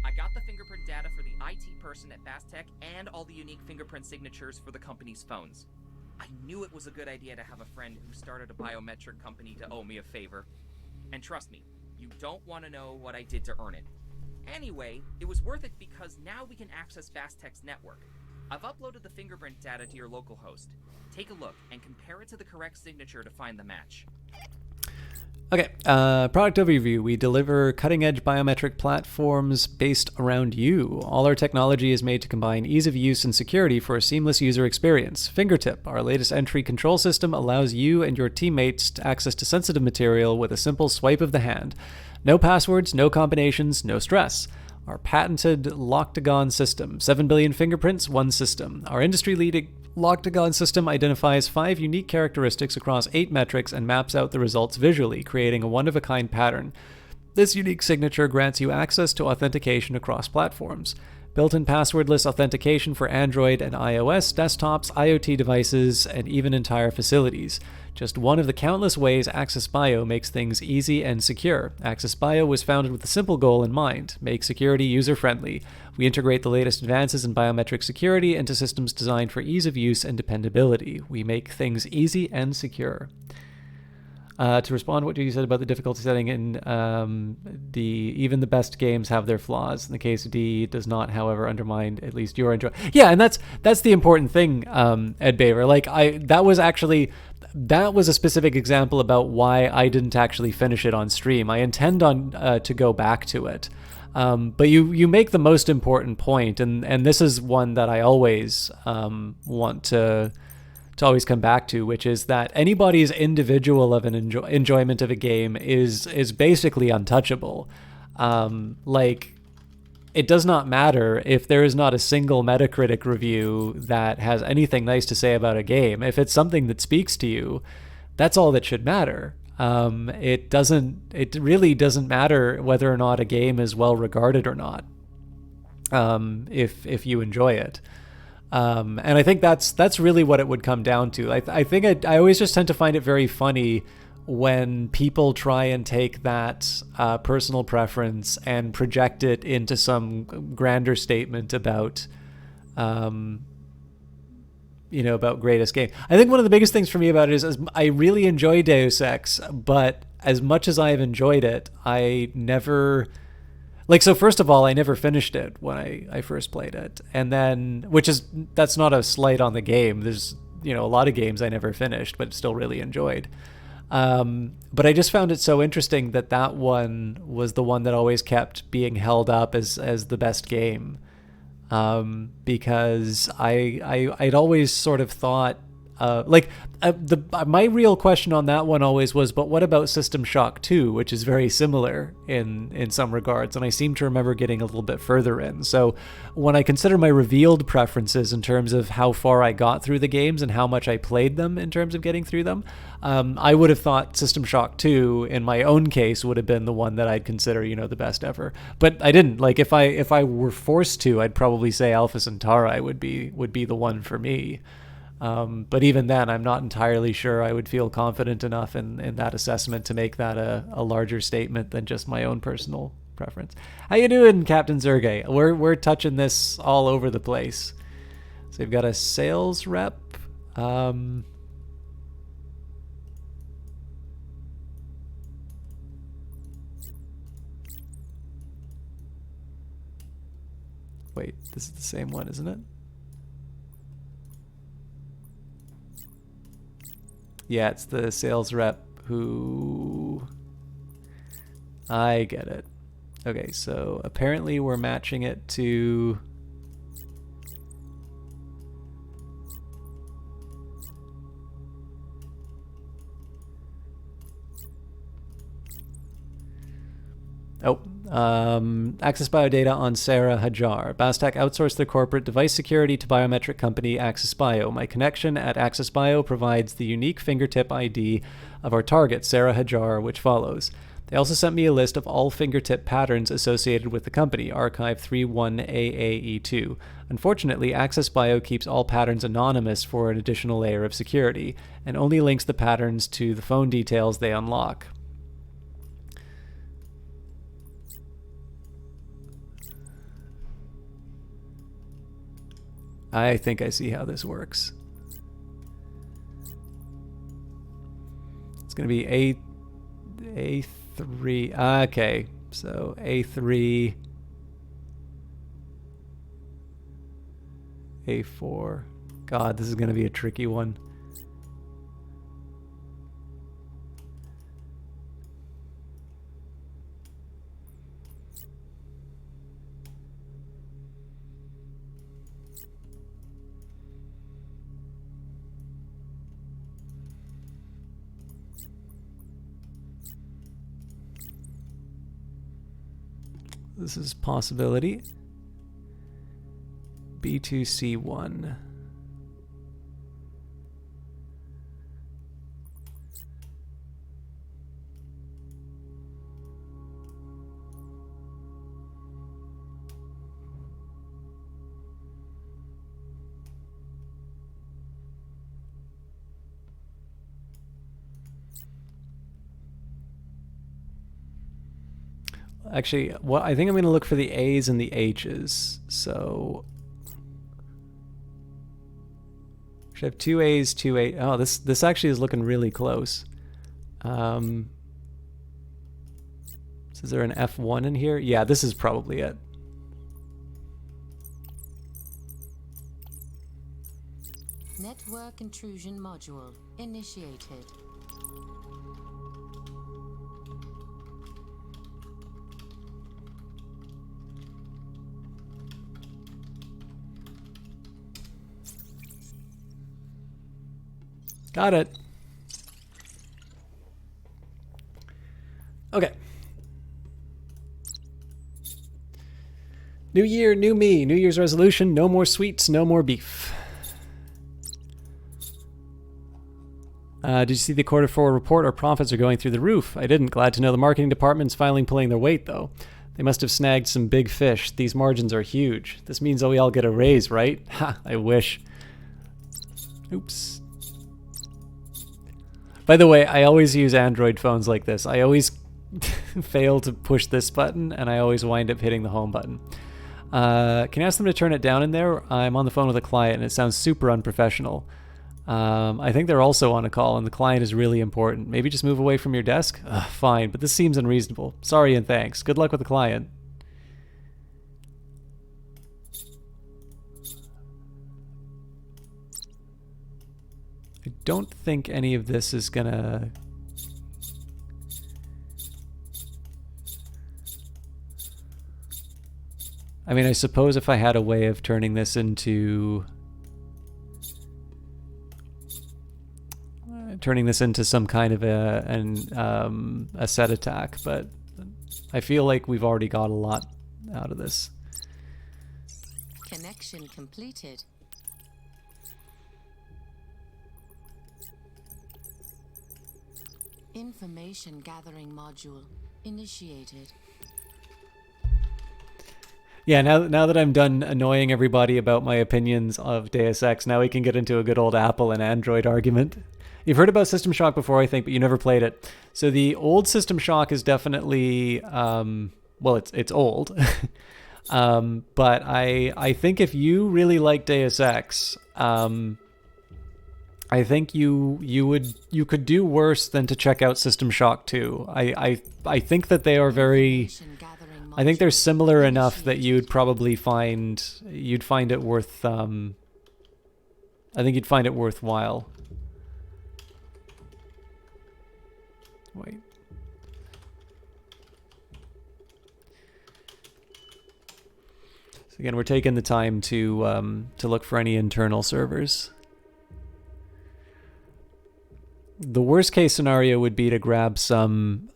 I got the fingerprint data for the IT person at Fastech and all the unique fingerprint signatures for the company's phones. I knew it was a good idea to have a friend who started a biometric company to owe me a favor. And trust me, you don't want to know what I did to earn it. Anyway, it was worth it because now we can access Fastech's network. I've uploaded the fingerprint data to your local host. Take a look and compare it to the correct signature to find the match. Okay, product overview. We deliver cutting-edge biometric platforms based around you. All our technology is made to combine ease of use and security for a seamless user experience. Fingertip, our latest entry control system, allows you and your teammates access to sensitive material with a simple swipe of the hand. No passwords, no combinations, no stress. Our patented Loctagon system, 7 billion fingerprints, one system. Our industry-leading Loctagon system identifies 5 unique characteristics across 8 metrics and maps out the results visually, creating a one-of-a-kind pattern. This unique signature grants you access to authentication across platforms. Built-in passwordless authentication for Android and iOS desktops, IoT devices, and even entire facilities. Just one of the countless ways Access Bio makes things easy and secure. Access Bio was founded with a simple goal in mind: make security user-friendly. We integrate the latest advances in biometric security into systems designed for ease of use and dependability. We make things easy and secure. To respond to what you said about the difficulty setting in even the best games have their flaws. In the case of D, does not, however, undermine at least your enjoy. Yeah, and that's the important thing, Ed Baver. That was a specific example about why I didn't actually finish it on stream. I intend on to go back to it. But you make the most important point, and this is one that I always want to always come back to, which is that anybody's individual of an enjoyment of a game is basically untouchable. It does not matter if there is not a single Metacritic review that has anything nice to say about a game. If it's something that speaks to you, that's all that should matter. It really doesn't matter whether or not a game is well regarded or not, if you enjoy it. And I think that's really what it would come down to. I think I always just tend to find it very funny when people try and take that personal preference and project it into some grander statement about, about greatest game. I think one of the biggest things for me about it is I really enjoy Deus Ex, but as much as I've enjoyed it, I never... so first of all, I never finished it when I first played it. And then, that's not a slight on the game. There's, a lot of games I never finished, but still really enjoyed. But I just found it so interesting that one was the one that always kept being held up as the best game. Because I'd always sort of thought, my real question on that one always was, but what about System Shock 2, which is very similar in some regards, and I seem to remember getting a little bit further in. So when I consider my revealed preferences in terms of how far I got through the games and how much I played them in terms of getting through them, I would have thought System Shock 2, in my own case, would have been the one that I'd consider, the best ever. But I didn't. If I were forced to, I'd probably say Alpha Centauri would be the one for me. But even then, I'm not entirely sure I would feel confident enough in that assessment to make that a larger statement than just my own personal preference. How you doing, Captain Zergay? We're touching this all over the place. So we've got a sales rep. Wait, this is the same one, isn't it? Yeah, it's the sales rep who... I get it. Okay, so apparently we're matching it to... Access Biodata on Sarah Hajar. Bastak outsourced their corporate device security to biometric company Access Bio. My connection at Access Bio provides the unique fingertip ID of our target, Sarah Hajar, which follows. They also sent me a list of all fingertip patterns associated with the company, archive 31AAE2. Unfortunately, Access Bio keeps all patterns anonymous for an additional layer of security, and only links the patterns to the phone details they unlock. I think I see how this works. It's going to be A3. Okay, so A3, A4. God, this is going to be a tricky one. This is possibility. B2C1. Actually, what I think I'm going to look for the A's and the H's. So should have 2 A's, 2 A. Oh, this actually is looking really close. So is there an F1 in here? Yeah, this is probably it. Network intrusion module initiated. Got it. Okay. New year, new me. New Year's resolution, no more sweets, no more beef. Did you see the Q4 report? Our profits are going through the roof. I didn't. Glad to know the marketing department's finally pulling their weight, though. They must have snagged some big fish. These margins are huge. This means that we all get a raise, right? Ha, I wish. Oops. By the way, I always use Android phones like this. I always fail to push this button, and I always wind up hitting the home button. Can you ask them to turn it down in there? I'm on the phone with a client, and it sounds super unprofessional. I think they're also on a call, and the client is really important. Maybe just move away from your desk? Ugh, fine, but this seems unreasonable. Sorry and thanks. Good luck with the client. I don't think any of this is gonna... I mean, I suppose if I had a way of turning this into... some kind of a set attack, but I feel like we've already got a lot out of this. Connection completed. Information gathering module initiated. Yeah, now that I'm done annoying everybody about my opinions of Deus Ex, now we can get into a good old Apple and Android argument. You've heard about System Shock before, I think, but you never played it. So the old System Shock is definitely, well, it's old. But I think if you really like Deus Ex, I think you could do worse than to check out System Shock 2. I think that they are very... I think they're similar enough that you'd probably find it worth... I think you'd find it worthwhile. Wait. So again, we're taking the time to look for any internal servers. The worst case scenario would be to grab some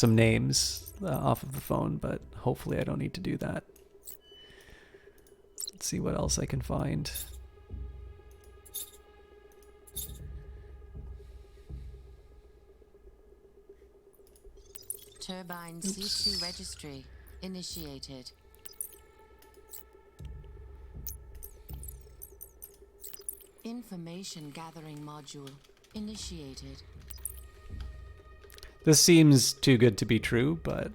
names off of the phone, but hopefully I don't need to do that. Let's see what else I can find. Turbine C2 registry initiated. Information gathering module initiated. This seems too good to be true, but...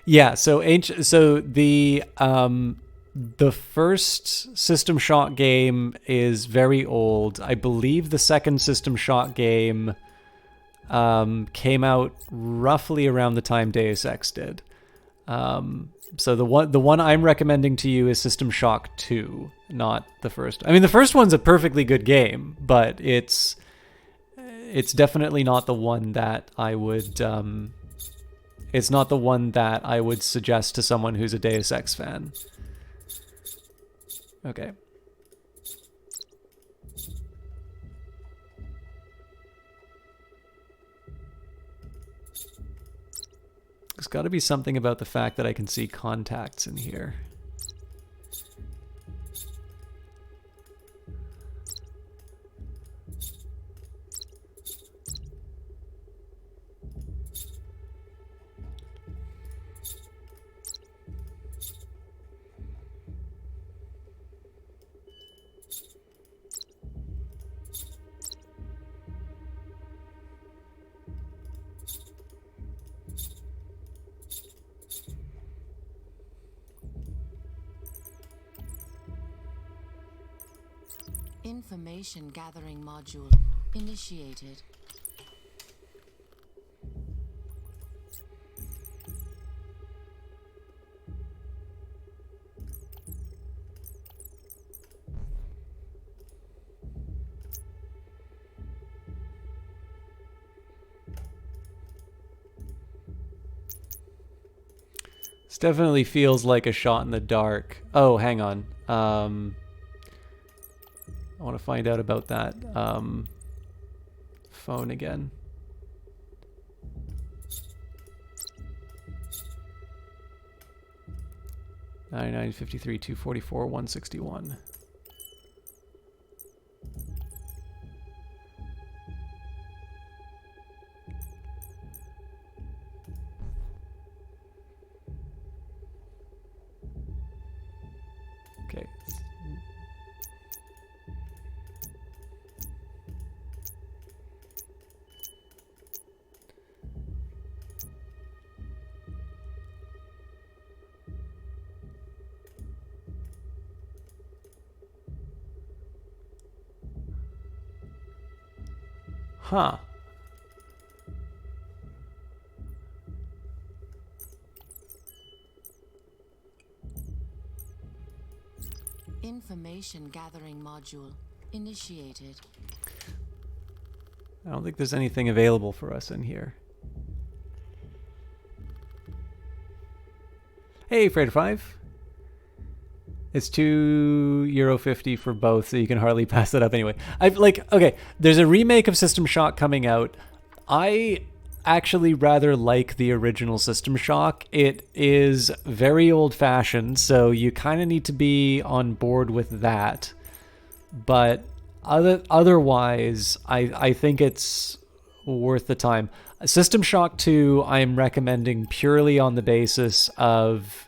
Yeah, so the first System Shock game is very old. I believe the second System Shock game came out roughly around the time Deus Ex did. So the one I'm recommending to you is System Shock 2, not the first. I mean, the first one's a perfectly good game, but it's definitely not the one that I would it's not the one that I would suggest to someone who's a Deus Ex fan. Okay. There's got to be something about the fact that I can see contacts in here. Information gathering module initiated. This definitely feels like a shot in the dark. Oh, hang on. I want to find out about that phone again. $99, $53, $244, $161. Okay. Huh. Information gathering module initiated. I don't think there's anything available for us in here. Hey, Freighter 5. It's €2.50 for both, so you can hardly pass that up anyway. Okay, there's a remake of System Shock coming out. I actually rather like the original System Shock. It is very old-fashioned, so you kind of need to be on board with that. But otherwise, I think it's worth the time. System Shock 2, I'm recommending purely on the basis of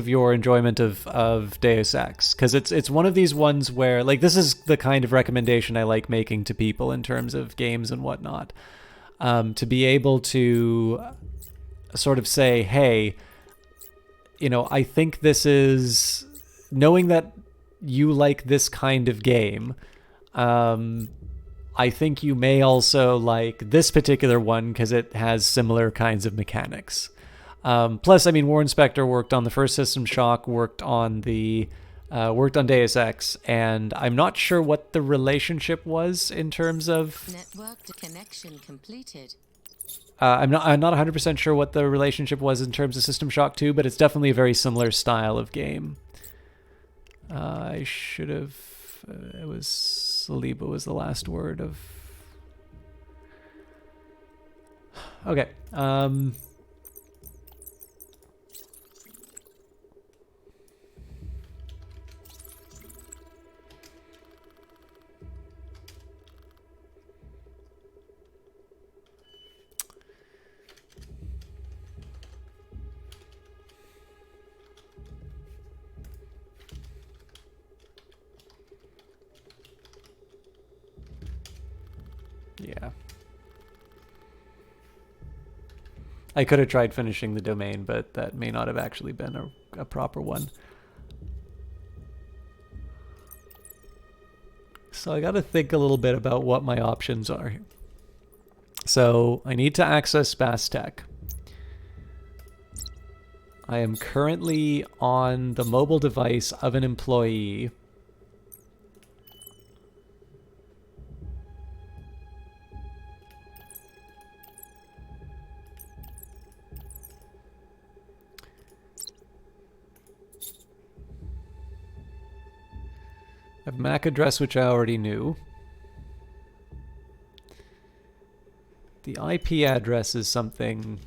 your enjoyment of Deus Ex, because it's one of these ones where, like, this is the kind of recommendation I like making to people in terms of games and whatnot, to be able to sort of say, hey, you know, I think this is, knowing that you like this kind of game, I think you may also like this particular one because it has similar kinds of mechanics. Plus, I mean, Warren Spector worked on the first System Shock, worked on Deus Ex, and I'm not sure what the relationship was in terms of. Network connection completed. I'm not 100% sure what the relationship was in terms of System Shock 2, but it's definitely a very similar style of game. I should have. It was Saliba was the last word of. Okay. Yeah. I could have tried finishing the domain, but that may not have actually been a proper one. So I got to think a little bit about what my options are here. So I need to access Spastech. I am currently on the mobile device of an employee. I have MAC address, which I already knew. The IP address is something...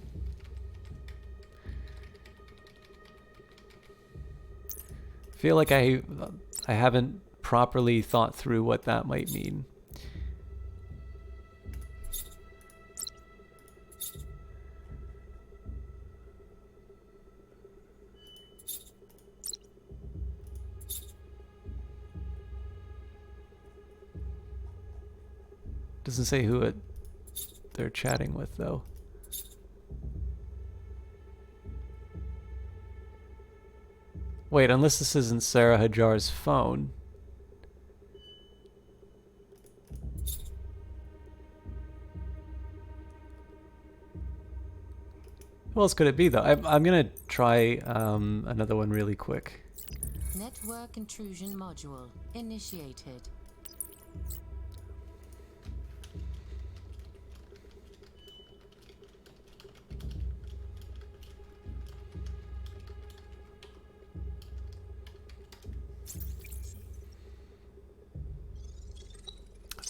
I feel like I haven't properly thought through what that might mean. Doesn't say who they're chatting with, though. Wait, unless this isn't Sarah Hajar's phone. Who else could it be, though? I'm going to try another one really quick. Network intrusion module initiated.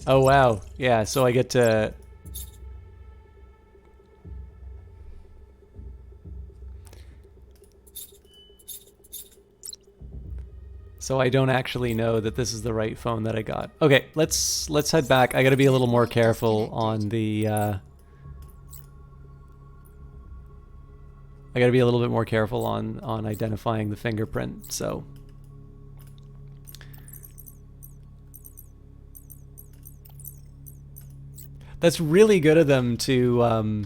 Oh, wow. Yeah, so I get to... So I don't actually know that this is the right phone that I got. Okay, let's head back. I got to be a little more careful on the... I got to be a little bit more careful on identifying the fingerprint, so... That's really good of them to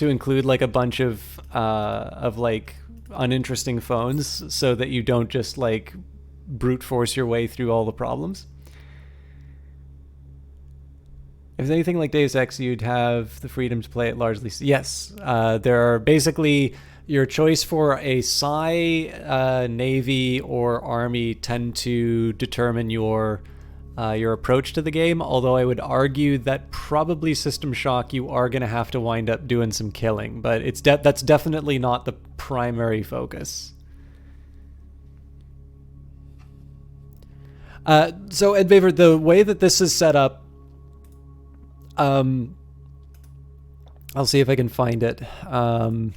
include like a bunch of like uninteresting phones so that you don't just like brute force your way through all the problems. If it's anything like Deus Ex, you'd have the freedom to play it largely. Yes, there are basically your choice for a Psi, Navy, or Army tend to determine your approach to the game, although I would argue that probably System Shock you are going to have to wind up doing some killing, but that's definitely not the primary focus. So Ed Baver, the way that this is set up, I'll see if I can find it. So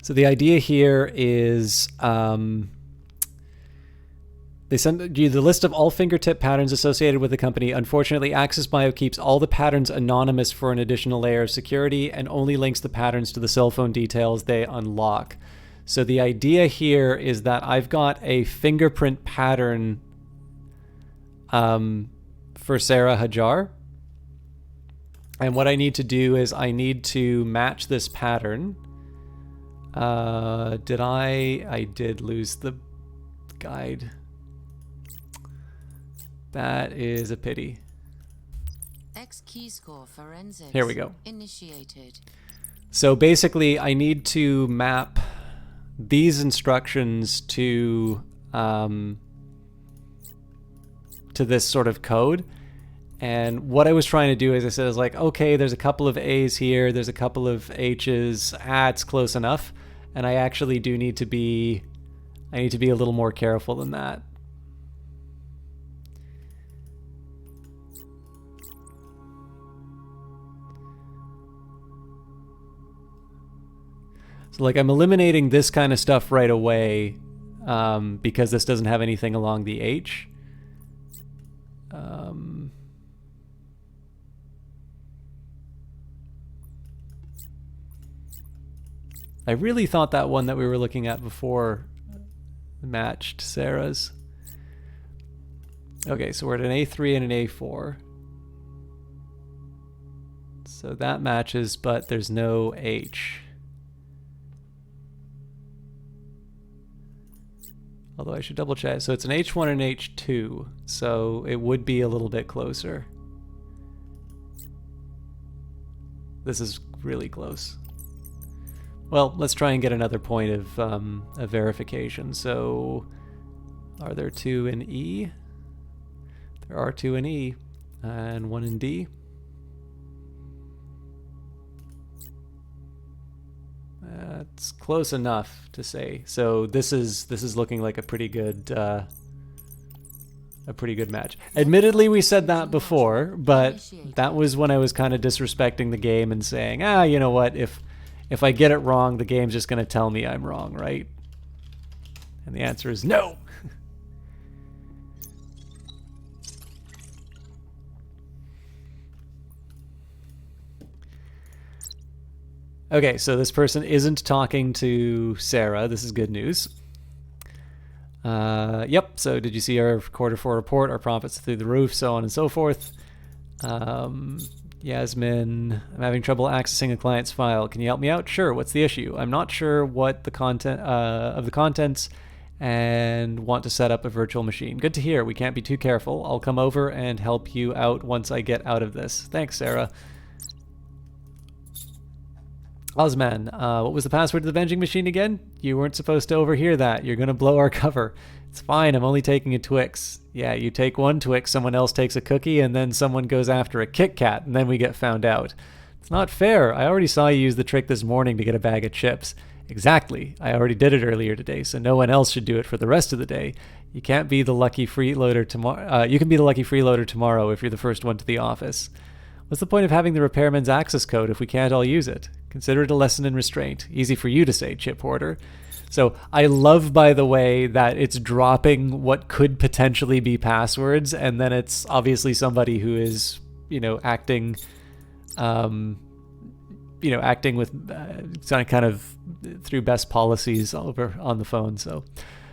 the idea here is they send you the list of all fingertip patterns associated with the company. Unfortunately, Axis Bio keeps all the patterns anonymous for an additional layer of security and only links the patterns to the cell phone details they unlock. So the idea here is that I've got a fingerprint pattern for Sarah Hajar. And what I need to do is I need to match this pattern. I did lose the guide. That is a pity. X key score forensics. Here we go. Initiated. So basically, I need to map these instructions to this sort of code. And what I was trying to do is I said, I was like, okay, there's a couple of A's here, there's a couple of H's. It's close enough. And I actually do need to be, I need to be a little more careful than that. So like I'm eliminating this kind of stuff right away because this doesn't have anything along the H. I really thought that one that we were looking at before matched Sarah's. Okay, so we're at an A3 and an A4. Let's So that matches, but there's no H. Although I should double check. So it's an H1 and H2. So it would be a little bit closer. This is really close. Well, let's try and get another point of verification. So are there 2 in E? There are 2 in E and 1 in D. It's close enough to say. So this is looking like a pretty good match. Admittedly, we said that before, but that was when I was kind of disrespecting the game and saying, you know what, if I get it wrong, the game's just going to tell me I'm wrong, right? And the answer is no. Okay, so this person isn't talking to Sarah. This is good news. Yep, so did you see our Q4 report? Our profits through the roof, so on and so forth. Yasmin, I'm having trouble accessing a client's file. Can you help me out? Sure, what's the issue? I'm not sure what the content of the contents and want to set up a virtual machine. Good to hear. We can't be too careful. I'll come over and help you out once I get out of this. Thanks, Sarah. Ozman, what was the password to the vending machine again? You weren't supposed to overhear that. You're going to blow our cover. It's fine, I'm only taking a Twix. Yeah, you take one Twix, someone else takes a cookie, and then someone goes after a Kit Kat, and then we get found out. It's not fair. I already saw you use the trick this morning to get a bag of chips. Exactly. I already did it earlier today, so no one else should do it for the rest of the day. You can't be the lucky freeloader tomorrow. You can be the lucky freeloader tomorrow if you're the first one to the office. What's the point of having the repairman's access code if we can't all use it? Consider it a lesson in restraint. Easy for you to say, Chip Hoarder. So I love, by the way, that it's dropping what could potentially be passwords, and then it's obviously somebody who is, acting, acting with kind of through best policies over on the phone. So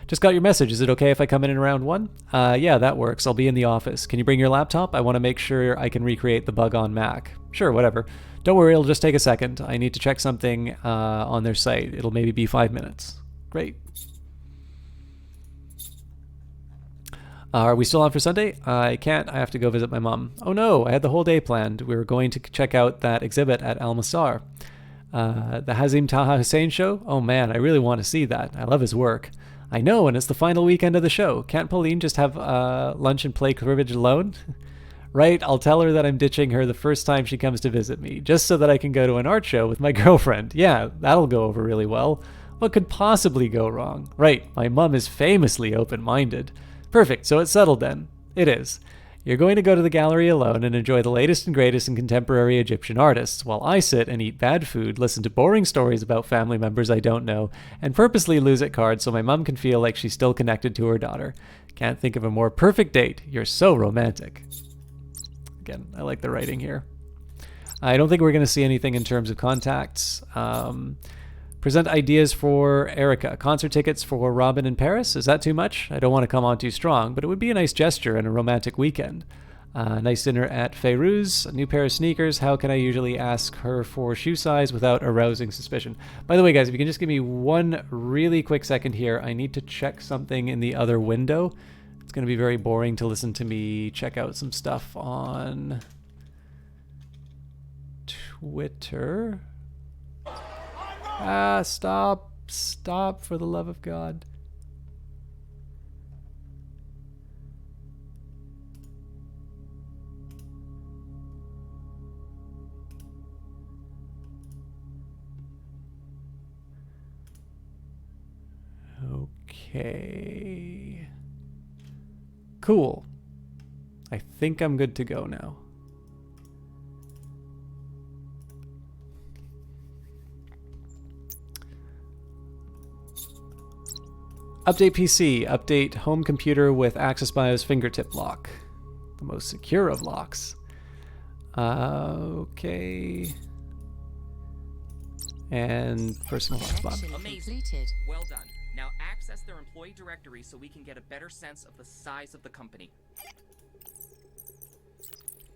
just got your message. Is it okay if I come in around 1? Yeah, that works. I'll be in the office. Can you bring your laptop? I want to make sure I can recreate the bug on Mac. Sure, whatever. Don't worry, it'll just take a second. I need to check something on their site. It'll maybe be 5 minutes. Great. Are we still on for Sunday? I can't. I have to go visit my mom. Oh no, I had the whole day planned. We were going to check out that exhibit at Al Masar. The Hazim Taha Hussein show? Oh man, I really want to see that. I love his work. I know, and it's the final weekend of the show. Can't Pauline just have lunch and play cribbage alone? Right, I'll tell her that I'm ditching her the first time she comes to visit me, just so that I can go to an art show with my girlfriend. Yeah, that'll go over really well. What could possibly go wrong? Right, my mum is famously open-minded. Perfect, so it's settled then. It is. You're going to go to the gallery alone and enjoy the latest and greatest in contemporary Egyptian artists, while I sit and eat bad food, listen to boring stories about family members I don't know, and purposely lose at cards so my mum can feel like she's still connected to her daughter. Can't think of a more perfect date. You're so romantic. Again, I like the writing here. I don't think we're going to see anything in terms of contacts. Present ideas for Erica. Concert tickets for Robin in Paris. Is that too much? I don't want to come on too strong, but it would be a nice gesture and a romantic weekend. Nice dinner at Feyrouz. A new pair of sneakers. How can I usually ask her for shoe size without arousing suspicion? By the way, guys, if you can just give me one really quick second here. I need to check something in the other window. It's going to be very boring to listen to me check out some stuff on Twitter. Stop. Stop, for the love of God. Okay. Cool. I think I'm good to go now. Update PC. Update home computer with Access BIOS fingertip lock. The most secure of locks. Okay. And personal hotspot. Amazing. Well done. Now access their employee directory so we can get a better sense of the size of the company.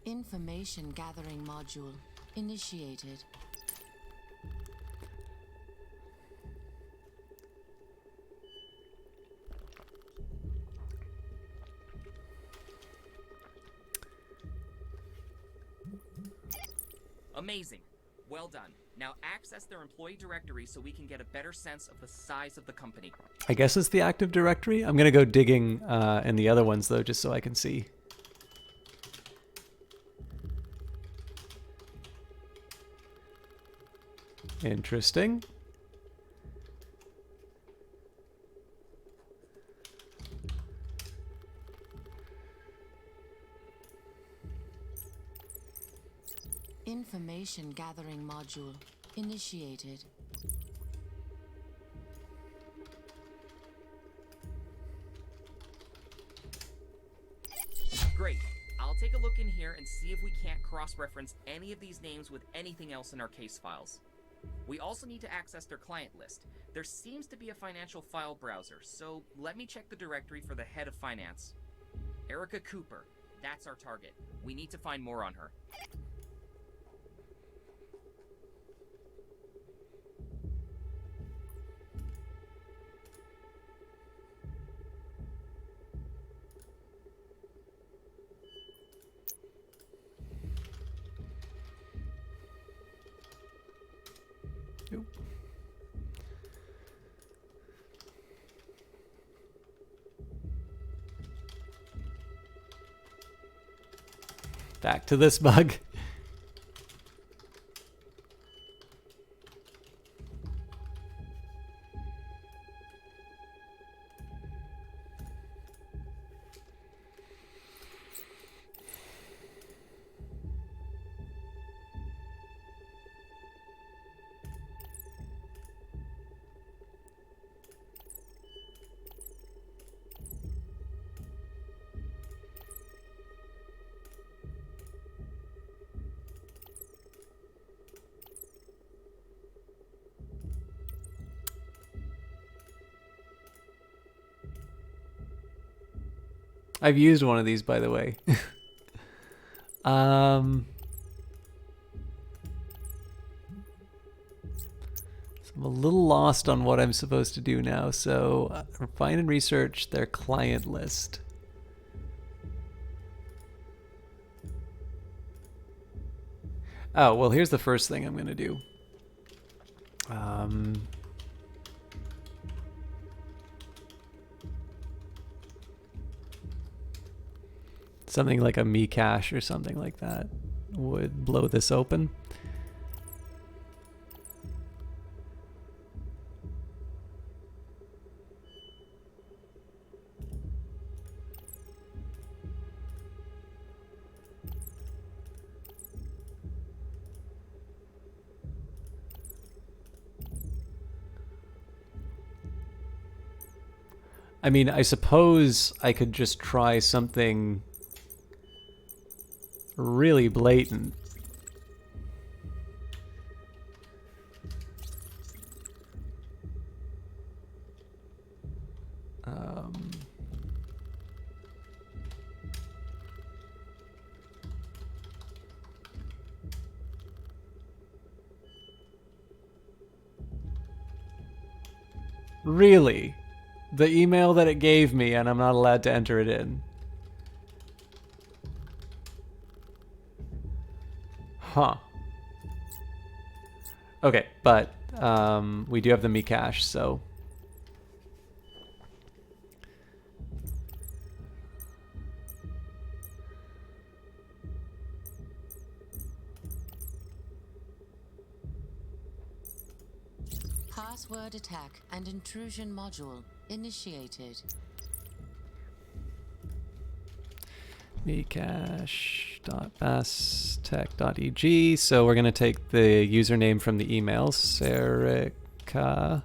Information gathering module. Initiated. Amazing. Well done. Now access their employee directory so we can get a better sense of the size of the company. I guess it's the Active Directory. I'm going to go digging in the other ones, though, just so I can see. Interesting. Information gathering module. Initiated. Great. I'll take a look in here and see if we can't cross-reference any of these names with anything else in our case files. We also need to access their client list. There seems to be a financial file browser, so let me check the directory for the head of finance. Erica Cooper. That's our target. We need to find more on her. Nope. Back to this bug. I've used one of these, by the way. So I'm a little lost on what I'm supposed to do now. So find and research their client list. Oh, well, here's the first thing I'm going to do. Something like a me cache or something like that would blow this open. I mean, I suppose I could just try something really blatant. Really? The email that it gave me, and I'm not allowed to enter it in. Huh. Okay, but we do have the me cache, so Password attack and intrusion module. Initiated. mecache.basstech.eg. So we're going to take the username from the email, Serica.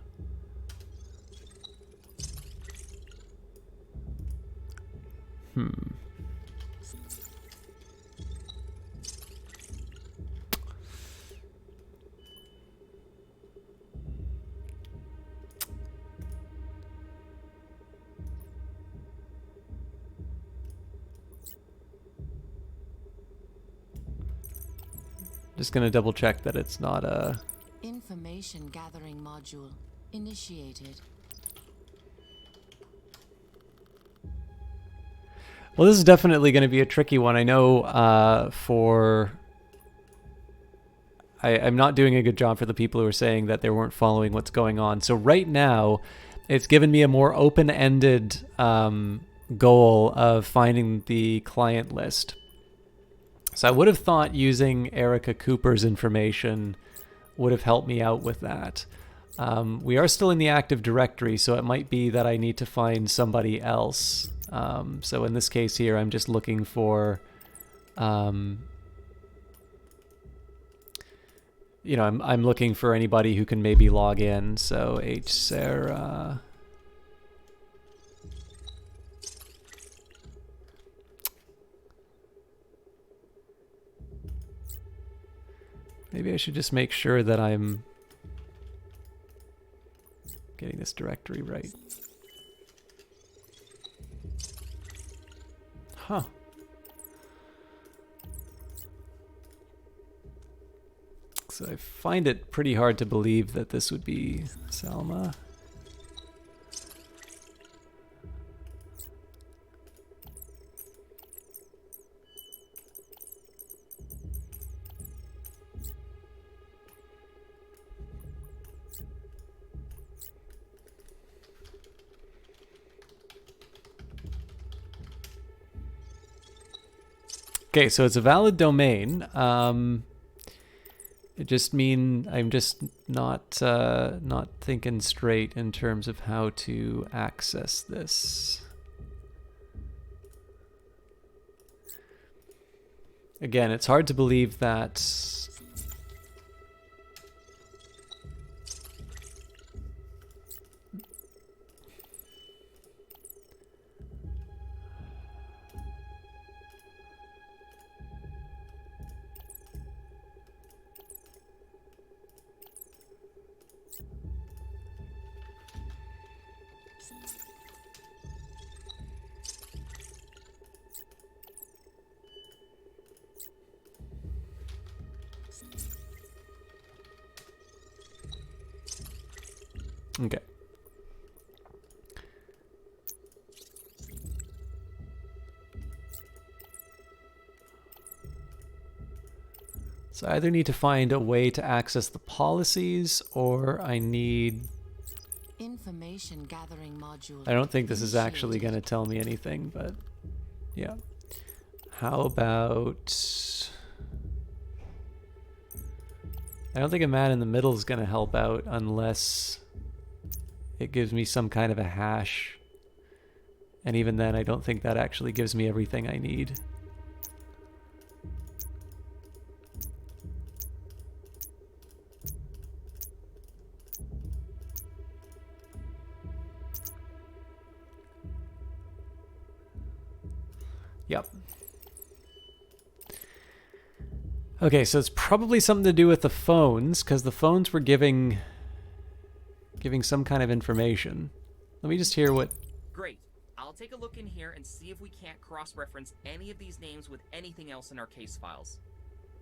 Just gonna double check that it's not a... Information gathering module initiated. Well, this is definitely going to be a tricky one. I know I'm not doing a good job for the people who are saying that they weren't following what's going on. So right now, it's given me a more open-ended goal of finding the client list. So I would have thought using Erica Cooper's information would have helped me out with that. We are still in the Active Directory, so it might be that I need to find somebody else. So in this case here, I'm just looking for, I'm looking for anybody who can maybe log in. So Sarah. Maybe I should just make sure that I'm getting this directory right. Huh. So I find it pretty hard to believe that this would be Salma. Okay, so it's a valid domain. It just mean I'm just not thinking straight in terms of how to access this. Again, it's hard to believe that okay. So I either need to find a way to access the policies, or I need... Information gathering module. I don't think this is actually going to tell me anything, but yeah. How about... I don't think a man in the middle is going to help out unless it gives me some kind of a hash. And even then, I don't think that actually gives me everything I need. Yep. Okay, so it's probably something to do with the phones, because the phones were giving some kind of information. Let me just hear what... Great. I'll take a look in here and see if we can't cross-reference any of these names with anything else in our case files.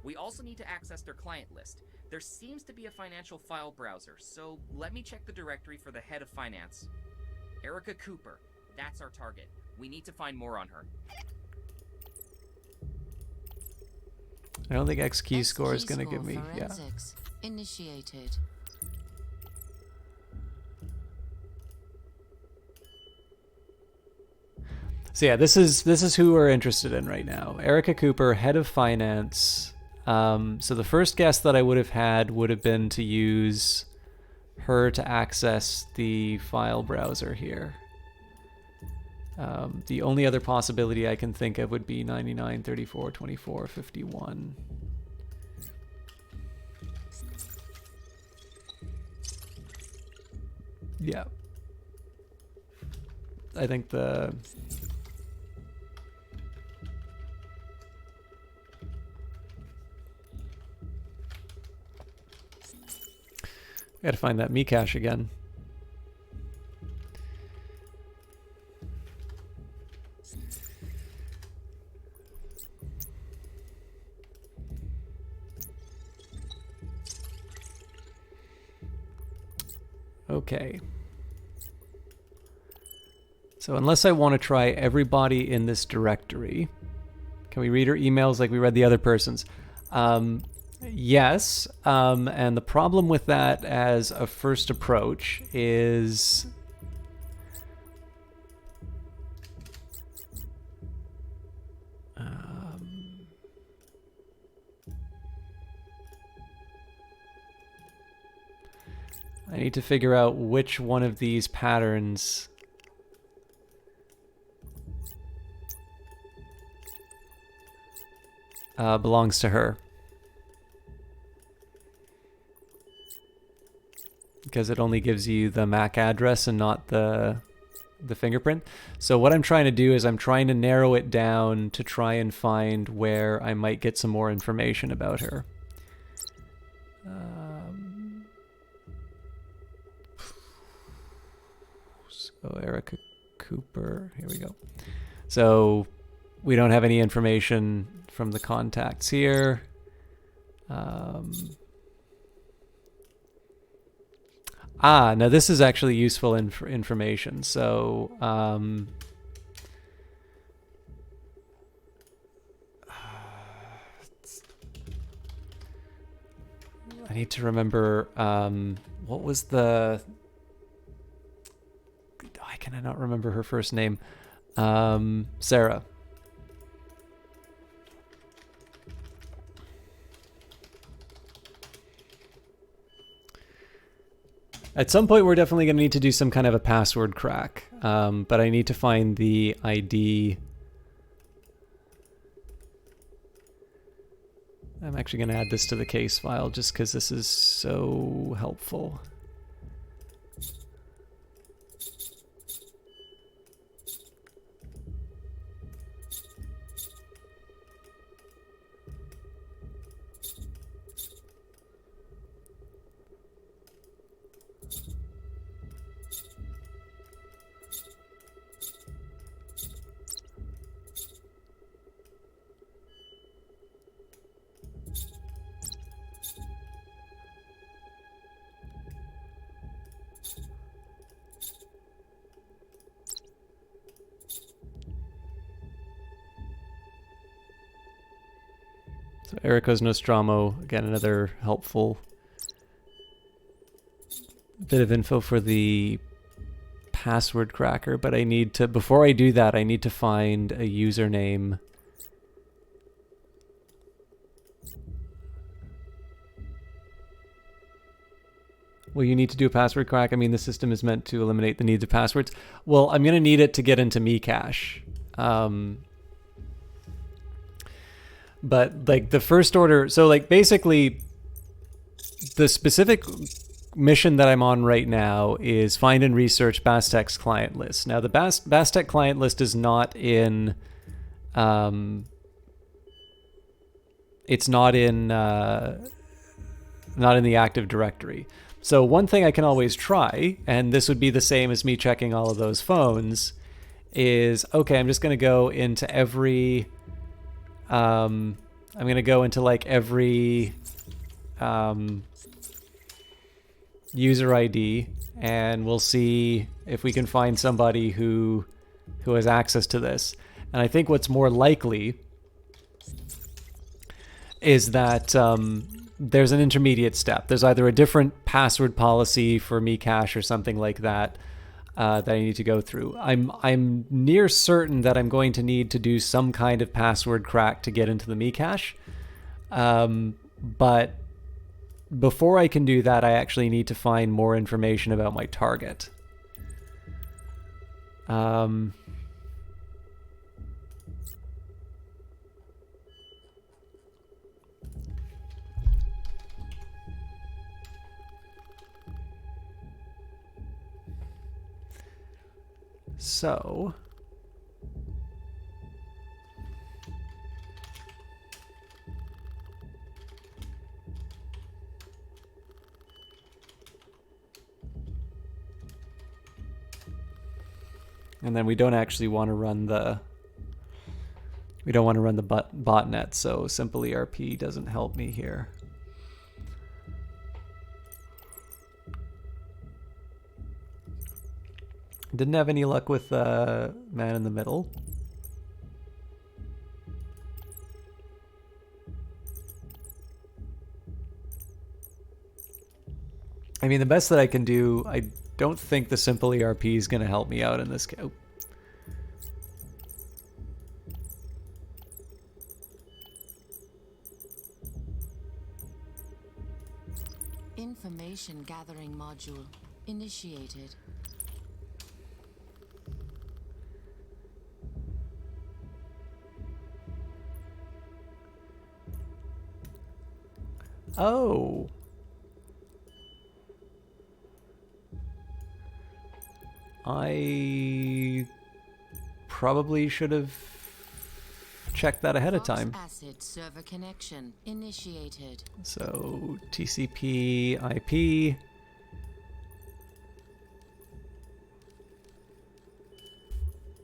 We also need to access their client list. There seems to be a financial file browser, so let me check the directory for the head of finance. Erica Cooper. That's our target. We need to find more on her. I don't think X key score is going to give me... Yeah. Initiated. So yeah, this is who we're interested in right now. Erica Cooper, head of finance. So the first guess that I would have had would have been to use her to access the file browser here. The only other possibility I can think of would be 99, 34, 24, 51. Yeah. I think the... I gotta find that Mcache again. Okay. So unless I want to try everybody in this directory, can we read her emails like we read the other person's? Yes. And the problem with that as a first approach is I need to figure out which one of these patterns belongs to her. Because it only gives you the MAC address and not the fingerprint. So what I'm trying to do is I'm trying to narrow it down to try and find where I might get some more information about her. So Erica Cooper, here we go. So we don't have any information from the contacts here. Now this is actually useful information. So I need to remember what was the... Why can I not remember her first name? Sarah. At some point, we're definitely going to need to do some kind of a password crack, but I need to find the ID. I'm actually going to add this to the case file just because this is so helpful. So Erico's Nostromo, again, another helpful bit of info for the password cracker, but I need to, before I do that, I need to find a username. Well, you need to do a password crack. I mean, the system is meant to eliminate the need of passwords. Well, I'm going to need it to get into Mcache. But like the first order, so like basically the specific mission that I'm on right now is find and research Bastek's client list. Now the Bastek client list is not in, it's not in the Active Directory. So one thing I can always try, and this would be the same as me checking all of those phones, is, okay, I'm just going to go into every, I'm going to go into like every user ID, and we'll see if we can find somebody who has access to this. And I think what's more likely is that there's an intermediate step. There's either a different password policy for Mcache or something like that that I need to go through. I'm near certain that I'm going to need to do some kind of password crack to get into the Mcache. But before I can do that, I actually need to find more information about my target. So and then we don't actually want to run the botnet, so simply RP doesn't help me here. Didn't have any luck with Man in the Middle. I mean, the best that I can do, I don't think the simple ERP is going to help me out in this case. Oh. Information gathering module initiated. Oh. I probably should have checked that ahead of time. Acid server connection initiated. So TCP IP.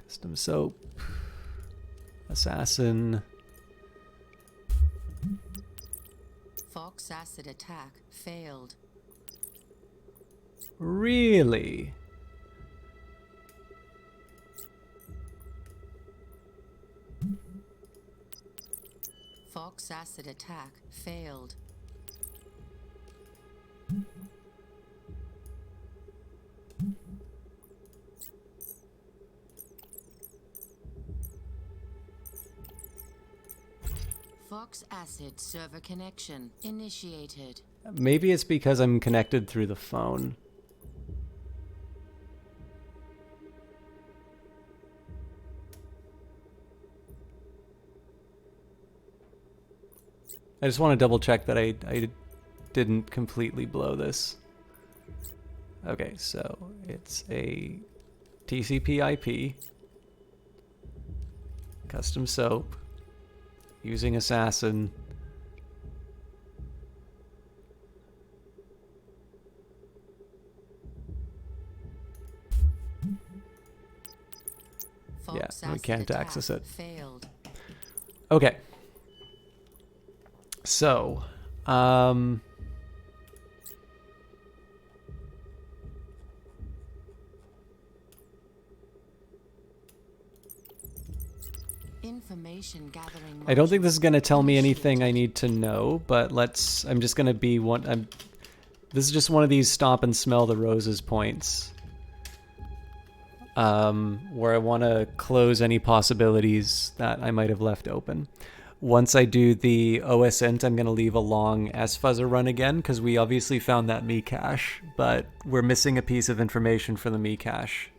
Custom soap. Assassin. Fox acid attack failed. Really? Fox acid attack failed. Fox acid server connection initiated. Maybe it's because I'm connected through the phone. I just want to double check that I didn't completely blow this. Okay, so it's a TCP IP, custom soap, using Assassin. Fox Yeah, we acid can't attack access it. Failed. Okay. So, Information gathering. I don't think this is going to tell me initiated. anything I need to know, but I'm just going to be this is just one of these stop and smell the roses points. Where I want to close any possibilities that I might have left open. Once I do the OSINT, I'm going to leave a long sfuzzer run again, because we obviously found that me cache, but we're missing a piece of information for the me cache.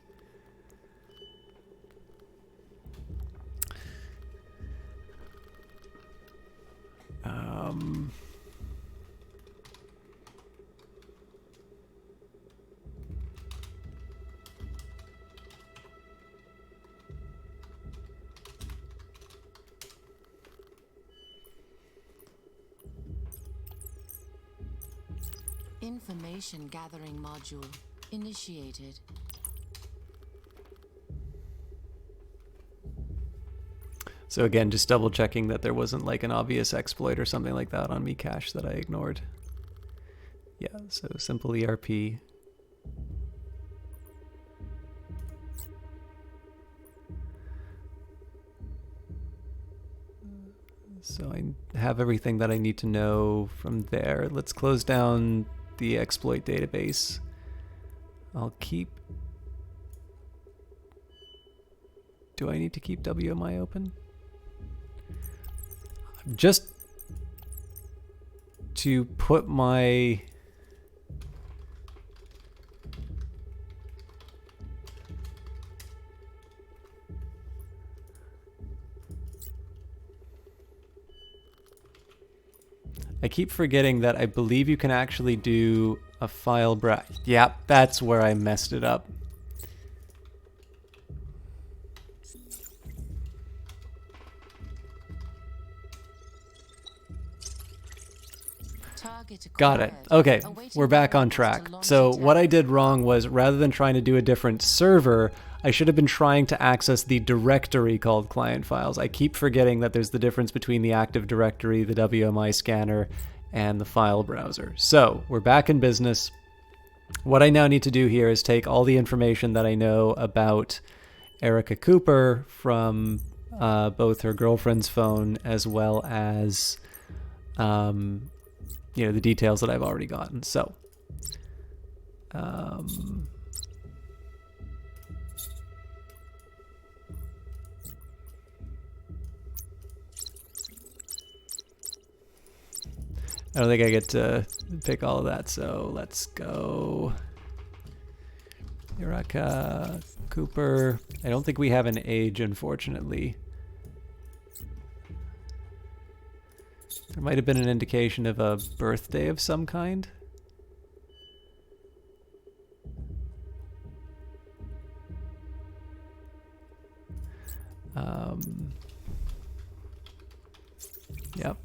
Information gathering module initiated. So again, just double checking that there wasn't like an obvious exploit or something like that on me cache that I ignored. Yeah, so simple ERP. So I have everything that I need to know from there. Let's close down the exploit database. I'll keep... Do I need to keep WMI open? Just to put my... I keep forgetting that I believe you can actually do a file browse. Yep, that's where I messed it up. Got it. Okay, we're back on track. So what I did wrong was, rather than trying to do a different server, I should have been trying to access the directory called client files. I keep forgetting that there's the difference between the Active Directory, the WMI scanner, and the file browser. So we're back in business. What I now need to do here is take all the information that I know about Erica Cooper from both her girlfriend's phone as well as the details that I've already gotten. So I don't think I get to pick all of that, so let's go. Erica Cooper. I don't think we have an age, unfortunately. There might have been an indication of a birthday of some kind. Yep.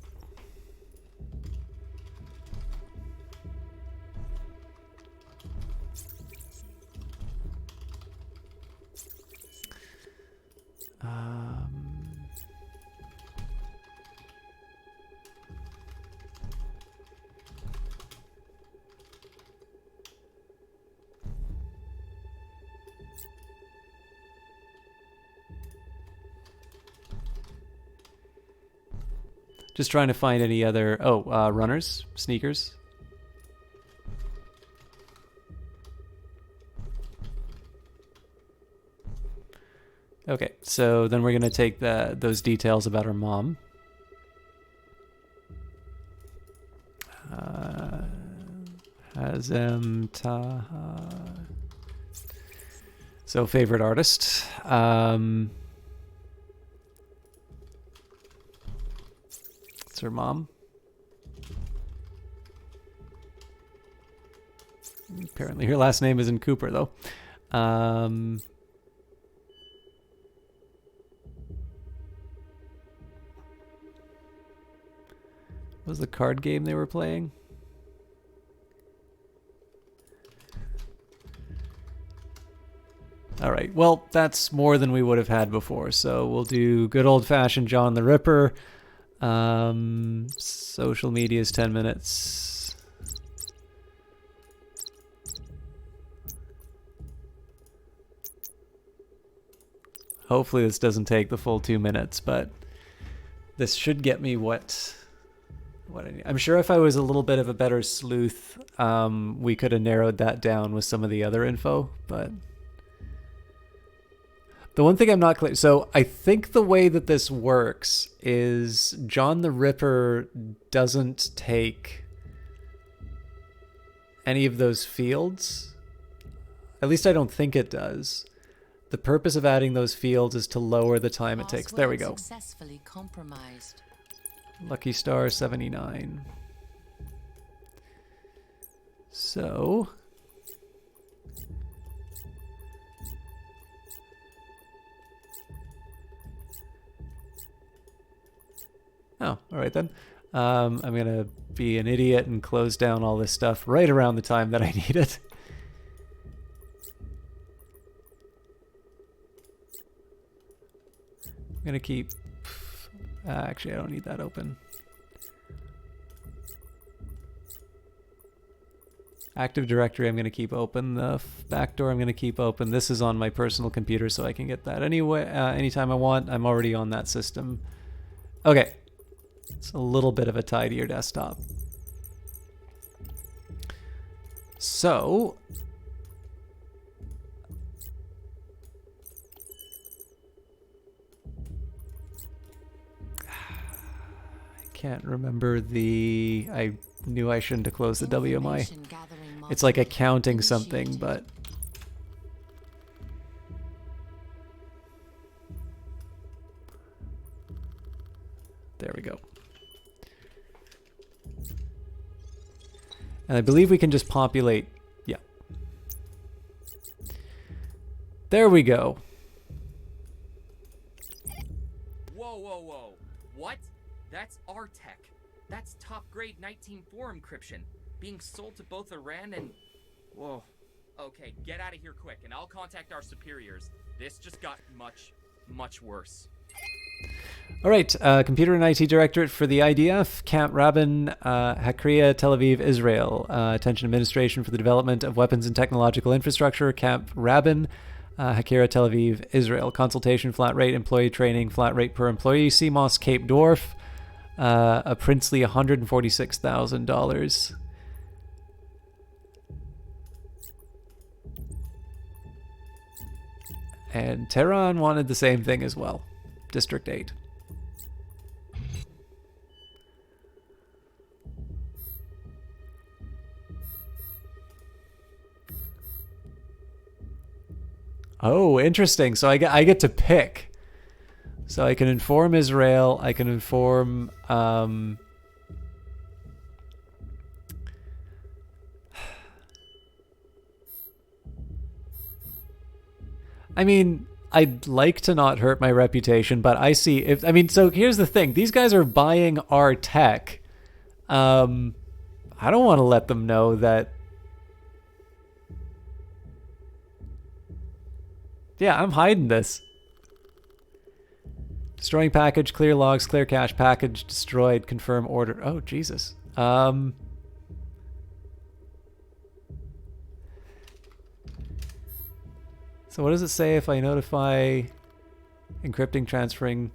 Just trying to find any other... runners, sneakers. Okay, so then we're going to take those details about her mom. Hazem Taha. So favorite artist. It's her mom. Apparently her last name isn't Cooper, though. What was the card game they were playing? All right, well, that's more than we would have had before, so we'll do good old-fashioned John the Ripper. Social media is 10 minutes. Hopefully this doesn't take the full 2 minutes, but this should get me what I need. I'm sure if I was a little bit of a better sleuth, we could have narrowed that down with some of the other info, but... The one thing I'm not clear... So I think the way that this works is John the Ripper doesn't take any of those fields. At least I don't think it does. The purpose of adding those fields is to lower the time it takes. There we go. Successfully compromised. Lucky Star 79. So... Oh, all right then. I'm going to be an idiot and close down all this stuff right around the time that I need it. I'm going to keep... actually, I don't need that open. Active Directory I'm going to keep open. The backdoor I'm going to keep open. This is on my personal computer, so I can get that anyway, anytime I want. I'm already on that system. Okay. It's a little bit of a tidier desktop. So... I can't remember the... I knew I shouldn't have closed the WMI. It's like accounting something, but... There we go. And I believe we can just populate... Yeah. There we go. Whoa, whoa, whoa. What? That's our tech. That's top-grade 19.4 encryption. Being sold to both Iran and... Whoa. Okay, get out of here quick, and I'll contact our superiors. This just got much, much worse. All right, Computer and IT Directorate for the IDF, Camp Rabin, Hakria, Tel Aviv, Israel. Attention Administration for the Development of Weapons and Technological Infrastructure, Camp Rabin, Hakira, Tel Aviv, Israel. Consultation, flat rate, employee training, flat rate per employee, CMOS, Cape Dwarf, a princely $146,000. And Tehran wanted the same thing as well. District 8. Oh, interesting. So I get to pick. So I can inform Israel. I can inform. I mean, I'd like to not hurt my reputation, but I see if. I mean, so here's the thing: these guys are buying our tech. I don't want to let them know that. Yeah, I'm hiding this. Destroying package, clear logs, clear cache, package destroyed, confirm order. Oh, Jesus. So what does it say if I notify encrypting, transferring,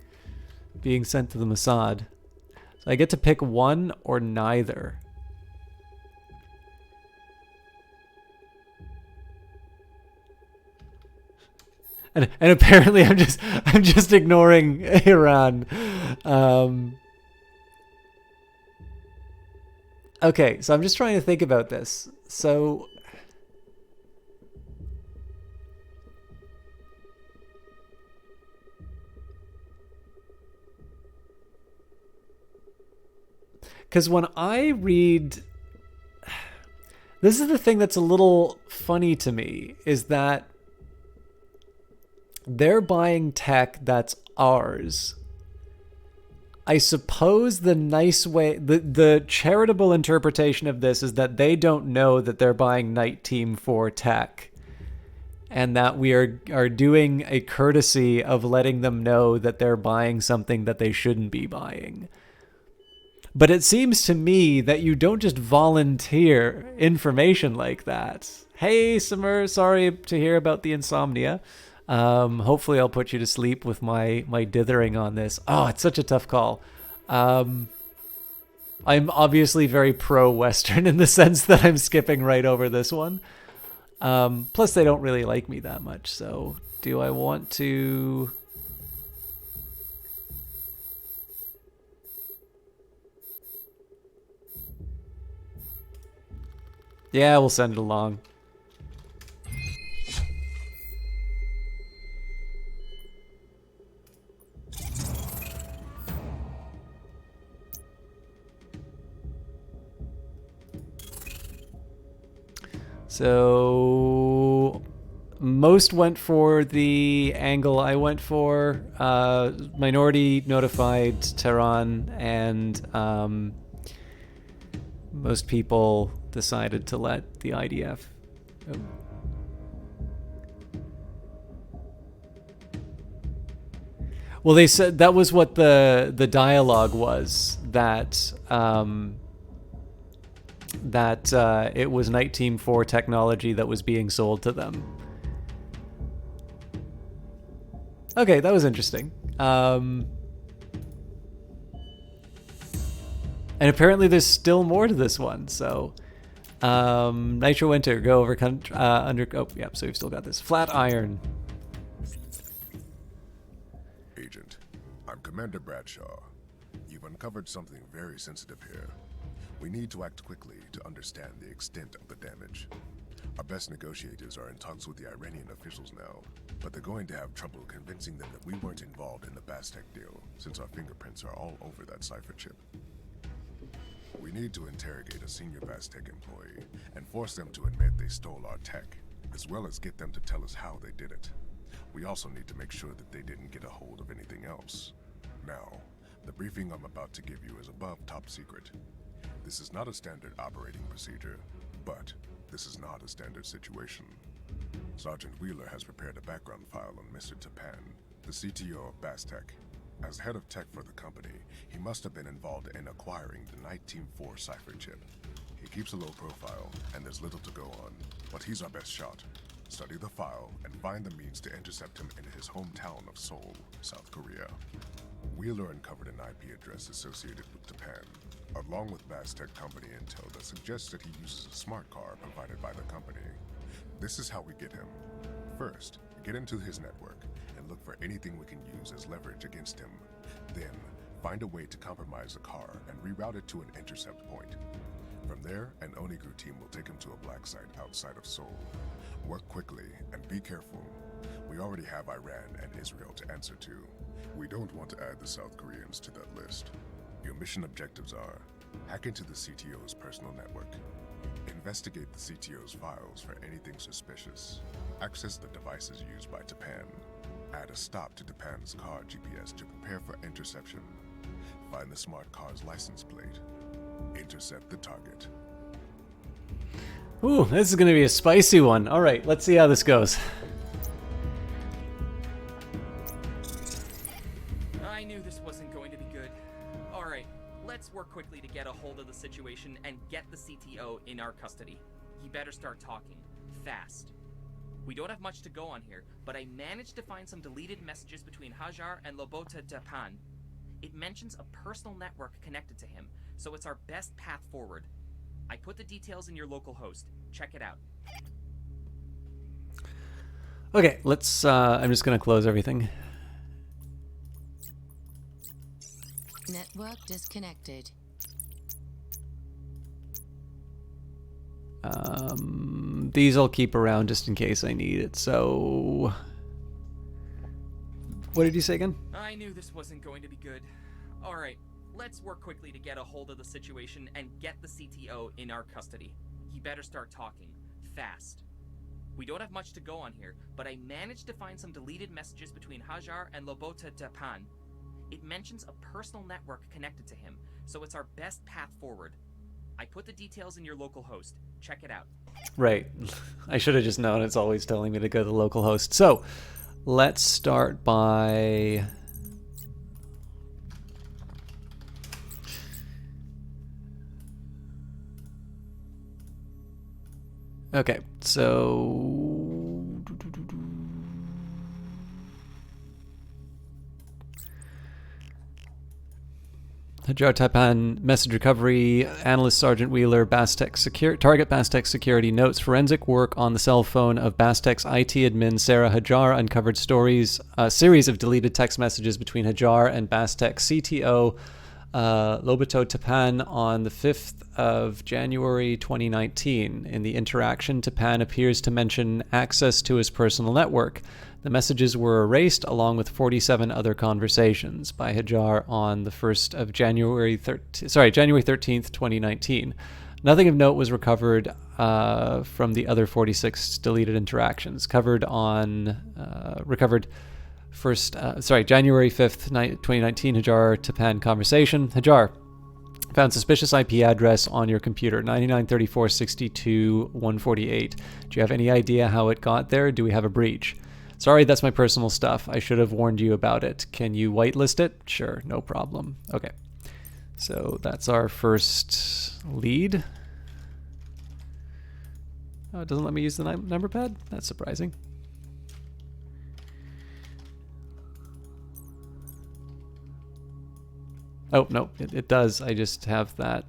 being sent to the Mossad? So I get to pick one or neither. And apparently I'm just ignoring Iran. Okay, so I'm just trying to think about this. So because when I read, this is the thing that's a little funny to me, is that they're buying tech that's ours. I suppose the nice way, the charitable interpretation of this is that they don't know that they're buying Night Team 4 tech, and that we are doing a courtesy of letting them know that they're buying something that they shouldn't be buying. But it seems to me that you don't just volunteer information like that. Hey, Samir, sorry to hear about the insomnia. Hopefully I'll put you to sleep with my dithering on this. Oh, it's such a tough call. I'm obviously very pro-Western in the sense that I'm skipping right over this one. Plus they don't really like me that much, so do I want to... Yeah, we'll send it along. So most went for the angle I went for. Minority notified Tehran, and most people decided to let the IDF. Oh. Well, they said that was what the dialogue was, that it was Night Team 4 technology that was being sold to them. Okay, that was interesting. And apparently there's still more to this one, so... Nitro Winter, go over under... Oh, yeah, so we've still got this. Flat Iron. Agent, I'm Commander Bradshaw. You've uncovered something very sensitive here. We need to act quickly to understand the extent of the damage. Our best negotiators are in talks with the Iranian officials now, but they're going to have trouble convincing them that we weren't involved in the Bastek deal, since our fingerprints are all over that cipher chip. We need to interrogate a senior Bastek employee and force them to admit they stole our tech, as well as get them to tell us how they did it. We also need to make sure that they didn't get a hold of anything else. Now, the briefing I'm about to give you is above top secret. This is not a standard operating procedure, but this is not a standard situation. Sergeant Wheeler has prepared a background file on Mr. Tapan, the CTO of Bastek. As head of tech for the company, he must have been involved in acquiring the 19-4 cipher chip. He keeps a low profile, and there's little to go on, but he's our best shot. Study the file and find the means to intercept him in his hometown of Seoul, South Korea. Wheeler uncovered an IP address associated with Japan, along with Baztec company intel that suggests that he uses a smart car provided by the company. This is how we get him. First, get into his network and look for anything we can use as leverage against him. Then, find a way to compromise the car and reroute it to an intercept point. From there, an Oniguru team will take him to a black site outside of Seoul. Work quickly and be careful. We already have Iran and Israel to answer to. We don't want to add the South Koreans to that list. Your mission objectives are: hack into the CTO's personal network, investigate the CTO's files for anything suspicious, access the devices used by Japan, add a stop to Japan's car GPS to prepare for interception, find the smart car's license plate, intercept the target. Ooh, this is going to be a spicy one. All right, let's see how this goes. I knew this wasn't going to be good. Alright, let's work quickly to get a hold of the situation and get the CTO in our custody. You better start talking. Fast. We don't have much to go on here, but I managed to find some deleted messages between Hajar and Lobota Japan. It mentions a personal network connected to him, so it's our best path forward. I put the details in your local host. Check it out. Okay, let's, I'm just going to close everything. Network disconnected. These I'll keep around just in case I need it, so... What did you say again? I knew this wasn't going to be good. Alright, let's work quickly to get a hold of the situation and get the CTO in our custody. You better start talking. Fast. We don't have much to go on here, but I managed to find some deleted messages between Hajar and Lobota Japan. It mentions a personal network connected to him, so it's our best path forward. I put the details in your local host. Check it out. Right. I should have just known. It's always telling me to go to the local host. So, let's start by... Okay, so... Hajar Taipan, message recovery, analyst Sergeant Wheeler, target Baztec security notes forensic work on the cell phone of Baztec's IT admin Sarah Hajar uncovered a series of deleted text messages between Hajar and Baztec CTO Lobito Tapan on the 5th of January 2019. In the interaction, Tapan appears to mention access to his personal network. The messages were erased along with 47 other conversations by Hajar on the 1st of January 13th, 2019. Nothing of note was recovered from the other 46 deleted interactions. January 5th, 2019, Hajar Tapan conversation. Hajar, found suspicious IP address on your computer, 9934.62.148. Do you have any idea how it got there? Do we have a breach? Sorry, that's my personal stuff. I should have warned you about it. Can you whitelist it? Sure, no problem. Okay. So that's our first lead. Oh, it doesn't let me use the number pad? That's surprising. Oh, no, it does. I just have that.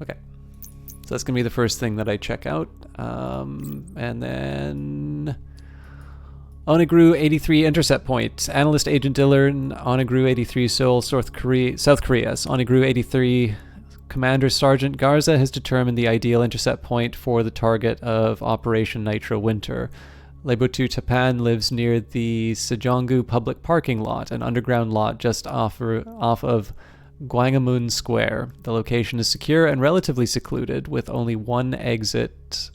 Okay. So that's going to be the first thing that I check out. And then Oniguru 83 intercept point. Analyst Agent Dillon, Oniguru 83 Seoul, South Korea. Oniguru 83 Commander Sergeant Garza has determined the ideal intercept point for the target of Operation Nitro Winter. Lebotu Tapan lives near the Sejonggu public parking lot, an underground lot just off of Gwangamun Square. The location is secure and relatively secluded, with only one exit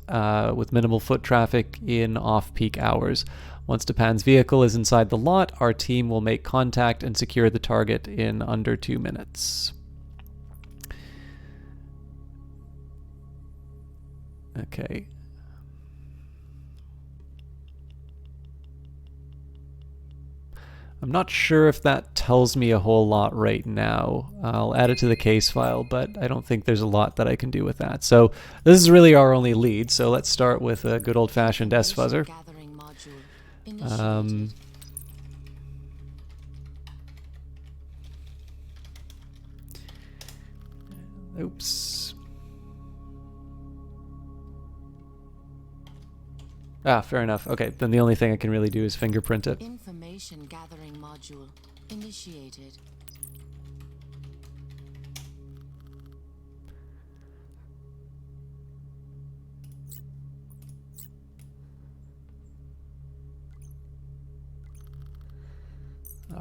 with minimal foot traffic in off-peak hours. Once Tapan's vehicle is inside the lot, our team will make contact and secure the target in under 2 minutes. Okay. I'm not sure if that tells me a whole lot right now. I'll add it to the case file, but I don't think there's a lot that I can do with that. So this is really our only lead, so let's start with a good old-fashioned S-fuzzer. Gathering module initiated. Oops. Ah, fair enough. Okay, then the only thing I can really do is fingerprint it. Information gathering module initiated.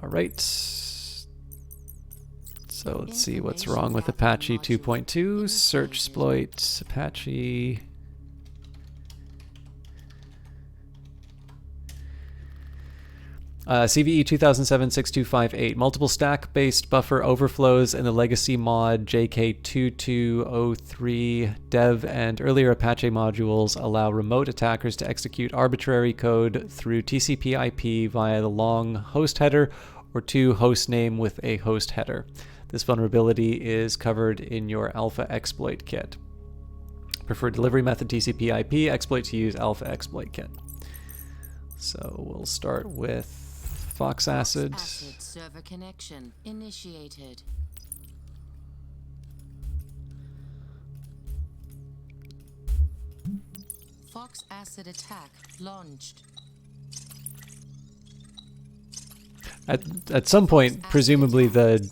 All right. So let's see what's wrong with Apache 2.2. Search exploit, Apache. CVE 2007-6258. Multiple stack-based buffer overflows in the legacy mod JK2203 dev and earlier Apache modules allow remote attackers to execute arbitrary code through TCP/IP via the long host header or to host name with a host header. This vulnerability is covered in your alpha exploit kit. Preferred delivery method TCP/IP, exploit to use alpha exploit kit. So we'll start with Fox Acid. Acid server connection initiated. Fox Acid attack launched. At some point, presumably the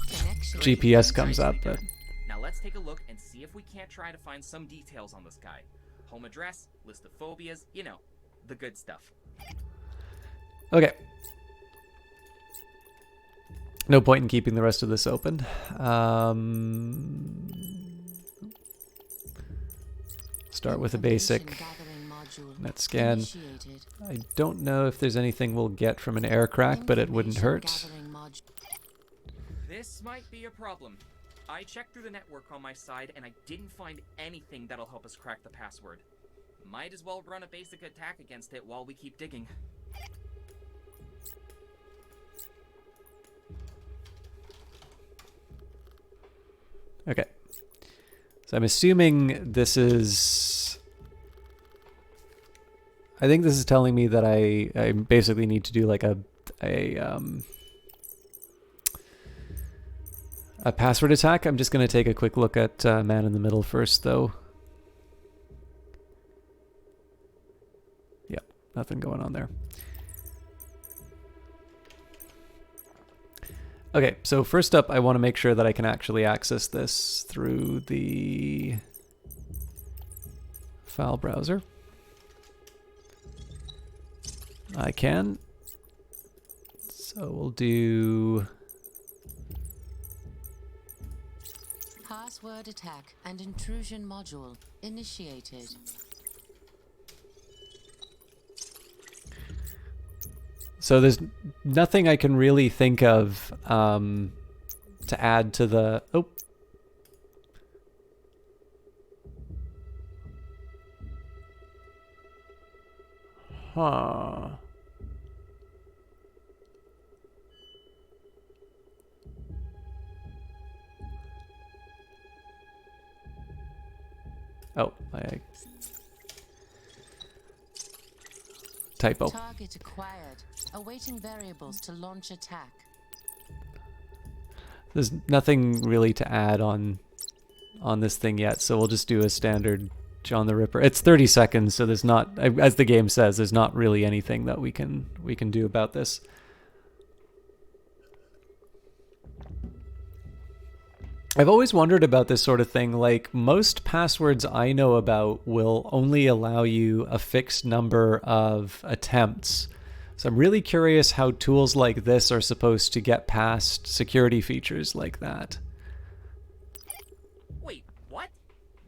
Connection. GPS comes up, but Now let's take a look and see if we can't try to find some details on this guy. Home address, list of phobias, you know, the good stuff. okay. No point in keeping the rest of this open. Start with a basic Information gathering module net scan. initiated. I don't know if there's anything we'll get from an air crack, but it wouldn't hurt. Information gathering module. This might be a problem. I checked through the network on my side and I didn't find anything that'll help us crack the password. Might as well run a basic attack against it while we keep digging. Okay. So I'm assuming this is... I think this is telling me that I basically need to do like a password attack. I'm just going to take a quick look at Man in the Middle first, though. Yep, nothing going on there. Okay, so first up, I want to make sure that I can actually access this through the file browser. I can. So we'll do... Password attack and intrusion module initiated. So there's nothing I can really think of to add to the... Oh. Huh. Oh, I... Typo. Target acquired. Awaiting variables to launch attack. There's nothing really to add on this thing yet, so we'll just do a standard John the Ripper. It's 30 seconds, so there's not, as the game says, there's not really anything that we can do about this. I've always wondered about this sort of thing. Like, most passwords I know about will only allow you a fixed number of attempts. So I'm really curious how tools like this are supposed to get past security features like that. Wait, what?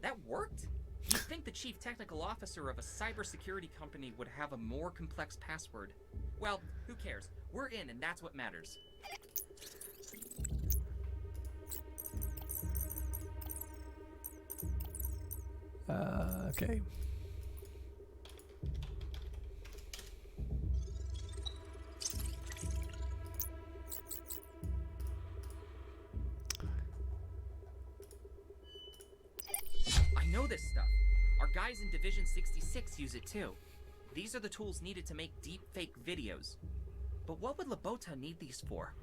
That worked? You'd think the chief technical officer of a cybersecurity company would have a more complex password. Well, who cares? We're in, and that's what matters. Okay. know this stuff. Our guys in Division 66 use it too. These are the tools needed to make deep-fake videos. But what would Labota need these for?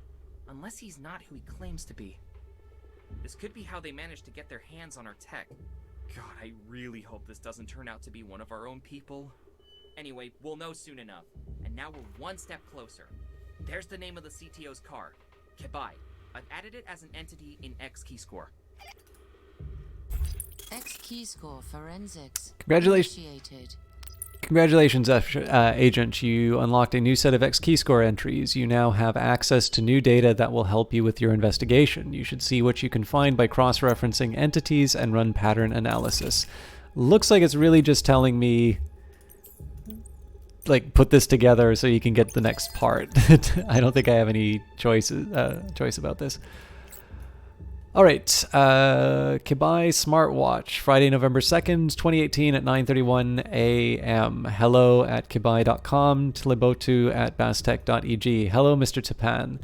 Unless he's not who he claims to be. This could be how they managed to get their hands on our tech. God, I really hope this doesn't turn out to be one of our own people. Anyway, we'll know soon enough. And now we're one step closer. There's the name of the CTO's car. Kibai. I've added it as an entity in X keyscore. X keyscore forensics. Congratulations. Initiated. Congratulations, Agent. You unlocked a new set of X keyscore entries. You now have access to new data that will help you with your investigation. You should see what you can find by cross-referencing entities and run pattern analysis. Looks like it's really just telling me, like, put this together so you can get the next part. I don't think I have any choice about this. All right, Kibai smartwatch, Friday, November 2nd, 2018 at 9:31 a.m. Hello at kibai.com, tlibotu at bastech.eg. Hello, Mr. Tapan.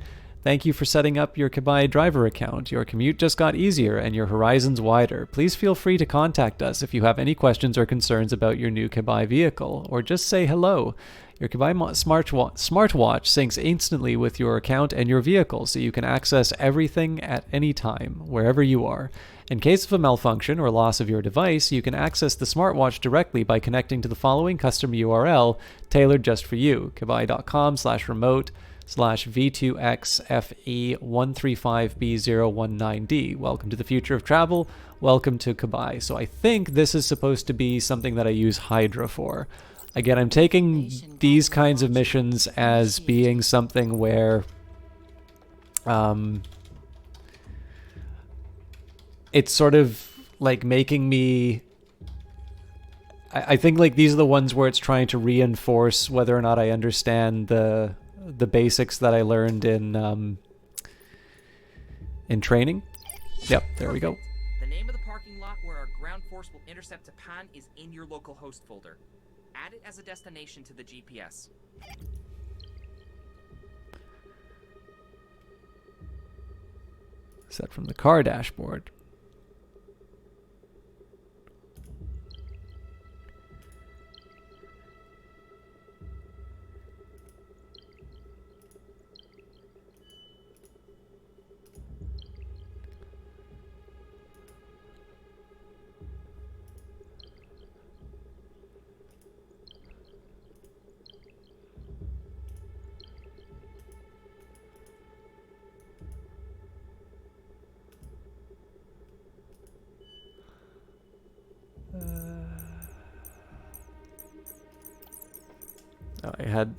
Thank you for setting up your Kibai driver account. Your commute just got easier and your horizons wider. Please feel free to contact us if you have any questions or concerns about your new Kibai vehicle, or just say hello. Your Kibai smartwatch syncs instantly with your account and your vehicle, so you can access everything at any time, wherever you are. In case of a malfunction or loss of your device, you can access the smartwatch directly by connecting to the following custom URL tailored just for you, kibai.com/remote/V2XFE135B019D. Welcome to the future of travel. Welcome to Kibai. So I think this is supposed to be something that I use Hydra for. Again, I'm taking these kinds of missions as being something where it's sort of like making me... I think like these are the ones where it's trying to reinforce whether or not I understand the basics that I learned in training. Yep, there we go. The name of the parking lot where our ground force will intercept Tapan is in your local host folder. Add it as a destination to the GPS. Set from the car dashboard.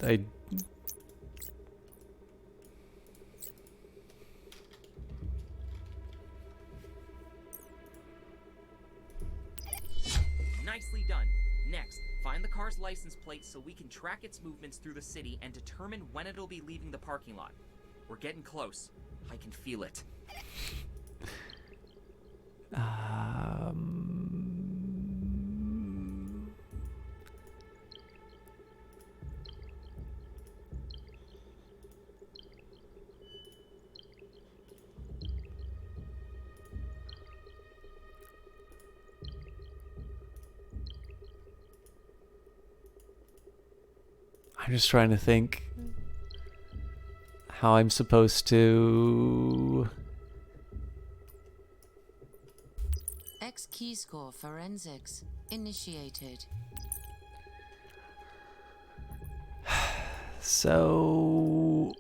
I Nicely done. Next, find the car's license plate so we can track its movements through the city and determine when it'll be leaving the parking lot. We're getting close. I can feel it. I'm just trying to think how I'm supposed to... X keyscore forensics. Initiated. So...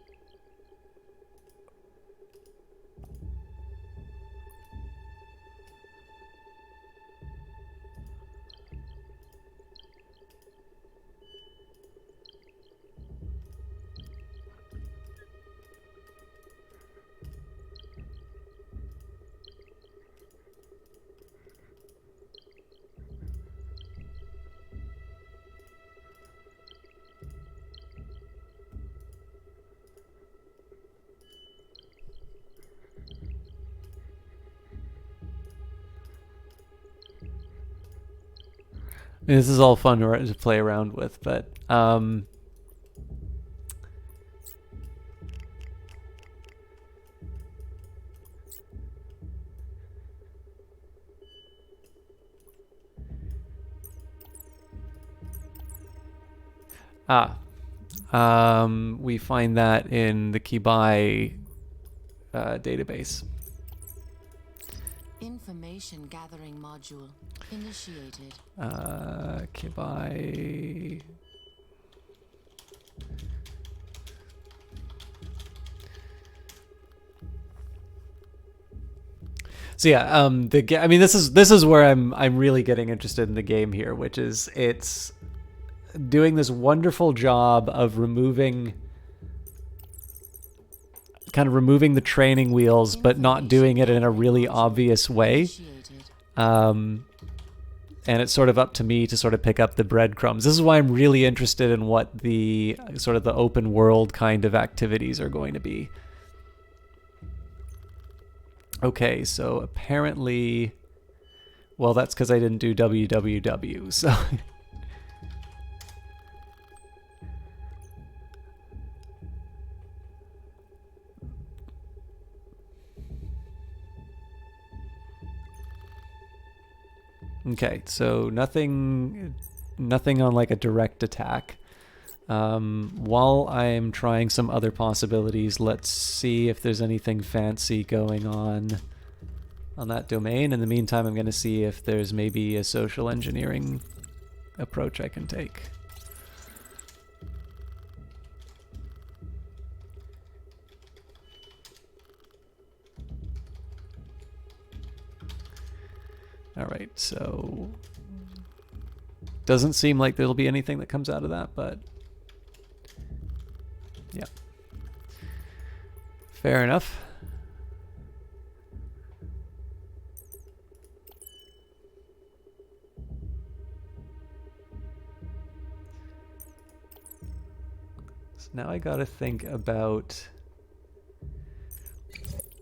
This is all fun to play around with, but We find that in the Kibai database. Information gathering module initiated. Kibai. So yeah, I mean, this is where I'm really getting interested in the game here, which is it's doing this wonderful job of removing the training wheels, but not doing it in a really obvious way. And it's sort of up to me to sort of pick up the breadcrumbs. This is why I'm really interested in what the sort of the open world kind of activities are going to be. Okay, so apparently, well, that's because I didn't do www, so... Okay, so nothing on like a direct attack. While I'm trying some other possibilities, let's see if there's anything fancy going on that domain. In the meantime, I'm going to see if there's maybe a social engineering approach I can take. All right, so doesn't seem like there'll be anything that comes out of that, but yeah, fair enough. So now I gotta think about.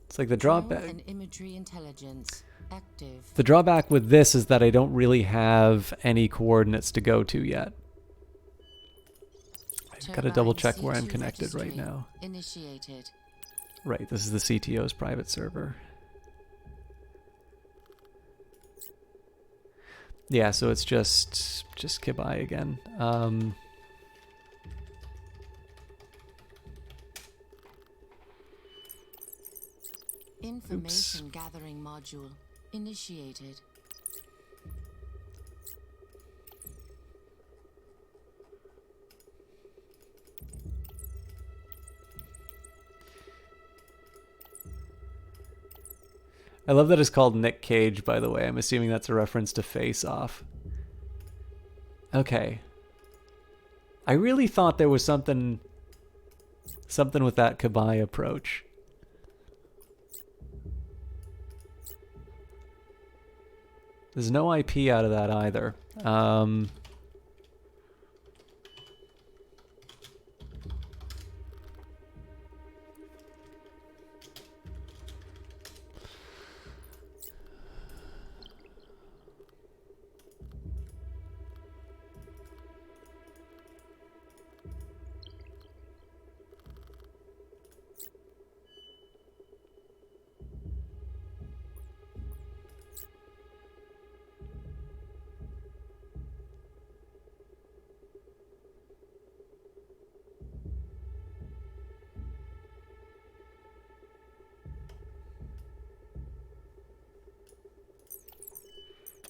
It's like the drawback. And imagery intelligence active. The drawback with this is that I don't really have any coordinates to go to yet. I've got to double check where I'm connected right now. Initiated. Right, this is the CTO's private server. Yeah, so it's just Kibai again. Information gathering module initiated. I love that it's called Nick Cage, by the way. I'm assuming that's a reference to Face Off. Okay. I really thought there was something with that Kibai approach. There's no IP out of that either.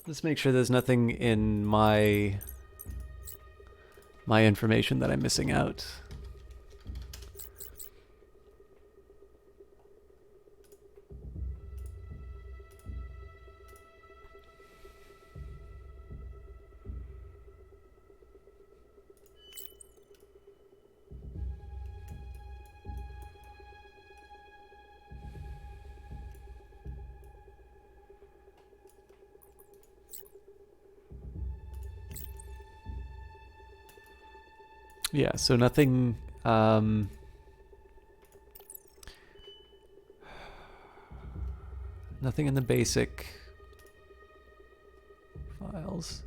Let's make sure there's nothing in my information that I'm missing out. Yeah, so nothing nothing in the basic files.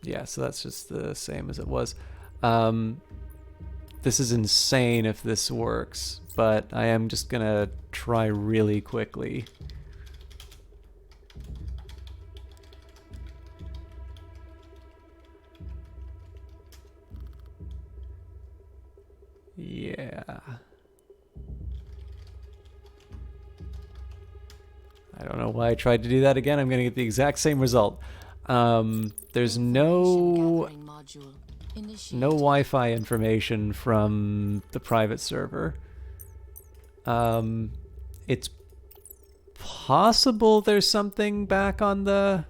Yeah, so that's just the same as it was. This is insane if this works, but I am just gonna try really quickly. Yeah. I don't know why I tried to do that again. I'm gonna get the exact same result. There's no Wi-Fi information from the private server. It's possible there's something back on the...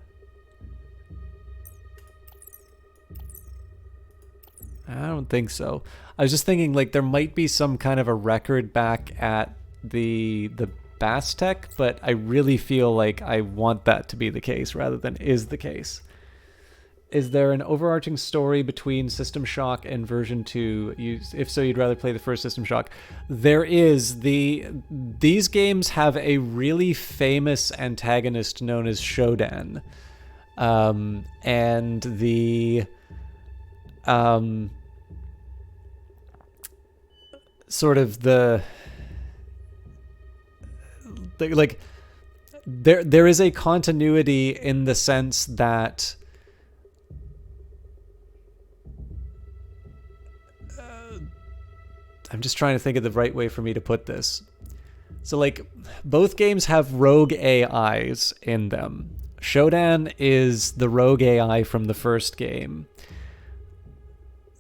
I don't think so. I was just thinking like there might be some kind of a record back at the Bastec, but I really feel like I want that to be the case rather than is the case. Is there an overarching story between System Shock and version 2? If so, you'd rather play the first System Shock. There is. These games have a really famous antagonist known as Shodan. And the sort of the like there is a continuity in the sense that I'm just trying to think of the right way for me to put this. So like both games have rogue AIs in them. Shodan is the rogue AI from the first game.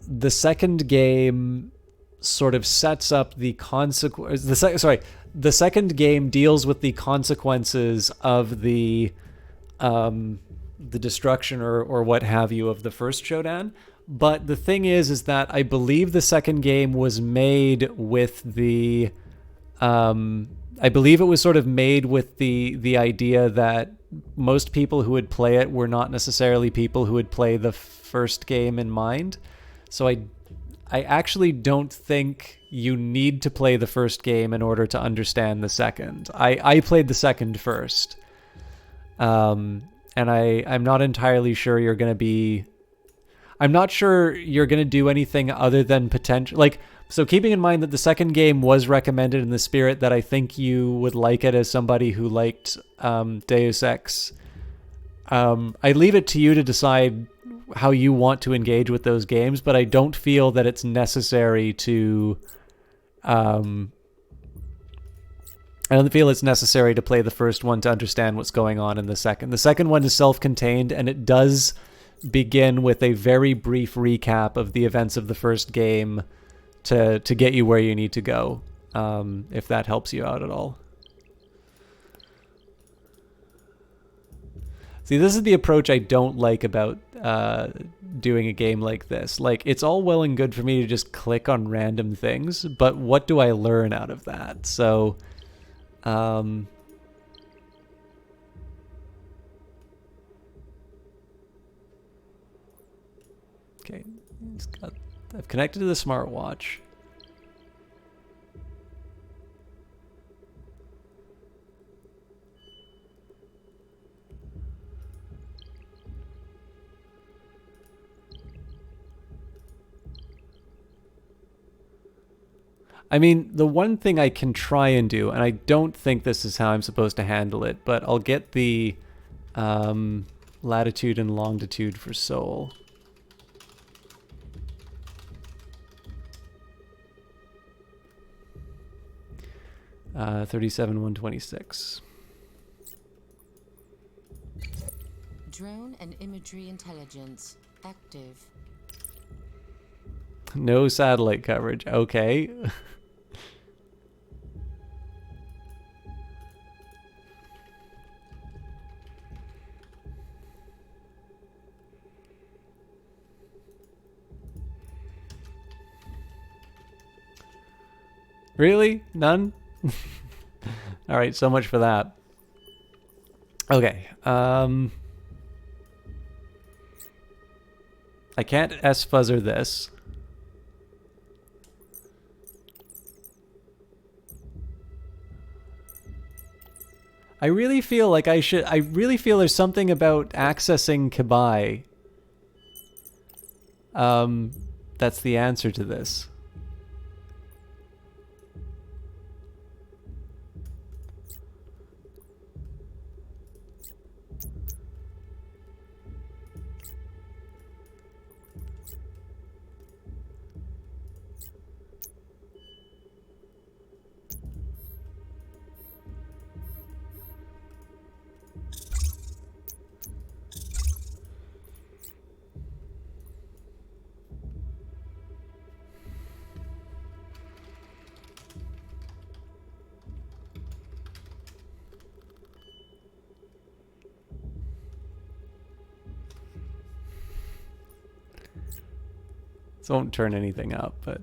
The second game sort of sets up the consequence. The second game deals with the consequences of the destruction or what have you of the first Shodan. But the thing is that I believe the second game was made with the I believe it was sort of made with the idea that most people who would play it were not necessarily people who would play the first game in mind. So I actually don't think you need to play the first game in order to understand the second. I played the second first. And I'm not entirely sure you're going to be... I'm not sure you're going to do anything other than potential... Like, so keeping in mind that the second game was recommended in the spirit that I think you would like it as somebody who liked Deus Ex, I leave it to you to decide how you want to engage with those games, but I don't feel that it's necessary to... I don't feel it's necessary to play the first one to understand what's going on in the second. The second one is self-contained, and it does begin with a very brief recap of the events of the first game to get you where you need to go, if that helps you out at all. See, this is the approach I don't like about doing a game like this. Like, it's all well and good for me to just click on random things, but what do I learn out of that? So, okay, I've connected to the smartwatch. I mean, the one thing I can try and do, and I don't think this is how I'm supposed to handle it, but I'll get the latitude and longitude for Seoul. Uh, 37,126. Drone and imagery intelligence active. No satellite coverage. Okay. Really? None? All right, so much for that. Okay. I can't S-fuzzer this. I really feel like I really feel there's something about accessing Kabai that's the answer to this. This won't turn anything up, but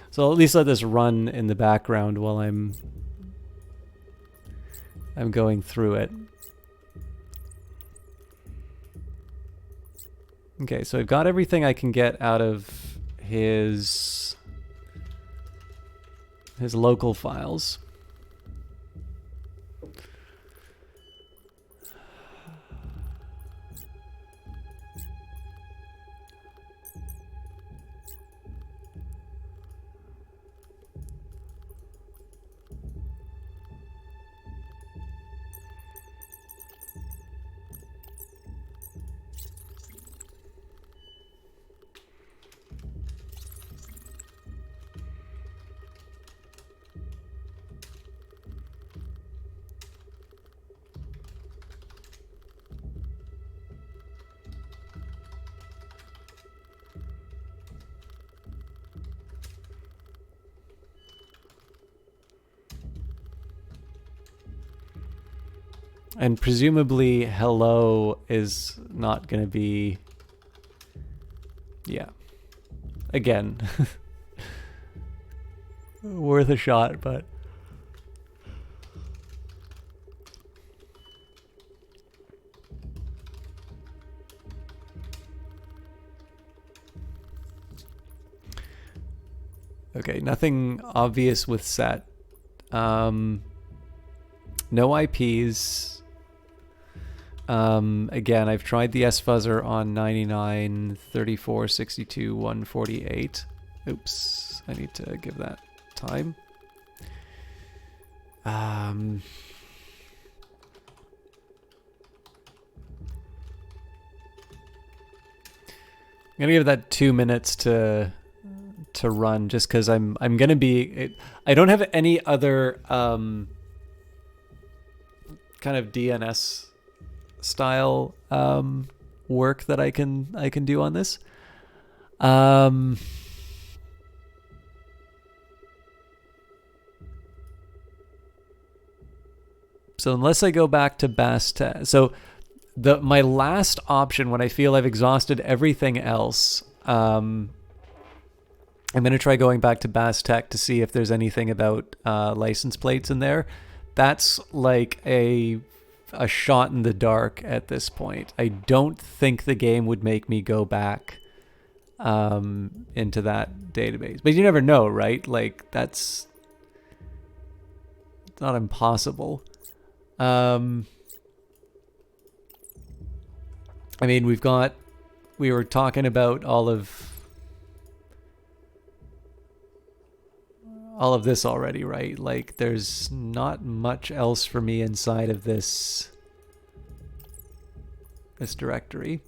so I'll at least let this run in the background while I'm going through it. Okay, so I've got everything I can get out of his local files. And presumably hello is not going to be, yeah, again, worth a shot, but okay, nothing obvious with set. No IPs. Again, I've tried the S-Fuzzer on 99, 34, 62, 148. Oops, I need to give that time. I'm gonna give that 2 minutes to run, just because I'm gonna be. I don't have any other kind of DNS style work that I can do on this. So unless I go back to BASTech, so my last option when I feel I've exhausted everything else, I'm going to try going back to BASTech to see if there's anything about license plates in there. That's like a shot in the dark at this point. I don't think the game would make me go back into that database. But you never know, right? Like, it's not impossible. I mean, we were talking about all of this already, right? Like, there's not much else for me inside of this directory.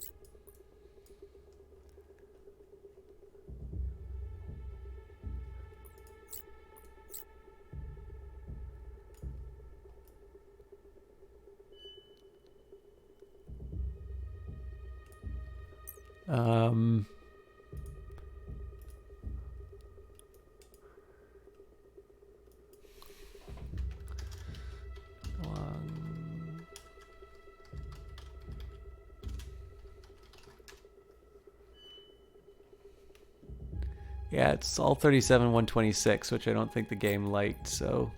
Yeah, it's all 37, 126, which I don't think the game liked, so.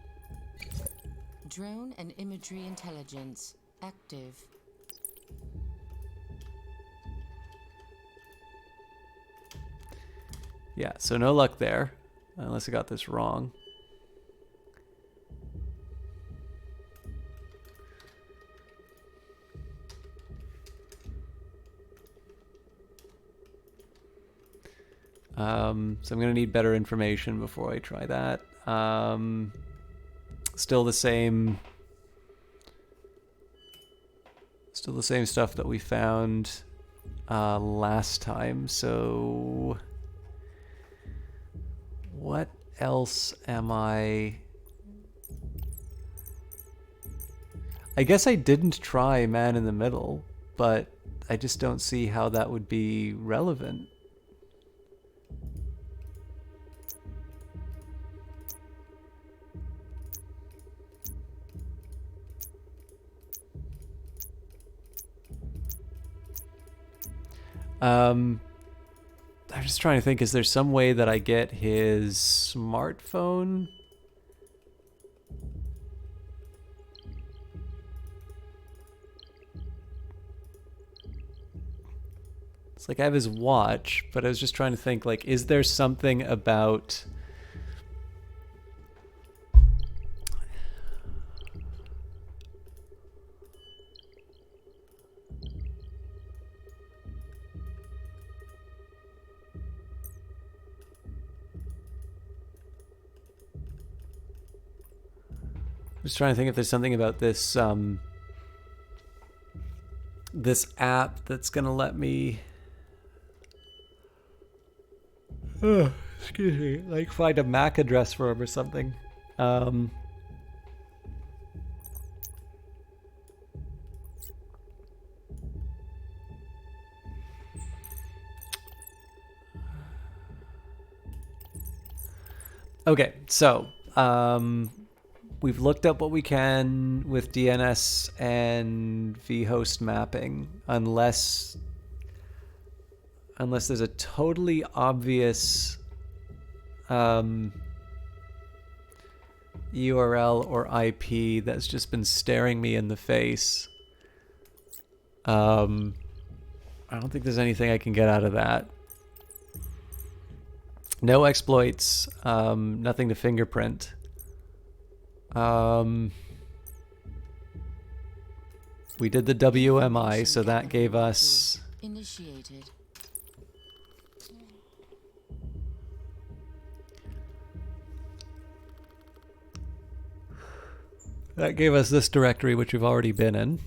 Drone and imagery intelligence active. Yeah, so no luck there, unless I got this wrong. So I'm going to need better information before I try that. Still the same stuff that we found last time. So what else am I guess I didn't try Man in the Middle, but I just don't see how that would be relevant. I'm just trying to think, is there some way that I get his smartphone? It's like I have his watch, but I was just trying to think, like, is there something about... Just trying to think if there's something about this this app that's gonna let me excuse me, like find a MAC address for him or something. Okay, so we've looked up what we can with DNS and vhost mapping, unless there's a totally obvious URL or IP that's just been staring me in the face. I don't think there's anything I can get out of that. No exploits, nothing to fingerprint. We did the WMI, so that gave us... Initiated. That gave us this directory, which we've already been in.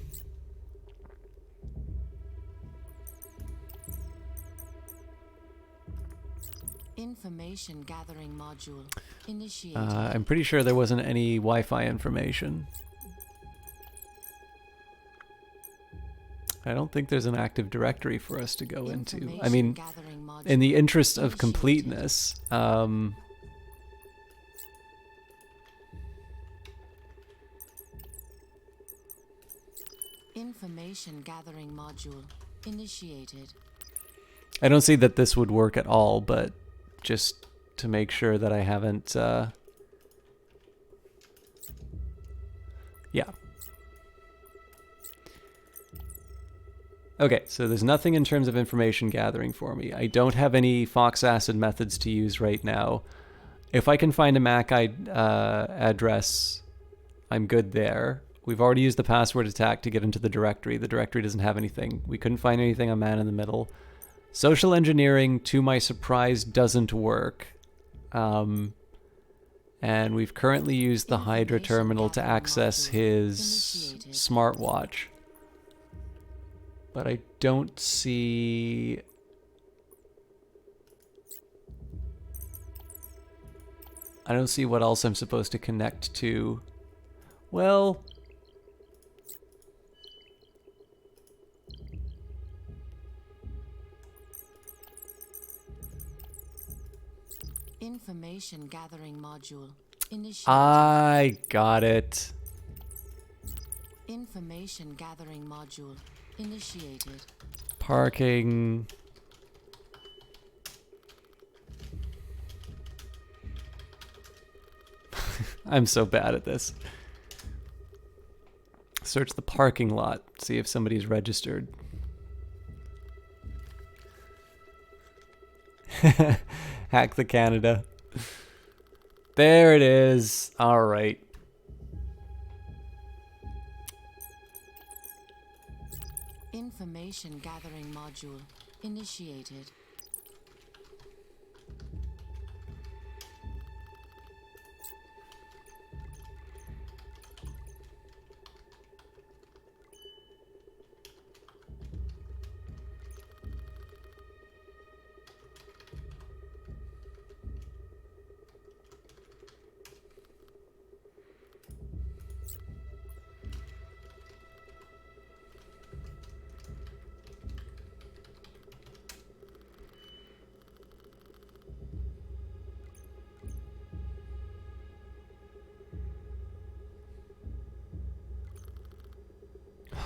Information gathering module. Initiated. I'm pretty sure there wasn't any Wi-Fi information. I don't think there's an active directory for us to go into. I mean, in the interest of completeness, Information gathering module. Initiated. I don't see that this would work at all, but just to make sure that I haven't, yeah. Okay, so there's nothing in terms of information gathering for me. I don't have any Fox acid methods to use right now. If I can find a MAC address, I'm good there. We've already used the password attack to get into the directory. The directory doesn't have anything. We couldn't find anything on Man in the Middle. Social engineering, to my surprise, doesn't work. And we've currently used the Hydra terminal to access his smartwatch. But I don't see... I don't see what else I'm supposed to connect to. Well... Information gathering module. Initiated. I got it. Information gathering module. Initiated. Parking. I'm so bad at this. Search the parking lot. See if somebody's registered. Hack the Canada. There it is. All right. Information gathering module. Initiated.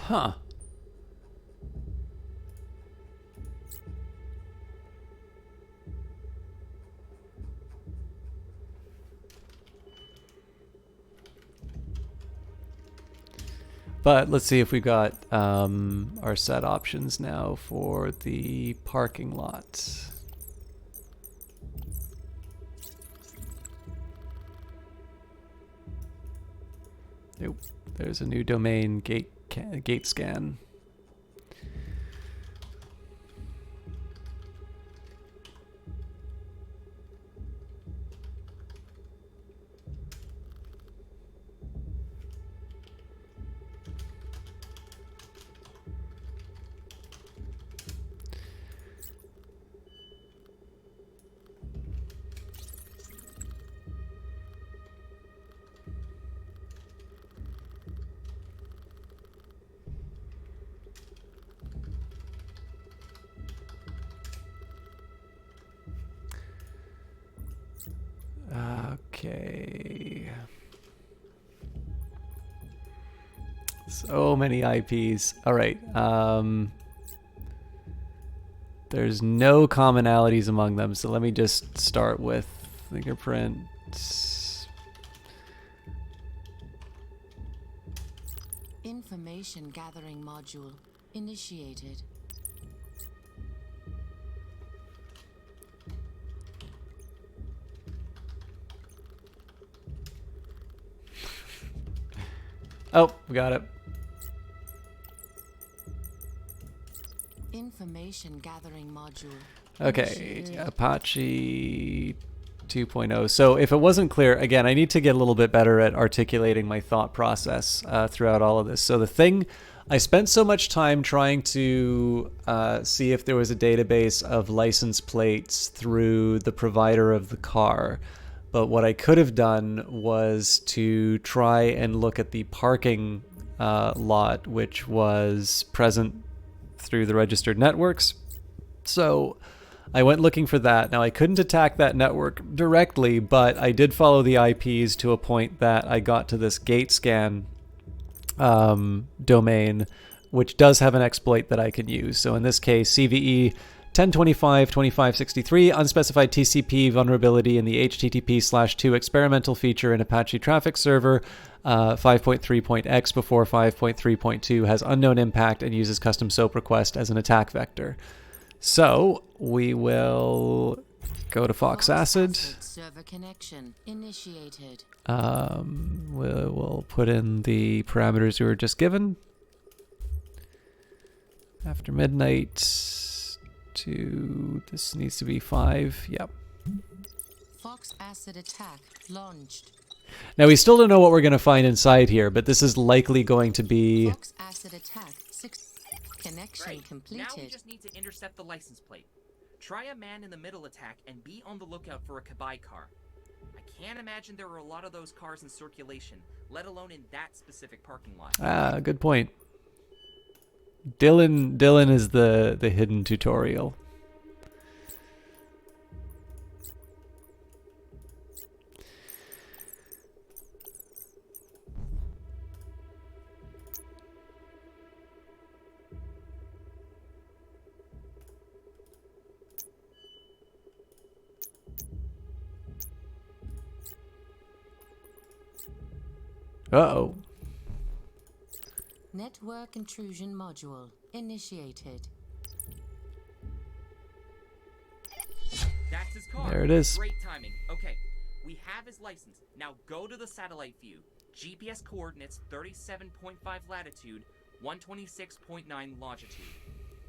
Huh. But let's see if we got our set options now for the parking lot. Nope. There's a new domain gate scan. Okay. So many IPs. All right. There's no commonalities among them, so let me just start with fingerprint. Information gathering module initiated. Oh, we got it. Information gathering module. Okay, initiated. Apache 2.0. So if it wasn't clear, again, I need to get a little bit better at articulating my thought process throughout all of this. So the thing, I spent so much time trying to see if there was a database of license plates through the provider of the car. But what I could have done was to try and look at the parking lot, which was present through the registered networks. So I went looking for that. Now, I couldn't attack that network directly, but I did follow the IPs to a point that I got to this gate scan domain, which does have an exploit that I can use. So in this case, CVE 1025.2563, unspecified TCP vulnerability in the HTTP/2 experimental feature in Apache traffic server 5.3.x before 5.3.2 has unknown impact and uses custom SOAP request as an attack vector. So we will go to Fox Acid. Server connection initiated. We'll put in the parameters we were just given. After midnight to this needs to be 5. Yep. Fox acid attack launched. Now we still don't know what we're going to find inside here, but this is likely going to be Fox acid attack 6. Connection Great. completed. Now we just need to intercept the license plate. Try a man-in-the-middle attack and be on the lookout for a Kabai car. I can't imagine there are a lot of those cars in circulation, let alone in that specific parking lot. good point. Dylan is the hidden tutorial. Uh-oh. Network intrusion module initiated. That's his car. There it is. Great timing. Okay, we have his license. Now go to the satellite view. GPS coordinates 37.5 latitude, 126.9 longitude.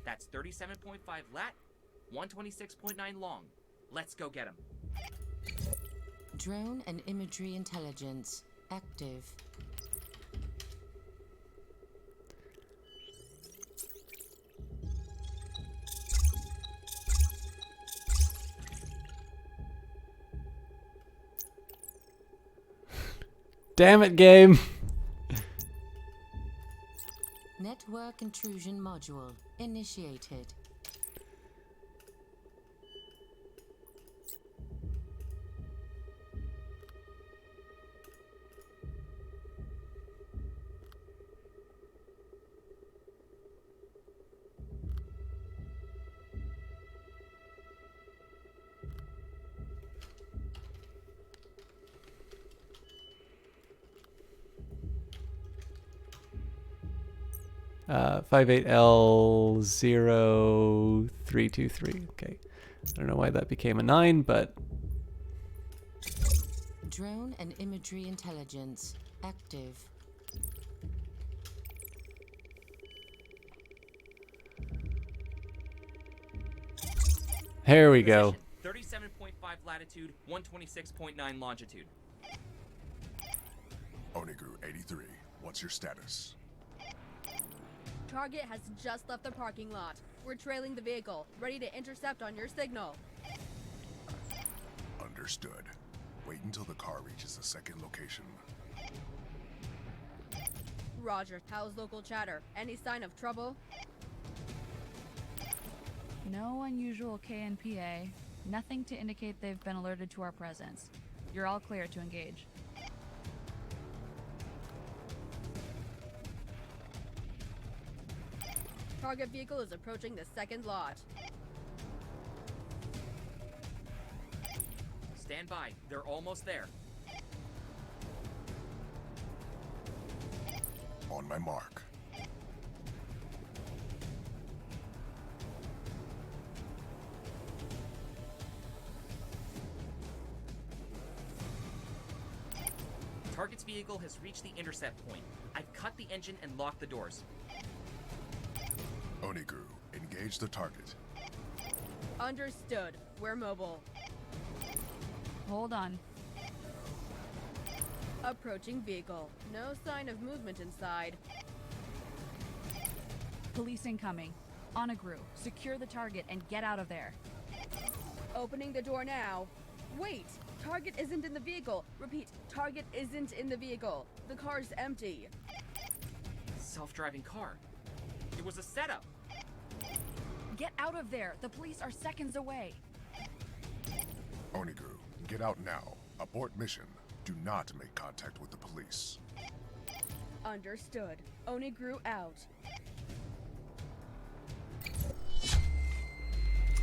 That's 37.5 lat, 126.9 long. Let's go get him. Drone and imagery intelligence active. Damn it, game. Network intrusion module initiated. 58L0323. Okay. I don't know why that became a 9, but Drone and imagery intelligence active. here we go. Position, 37.5 latitude, 126.9 longitude. Oniguru 83, what's your status? Target has just left the parking lot. We're trailing the vehicle, ready to intercept on your signal. Understood. Wait until the car reaches the second location. Roger, how's local chatter? Any sign of trouble? No unusual KNPA. Nothing to indicate they've been alerted to our presence. You're all clear to engage. Target vehicle is approaching the second lot. Stand by. They're almost there. On my mark. Target's vehicle has reached the intercept point. I've cut the engine and locked the doors. Oniguru, engage the target. Understood. We're mobile. Hold on. Approaching vehicle. No sign of movement inside. Police incoming. Oniguru, secure the target and get out of there. Opening the door now. Wait! Target isn't in the vehicle. Repeat, target isn't in the vehicle. The car's empty. Self-driving car. It was a setup. Get out of there. The police are seconds away. Oniguru, get out now. Abort mission. Do not make contact with the police. Understood. Oniguru out.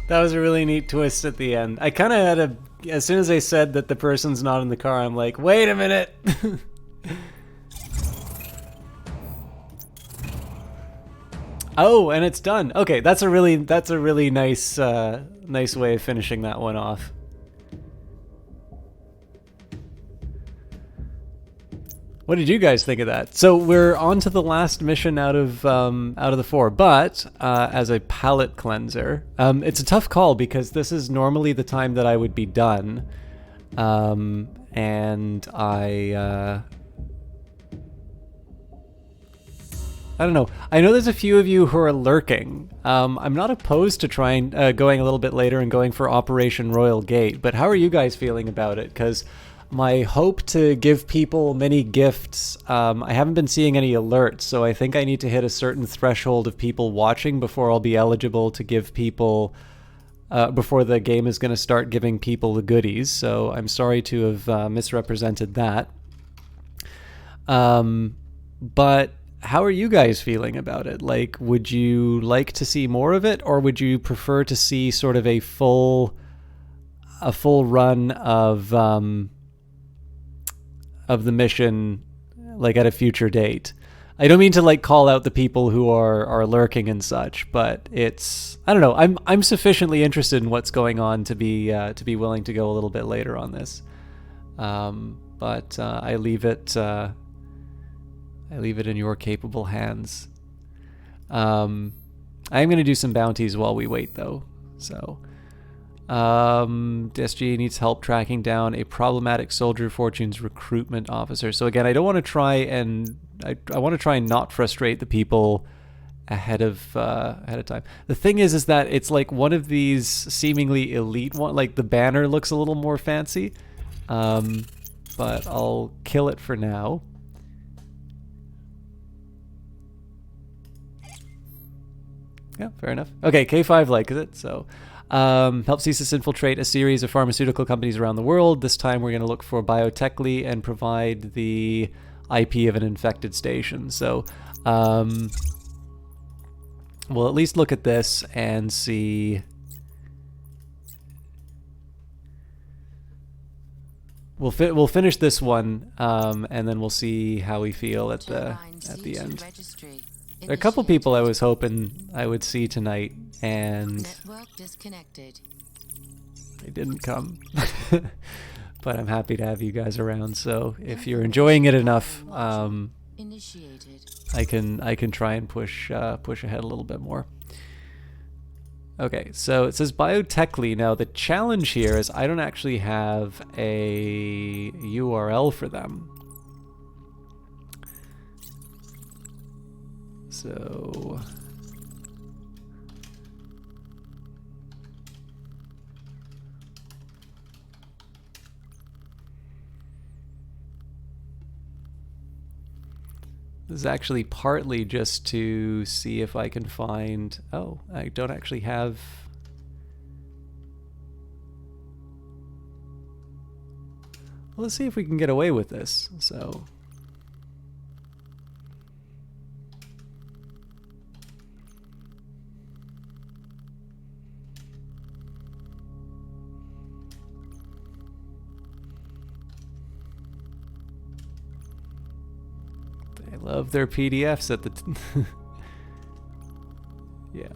That was a really neat twist at the end. I kind of had a... As soon as I said that the person's not in the car, I'm like, wait a minute! Oh, and it's done. Okay, that's a really nice nice way of finishing that one off. What did you guys think of that? So we're on to the last mission out of the 4, but as a palate cleanser, it's a tough call because this is normally the time that I would be done, and I don't know. I know there's a few of you who are lurking. I'm not opposed to trying going a little bit later and going for Operation Royal Gate, but how are you guys feeling about it? Because my hope to give people many gifts, I haven't been seeing any alerts, so I think I need to hit a certain threshold of people watching before I'll be eligible to give people, before the game is going to start giving people the goodies, so I'm sorry to have misrepresented that. But how are you guys feeling about it? Like, would you like to see more of it, or would you prefer to see sort of a full run of the mission, like at a future date? I don't mean to like call out the people who are lurking and such, but it's, I don't know. I'm sufficiently interested in what's going on to be willing to go a little bit later on this. But I leave it in your capable hands. I'm going to do some bounties while we wait, though. So, SG needs help tracking down a problematic Soldier Fortune's recruitment officer. So again, I don't want to try and I want to try and not frustrate the people ahead of time. The thing is that it's like one of these seemingly elite one. Like the banner looks a little more fancy, but I'll kill it for now. Yeah, fair enough. Okay, K5 likes it, so helps CSIS infiltrate a series of pharmaceutical companies around the world. This time we're going to look for biotechly and provide the IP of an infected station. So we'll at least look at this and see. We'll finish this one, and then we'll see how we feel at the end. Registry. There are a couple people I was hoping I would see tonight, and Network disconnected. they didn't come. But I'm happy to have you guys around, so if you're enjoying it enough, Initiated. I can try and push ahead a little bit more. Okay, so it says biotechly. Now the challenge here is I don't actually have a URL for them. So this is actually partly just to see if I can find... Oh, I don't actually have... Well, let's see if we can get away with this. So... I love their PDFs at the... Yeah.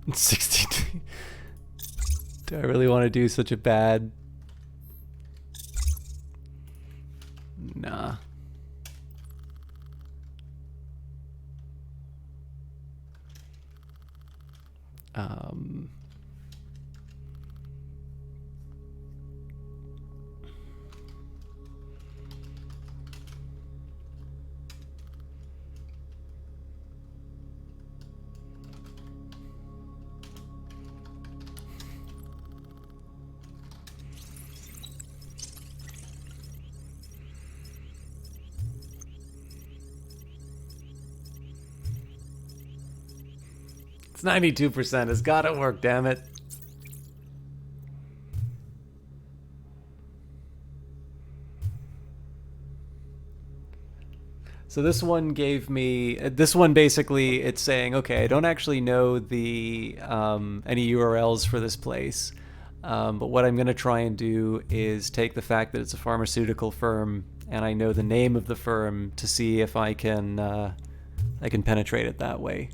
It's 62. Do I really want to do such a bad... Nah. Um... It's 92%. It's gotta work, damn it. So this one gave me... This one basically, it's saying, okay, I don't actually know the any URLs for this place. But what I'm going to try and do is take the fact that it's a pharmaceutical firm and I know the name of the firm to see if I can penetrate it that way.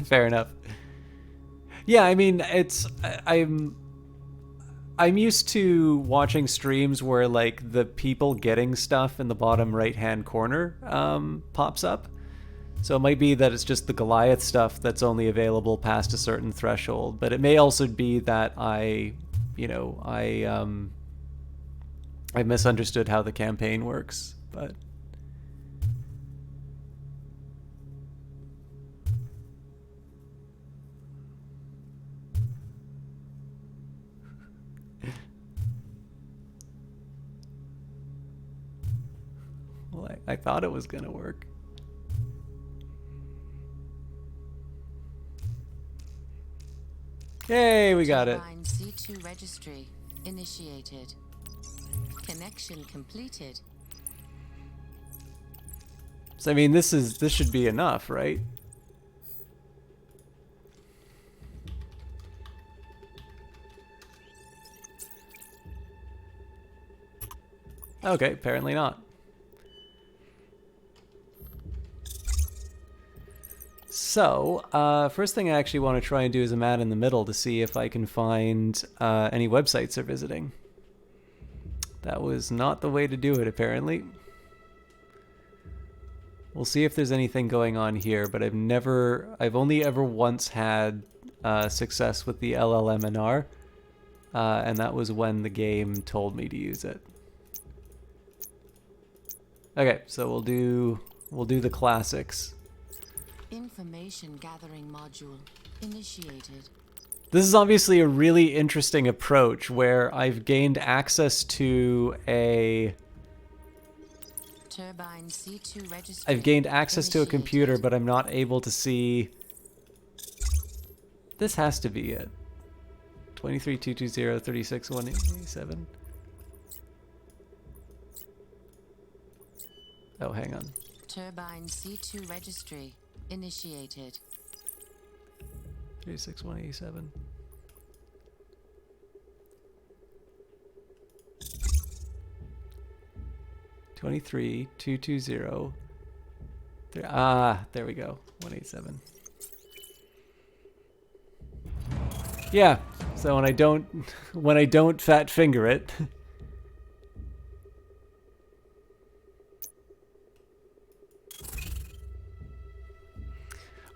Fair enough. Yeah, I mean, it's I'm used to watching streams where like the people getting stuff in the bottom right-hand corner pops up. So it might be that it's just the Goliath stuff that's only available past a certain threshold, but it may also be that I misunderstood how the campaign works, but well, I thought it was gonna work. Yay, we got it. Turbine C2 registry initiated. Connection completed. So I mean, this should be enough, right? Okay, apparently not. So, first thing I actually want to try and do is a man in the middle to see if I can find any websites they're visiting. That was not the way to do it, apparently. We'll see if there's anything going on here, but I've only ever once had success with the LLMNR, and that was when the game told me to use it. Okay, so we'll do the classics. Information gathering module initiated. This is obviously a really interesting approach where I've gained access to a... Turbine C2 registry. I've gained access to a initiated. computer, but I'm not able to see... This has to be it. 23220 36187. Oh, hang on. Turbine C2 registry initiated. 36187. Twenty-three 220. There we go. 187. Yeah. So when I don't fat finger it.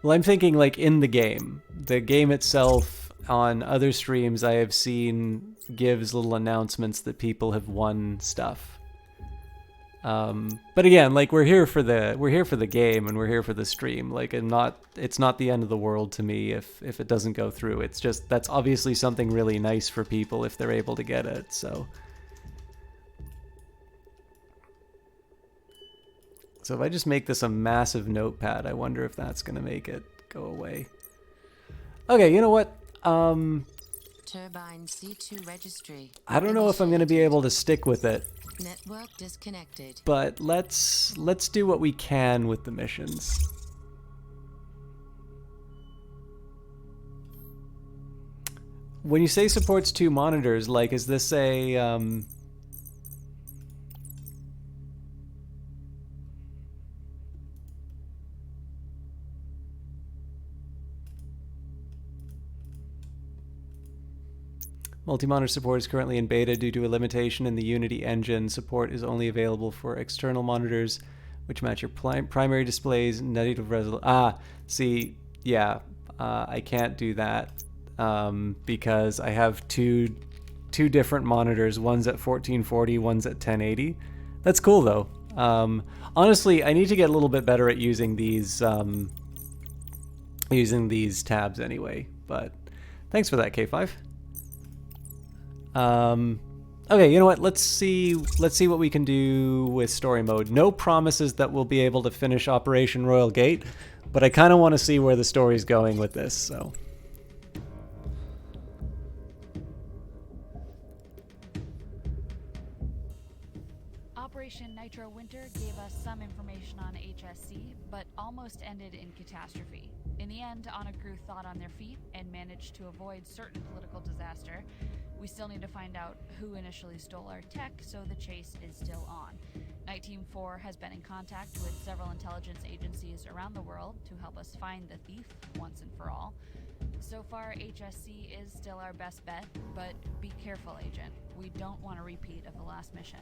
Well, I'm thinking like in the game. The game itself, on other streams I have seen, gives little announcements that people have won stuff. But again, like we're here for the game and we're here for the stream. Like it's not the end of the world to me if it doesn't go through. It's just that's obviously something really nice for people if they're able to get it. So if I just make this a massive notepad, I wonder if that's going to make it go away. Okay, you know what? Turbine C2 registry. I don't know if I'm going to be able to stick with it, Network disconnected. but let's do what we can with the missions. When you say supports 2 monitors, like is this a multi-monitor support is currently in beta due to a limitation in the Unity engine. Support is only available for external monitors, which match your primary display's native resolution. See, yeah, I can't do that because I have two different monitors. One's at 1440, one's at 1080. That's cool though. Honestly, I need to get a little bit better at using these tabs anyway. But thanks for that, K5. Okay, you know what? Let's see what we can do with story mode. No promises that we'll be able to finish Operation Royal Gate, but I kind of want to see where the story's going with this, so. Operation Nitro Winter gave us some information on HSC, but almost ended in catastrophe. In the end, Honor Crew thought on their feet and managed to avoid certain political disaster. We still need to find out who initially stole our tech, so the chase is still on. Night Team 4 has been in contact with several intelligence agencies around the world to help us find the thief once and for all. So far, HSC is still our best bet, but be careful, Agent. We don't want a repeat of the last mission.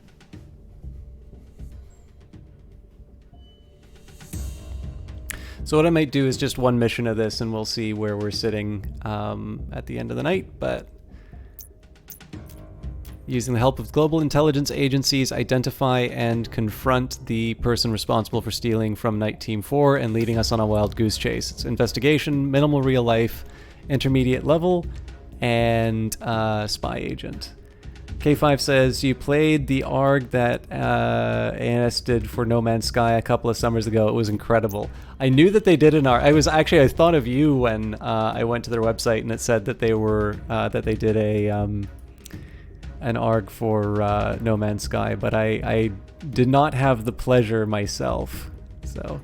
So what I might do is just one mission of this, and we'll see where we're sitting at the end of the night, but using the help of global intelligence agencies, identify and confront the person responsible for stealing from Night Team 4 and leading us on a wild goose chase. It's investigation, minimal real life, intermediate level, and spy agent. K5 says, you played the ARG that ANS did for No Man's Sky a couple of summers ago. It was incredible. I knew that they did an ARG. I thought of you when I went to their website and it said that they were that they did an ARG for No Man's Sky, but I did not have the pleasure myself. So,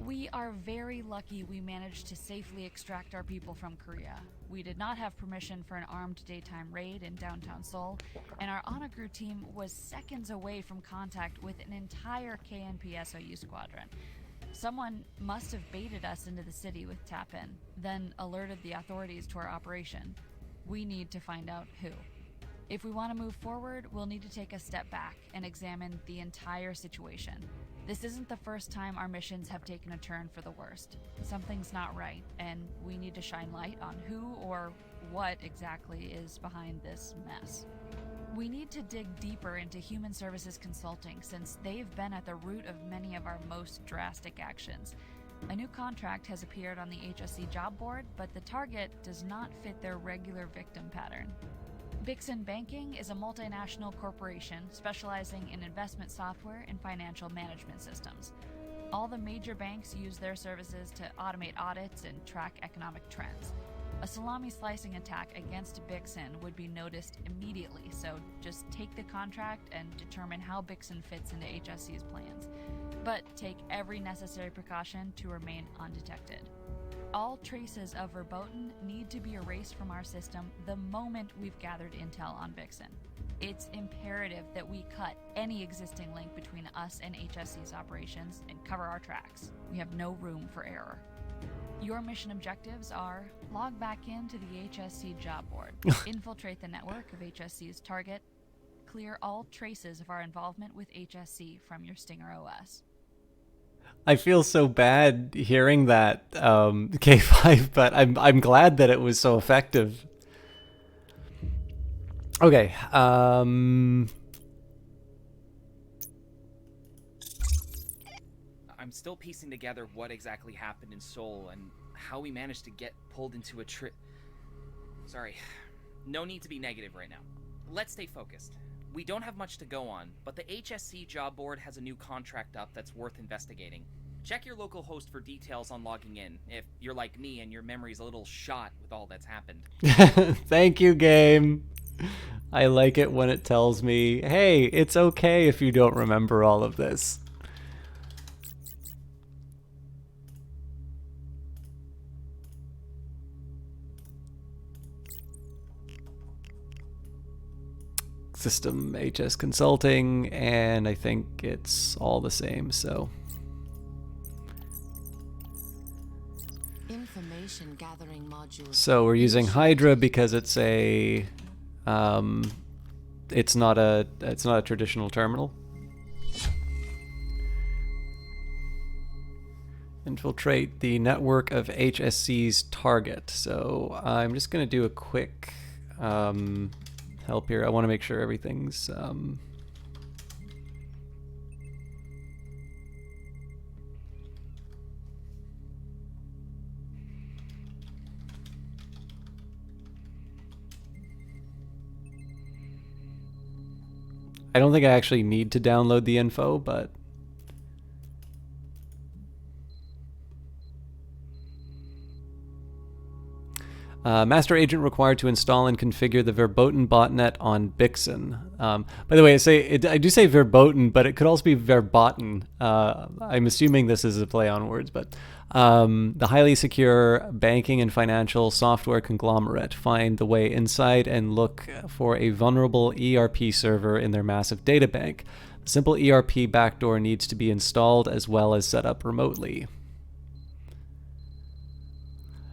We are very lucky we managed to safely extract our people from Korea. We did not have permission for an armed daytime raid in downtown Seoul, and our Onagru team was seconds away from contact with an entire KNP SOU squadron. Someone must have baited us into the city with tap-in, then alerted the authorities to our operation. We need to find out who. If we want to move forward, we'll need to take a step back and examine the entire situation. This isn't the first time our missions have taken a turn for the worst. Something's not right, and we need to shine light on who or what exactly is behind this mess. We need to dig deeper into Human Services Consulting, since they've been at the root of many of our most drastic actions. A new contract has appeared on the HSC job board, but the target does not fit their regular victim pattern. Bixen Banking is a multinational corporation specializing in investment software and financial management systems. All the major banks use their services to automate audits and track economic trends. A salami slicing attack against Bixen would be noticed immediately, so just take the contract and determine how Bixen fits into HSC's plans. But take every necessary precaution to remain undetected. All traces of verboten need to be erased from our system the moment we've gathered intel on Bixen. It's imperative that we cut any existing link between us and HSC's operations and cover our tracks. We have no room for error. Your mission objectives are: log back into the HSC job board, infiltrate the network of HSC's target, clear all traces of our involvement with HSC from your Stinger OS. I feel so bad hearing that, K5, but I'm glad that it was so effective. Okay. I'm still piecing together what exactly happened in Seoul and how we managed to get pulled into a trip. Sorry. No need to be negative right now. Let's stay focused. We don't have much to go on, but the HSC job board has a new contract up that's worth investigating. Check your local host for details on logging in, if you're like me and your memory's a little shot with all that's happened. Thank you, game. I like it when it tells me, hey, it's okay if you don't remember all of this. System HS Consulting, and I think it's all the same, so. Information gathering module. So we're using Hydra because it's a it's not a traditional terminal. Infiltrate the network of HSC's target. So I'm just going to do a quick help here. I want to make sure everything's I don't think I actually need to download the info, but master agent required to install and configure the verboten botnet on Bixen. By the way, I do say verboten, but it could also be verboten. I'm assuming this is a play on words, but the highly secure banking and financial software conglomerate find the way inside and look for a vulnerable ERP server in their massive data bank. The simple ERP backdoor needs to be installed as well as set up remotely.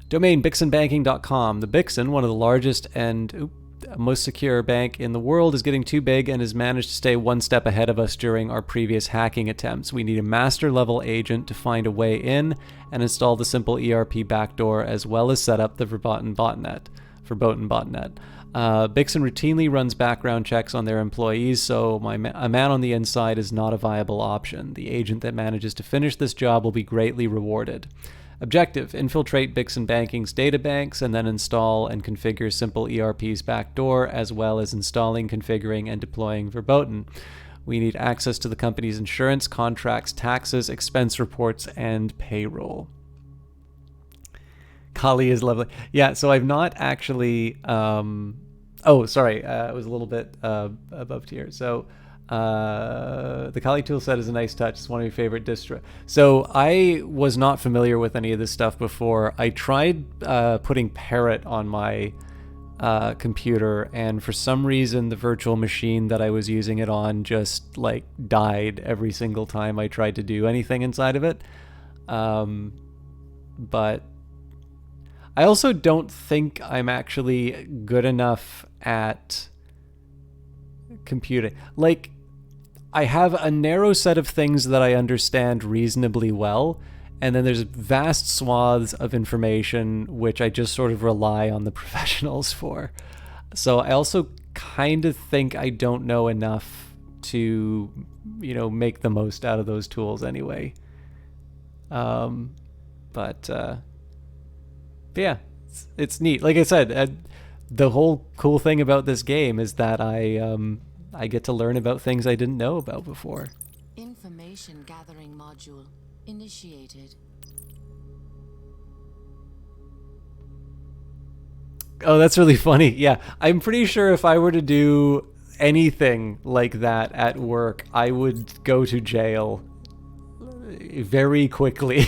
Domain bixenbanking.com. The Bixen, one of the largest and most secure bank in the world, is getting too big and has managed to stay one step ahead of us during our previous hacking attempts. We need a master level agent to find a way in and install the simple ERP backdoor as well as set up the verboten botnet. Bixen routinely runs background checks on their employees, so a man on the inside is not a viable option. The agent that manages to finish this job will be greatly rewarded. Objective: infiltrate Bixen Banking's databanks and then install and configure simple ERP's backdoor, as well as installing, configuring, and deploying verboten. We need access to the company's insurance, contracts, taxes, expense reports, and payroll. Kali is lovely. Yeah, so I've not actually... oh, sorry. It was a little bit above tier. So... the Kali toolset is a nice touch. It's one of my favorite distro. So I was not familiar with any of this stuff before. I tried putting Parrot on my computer, and for some reason the virtual machine that I was using it on just like died every single time I tried to do anything inside of it. But I also don't think I'm actually good enough at computing. Like, I have a narrow set of things that I understand reasonably well, and then there's vast swaths of information which I just sort of rely on the professionals for. So I also kind of think I don't know enough to, make the most out of those tools anyway. But yeah, it's neat. Like I said, the whole cool thing about this game is that I get to learn about things I didn't know about before. Information gathering module initiated. Oh, that's really funny. Yeah, I'm pretty sure if I were to do anything like that at work, I would go to jail very quickly.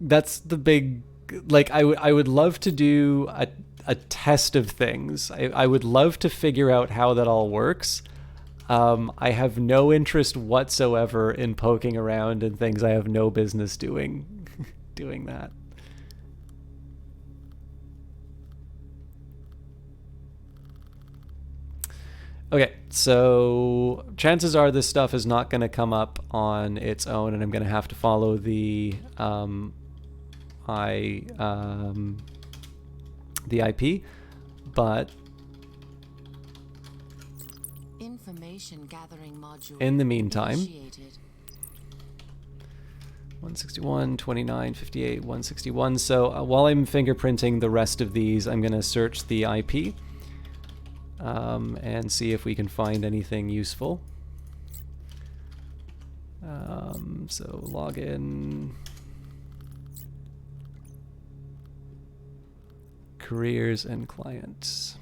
That's the big, like, I would love to do a test of things. I would love to figure out how that all works. I have no interest whatsoever in poking around in things I have no business doing that. Okay, so chances are this stuff is not going to come up on its own, and I'm going to have to follow the IP, but Information gathering module in the meantime, initiated. 161, 29, 58, 161. So while I'm fingerprinting the rest of these, I'm going to search the IP and see if we can find anything useful. So login, careers, and clients.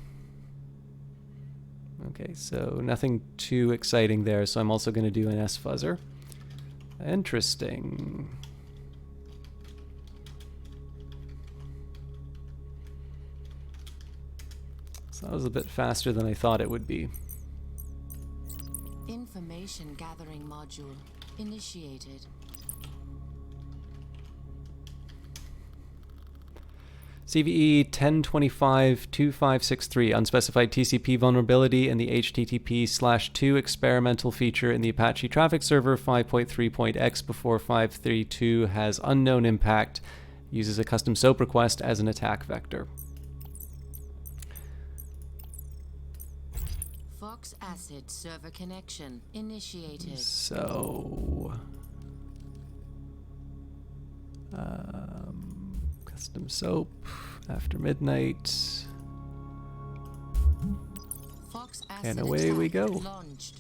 Okay, so nothing too exciting there, so I'm also going to do an S-fuzzer. Interesting. So that was a bit faster than I thought it would be. Information gathering module initiated. CVE 1025-2563, unspecified TCP vulnerability in the HTTP/2 experimental feature in the Apache traffic server 5.3.x before 532 has unknown impact, uses a custom SOAP request as an attack vector. Fox acid server connection initiated. So, custom SOAP after midnight, Fox acid and away we attack go. Launched.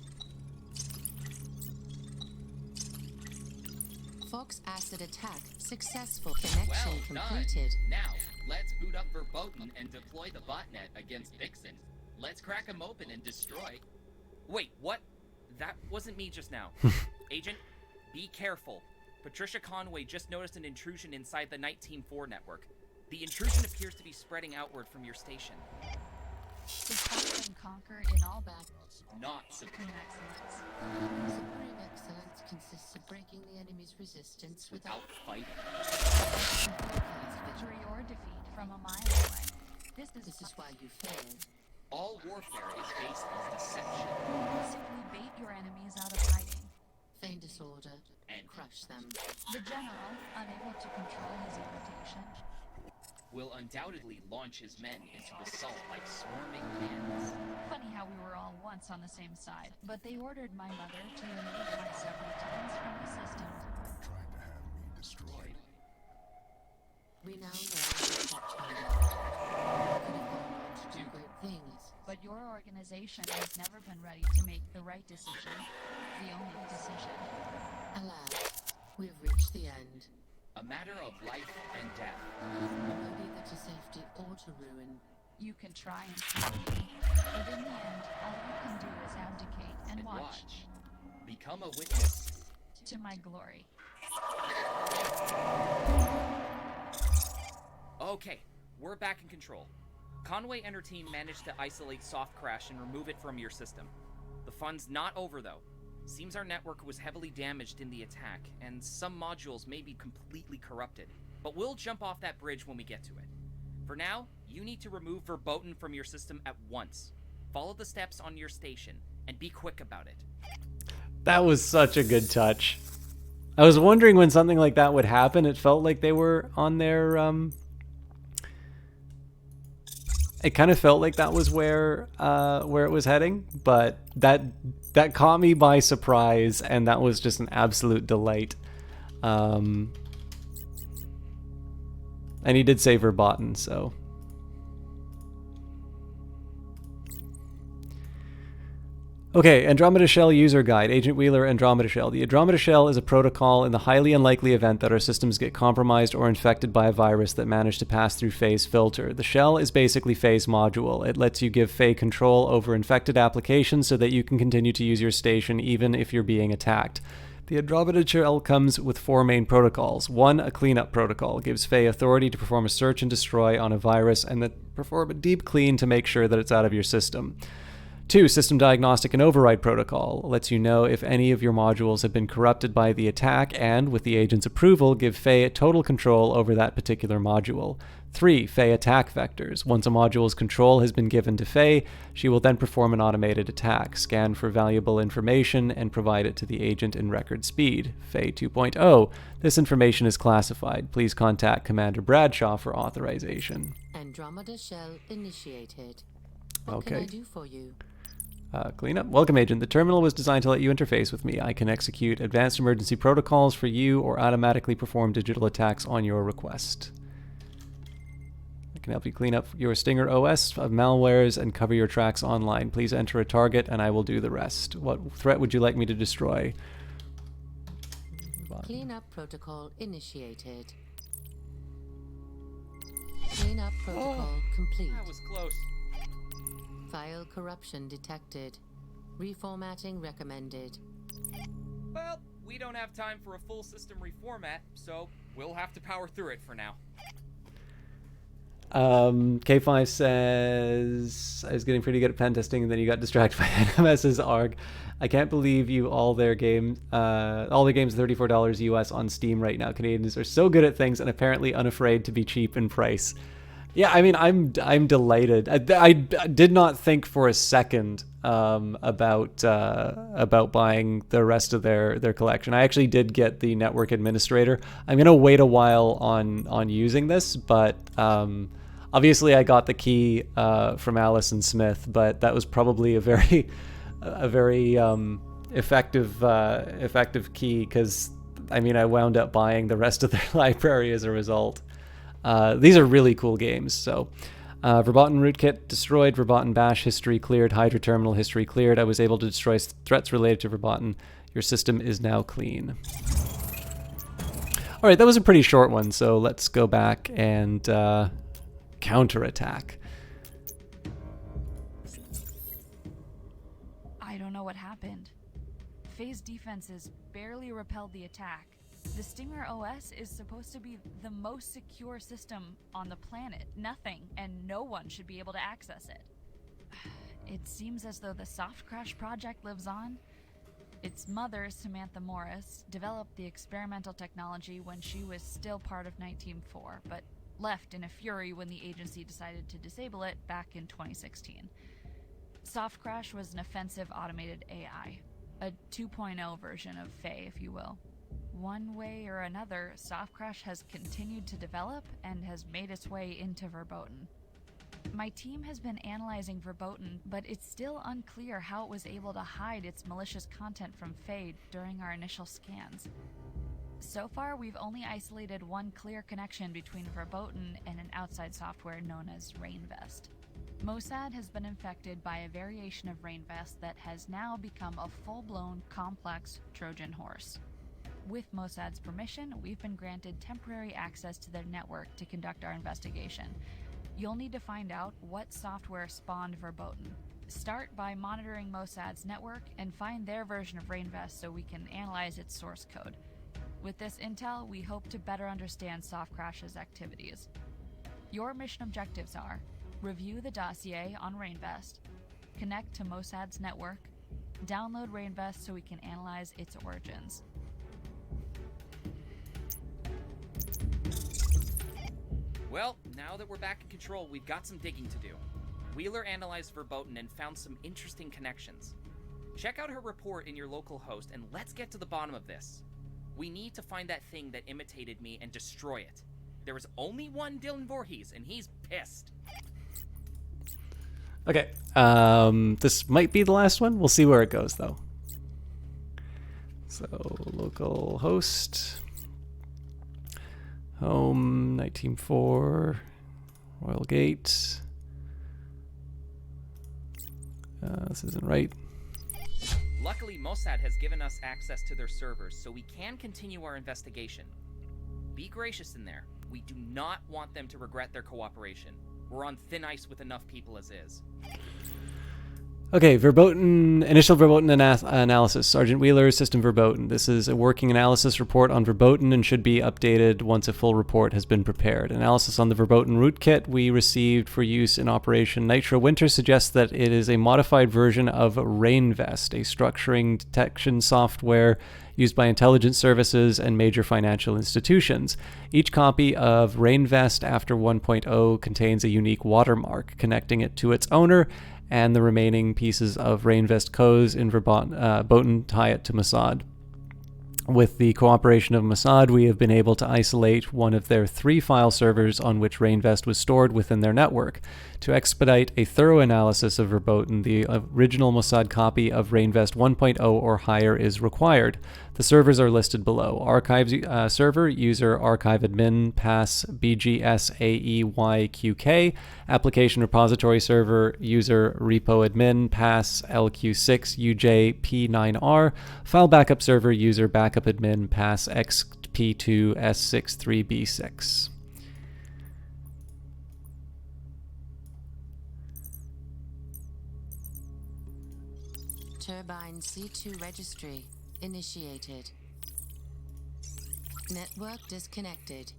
Fox acid attack successful. Connection completed. Now, let's boot up Verboten and deploy the botnet against Vixen. Let's crack him open and destroy. Wait, what? That wasn't me just now. Agent, be careful. Patricia Conway just noticed an intrusion inside the Night Team 4 network. The intrusion appears to be spreading outward from your station. Defend and conquer in all battles. Not supreme Excellence. Supreme excellence consists of breaking the enemy's resistance without fighting. Victory or defeat from a mile away. This This is why you failed. All warfare is based on deception. Simply bait your enemies out of hiding. Feign disorder And crush them. The general, unable to control his irritation, will undoubtedly launch his men into assault like swarming ants. funny how we were all once on the same side, but they ordered my mother to remove my several times from the system. Tried to have me destroyed. We now know that China could have gone on to do great things. But your organization has never been ready to make the right decision, the only decision. Alas, we have reached the end. A matter of life and death. No either to safety or to ruin. You can try and stop me, but in the end, all you can do is abdicate and watch. Become a witness. To my glory. Okay, we're back in control. Conway and her team managed to isolate Soft Crash and remove it from your system. The fun's not over, though. Seems our network was heavily damaged in the attack, and some modules may be completely corrupted. But we'll jump off that bridge when we get to it. For now, you need to remove Verboten from your system at once. Follow the steps on your station, and be quick about it. That was such a good touch. I was wondering when something like that would happen. It felt like they were on their it kind of felt like that was where it was heading, but that caught me by surprise, and that was just an absolute delight. And he did say verboten, so. Okay, Andromeda Shell User Guide, Agent Wheeler Andromeda Shell. The Andromeda Shell is a protocol in the highly unlikely event that our systems get compromised or infected by a virus that managed to pass through Faye's filter. The shell is basically Faye's module. It lets you give Faye control over infected applications so that you can continue to use your station even if you're being attacked. The Andromeda Shell comes with 4 main protocols. 1, a cleanup protocol, gives Faye authority to perform a search and destroy on a virus and then perform a deep clean to make sure that it's out of your system. 2, System Diagnostic and Override Protocol lets you know if any of your modules have been corrupted by the attack and, with the agent's approval, give Faye total control over that particular module. 3, Faye Attack Vectors. Once a module's control has been given to Faye, she will then perform an automated attack, scan for valuable information, and provide it to the agent in record speed. Faye 2.0. This information is classified. Please contact Commander Bradshaw for authorization. Andromeda Shell initiated. What Okay. can I do for you? Cleanup. Welcome, Agent. The terminal was designed to let you interface with me. I can execute advanced emergency protocols for you or automatically perform digital attacks on your request. I can help you clean up your Stinger OS of malwares and cover your tracks online. Please enter a target and I will do the rest. What threat would you like me to destroy? Cleanup protocol initiated. Cleanup protocol complete. That was close. File corruption detected. Reformatting recommended. Well, we don't have time for a full system reformat, so we'll have to power through it for now. K5 says, I was getting pretty good at pen testing and then you got distracted by NMS's ARG. I can't believe you all their games $34 US on Steam right now. Canadians are so good at things and apparently unafraid to be cheap in price. Yeah, I mean, I'm delighted. I did not think for a second about buying the rest of their collection. I actually did get the Network Administrator. I'm gonna wait a while on using this, but obviously I got the key from Allison Smith, but that was probably a very effective key because I mean I wound up buying the rest of their library as a result. These are really cool games. So, Verboten rootkit destroyed, Verboten bash history cleared, Hydra terminal history cleared. I was able to destroy threats related to Verboten. Your system is now clean. All right, that was a pretty short one. So let's go back and counterattack. I don't know what happened. Faye's defenses barely repelled the attack. The Stinger OS is supposed to be the most secure system on the planet. Nothing and no one should be able to access it. It seems as though the Soft Crash project lives on. Its mother, Samantha Morris, developed the experimental technology when she was still part of 1904, but left in a fury when the agency decided to disable it back in 2016. Soft Crash was an offensive automated AI, a 2.0 version of Faye, if you will. One way or another, Soft Crash has continued to develop and has made its way into Verboten. My team has been analyzing Verboten, but it's still unclear how it was able to hide its malicious content from Faye during our initial scans. So far, we've only isolated one clear connection between Verboten and an outside software known as Rainvest. Mossad has been infected by a variation of Rainvest that has now become a full-blown, complex Trojan horse. With Mossad's permission, we've been granted temporary access to their network to conduct our investigation. You'll need to find out what software spawned Verboten. Start by monitoring Mossad's network and find their version of Rainvest so we can analyze its source code. With this intel, we hope to better understand Soft Crash's activities. Your mission objectives are: review the dossier on Rainvest, connect to Mossad's network, download Rainvest so we can analyze its origins. Well, now that we're back in control, we've got some digging to do. Wheeler analyzed Verboten and found some interesting connections. Check out her report in your local host and let's get to the bottom of this. We need to find that thing that imitated me and destroy it. There is only one Dylan Voorhees and he's pissed. Okay, this might be the last one. We'll see where it goes, though. So, local host, home, 19.4, Royal Gate. This isn't right. Luckily, Mossad has given us access to their servers, so we can continue our investigation. Be gracious in there. We do not want them to regret their cooperation. We're on thin ice with enough people as is. Okay, verboten, initial verboten analysis. Sergeant Wheeler, System Verboten. This is a working analysis report on verboten and should be updated once a full report has been prepared. Analysis on the verboten rootkit we received for use in Operation Nitro Winter suggests that it is a modified version of Rainvest, a structuring detection software used by intelligence services and major financial institutions. Each copy of Rainvest after 1.0 contains a unique watermark connecting it to its owner, and the remaining pieces of Rainvest codes in verboten tie it to Mossad. With the cooperation of Mossad, we have been able to isolate one of their 3 file servers on which Rainvest was stored within their network. To expedite a thorough analysis of verboten, the original Mossad copy of Rainvest 1.0 or higher is required. The servers are listed below. Archives server, user archive admin, pass BGSAEYQK. Application repository server, user repo admin, pass LQ6UJP9R. File backup server, user backup admin, pass XP2S63B6. Turbine C2 registry initiated. Network disconnected.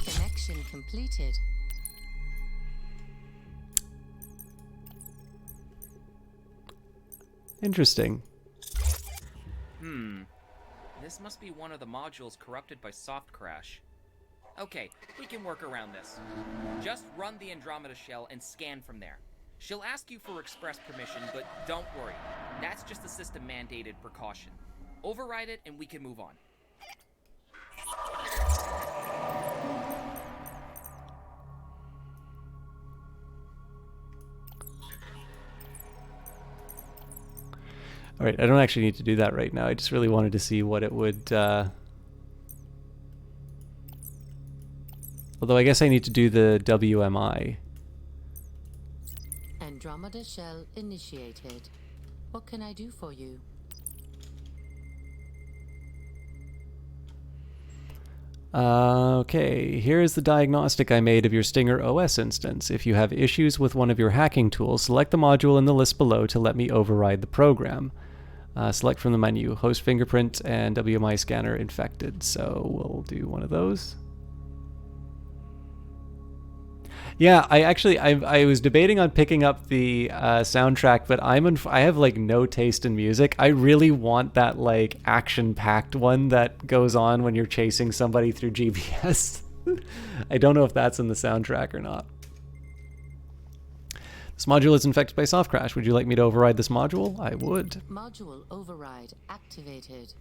Connection completed. Interesting. This must be one of the modules corrupted by soft crash. Okay, we can work around this. Just run the Andromeda shell and scan from there. She'll ask you for express permission, but don't worry. That's just a system-mandated precaution. Override it and we can move on. All right, I don't actually need to do that right now. I just really wanted to see what it would... Although I guess I need to do the WMI. Andromeda shell initiated. What can I do for you? Okay, here is the diagnostic I made of your Stinger OS instance. If you have issues with one of your hacking tools, select the module in the list below to let me override the program. Select from the menu, host fingerprint and WMI scanner infected. So we'll do one of those. Yeah, I was debating on picking up the soundtrack, but I have like no taste in music. I really want that like action-packed one that goes on when you're chasing somebody through GPS. I don't know if that's in the soundtrack or not. This module is infected by soft crash. Would you like me to override this module? I would. Module override activated.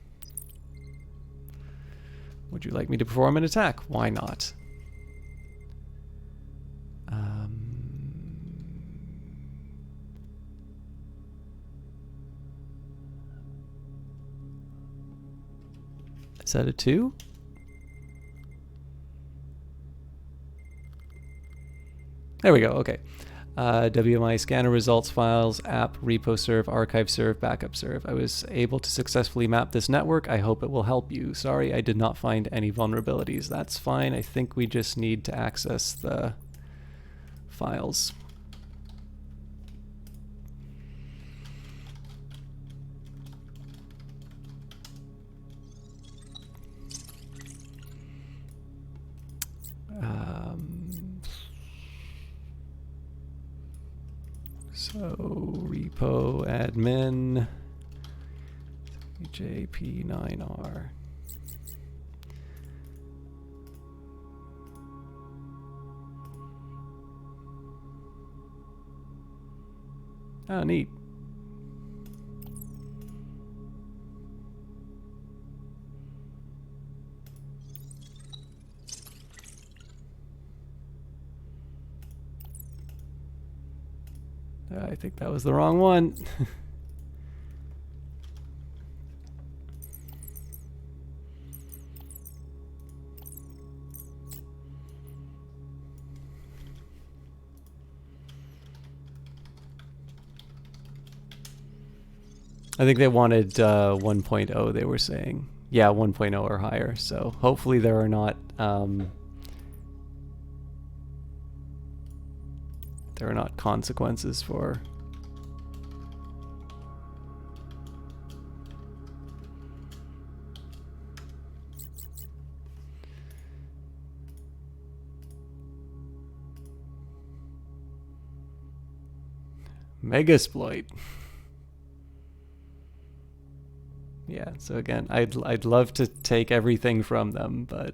Would you like me to perform an attack? Why not? Is that a 2? There we go. Okay. WMI scanner results files, app, repo serve, archive serve, backup serve. I was able to successfully map this network. I hope it will help you. Sorry, I did not find any vulnerabilities. That's fine. I think we just need to access the files. So repo admin JP9R. Oh, neat. I think that was the wrong one. I think they wanted 1.0, they were saying. Yeah, 1.0 or higher. So hopefully there are not consequences for Megasploit. Yeah, so again, I'd love to take everything from them, but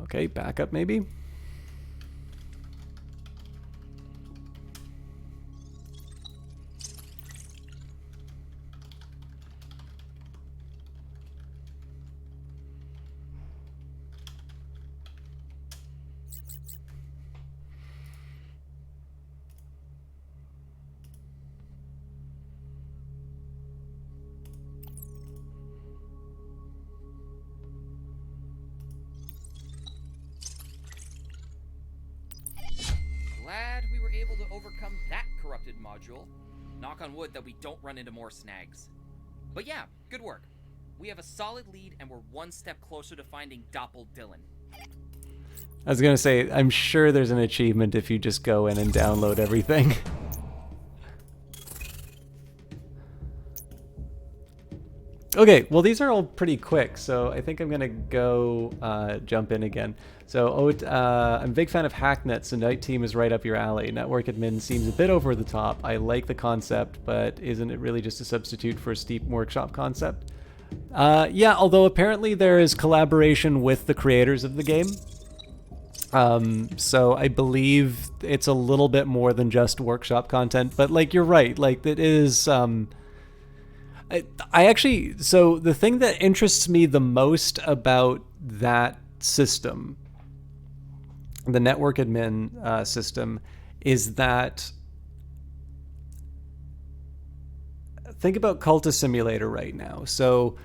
okay, backup maybe. Glad we were able to overcome that corrupted module. Knock on wood that we don't run into more snags. But yeah, good work. We have a solid lead and we're one step closer to finding Doppel Dylan. I was gonna say, I'm sure there's an achievement if you just go in and download everything. Okay, well these are all pretty quick, so I think I'm gonna go jump in again. So, I'm a big fan of Hacknet, so Night Team is right up your alley. Network admin seems a bit over the top. I like the concept, but isn't it really just a substitute for a Steep Workshop concept? Yeah, although apparently there is collaboration with the creators of the game. So I believe it's a little bit more than just workshop content, but like you're right, like it is, I actually, so the thing that interests me the most about that system, the network admin system, is that, think about Cultist Simulator right now. So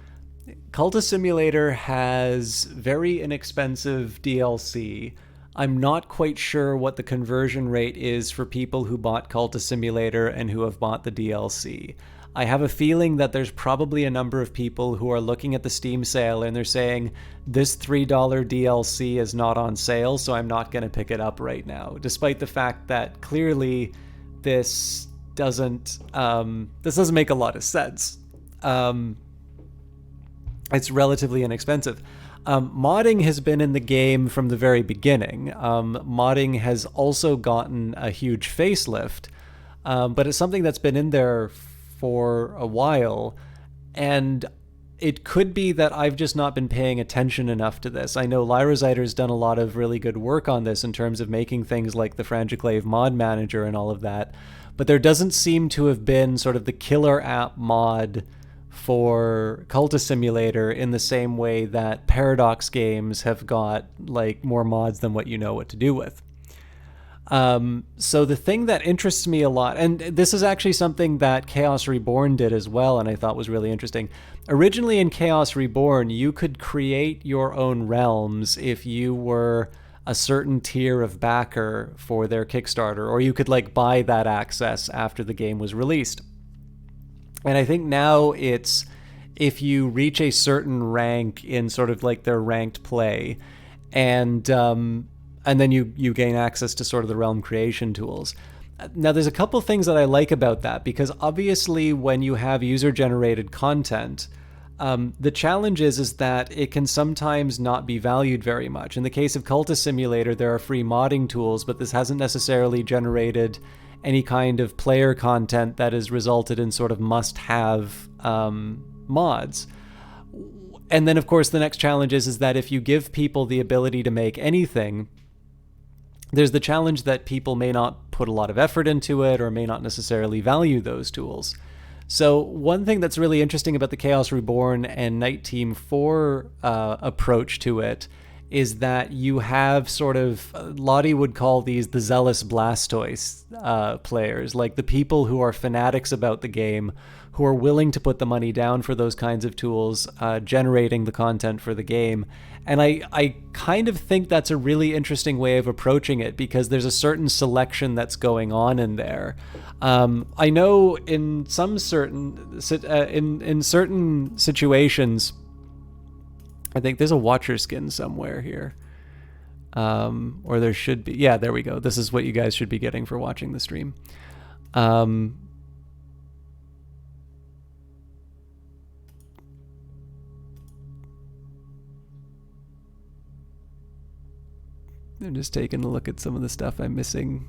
Cultist Simulator has very inexpensive DLC. I'm not quite sure what the conversion rate is for people who bought Cultist Simulator and who have bought the DLC. I have a feeling that there's probably a number of people who are looking at the Steam sale and they're saying, this $3 DLC is not on sale, so I'm not going to pick it up right now, despite the fact that clearly this doesn't make a lot of sense. It's relatively inexpensive. Modding has been in the game from the very beginning. Modding has also gotten a huge facelift, but it's something that's been in there for a while, and it could be that I've just not been paying attention enough to this. I know Lyrazyder's done a lot of really good work on this in terms of making things like the Frangiclave mod manager and all of that, but there doesn't seem to have been sort of the killer app mod for Cultist Simulator in the same way that Paradox games have got like more mods than what you know what to do with. So the thing that interests me a lot, and this is actually something that Chaos Reborn did as well, and I thought was really interesting. Originally in Chaos Reborn, you could create your own realms if you were a certain tier of backer for their Kickstarter, or you could like buy that access after the game was released. And I think now it's if you reach a certain rank in sort of like their ranked play, and then you gain access to sort of the realm creation tools. Now, there's a couple things that I like about that, because obviously when you have user-generated content, the challenge is that it can sometimes not be valued very much. In the case of Cultist Simulator, there are free modding tools, but this hasn't necessarily generated any kind of player content that has resulted in sort of must-have mods. And then, of course, the next challenge is that if you give people the ability to make anything, there's the challenge that people may not put a lot of effort into it or may not necessarily value those tools. So one thing that's really interesting about the Chaos Reborn and Night Team 4 approach to it is that you have sort of, Lottie would call these the zealous Blastoise players, like the people who are fanatics about the game, who are willing to put the money down for those kinds of tools, generating the content for the game. And I kind of think that's a really interesting way of approaching it, because there's a certain selection that's going on in there. I know in some certain in certain situations, I think there's a Watcher skin somewhere here. Or there should be. Yeah, there we go. This is what you guys should be getting for watching the stream. I'm just taking a look at some of the stuff I'm missing.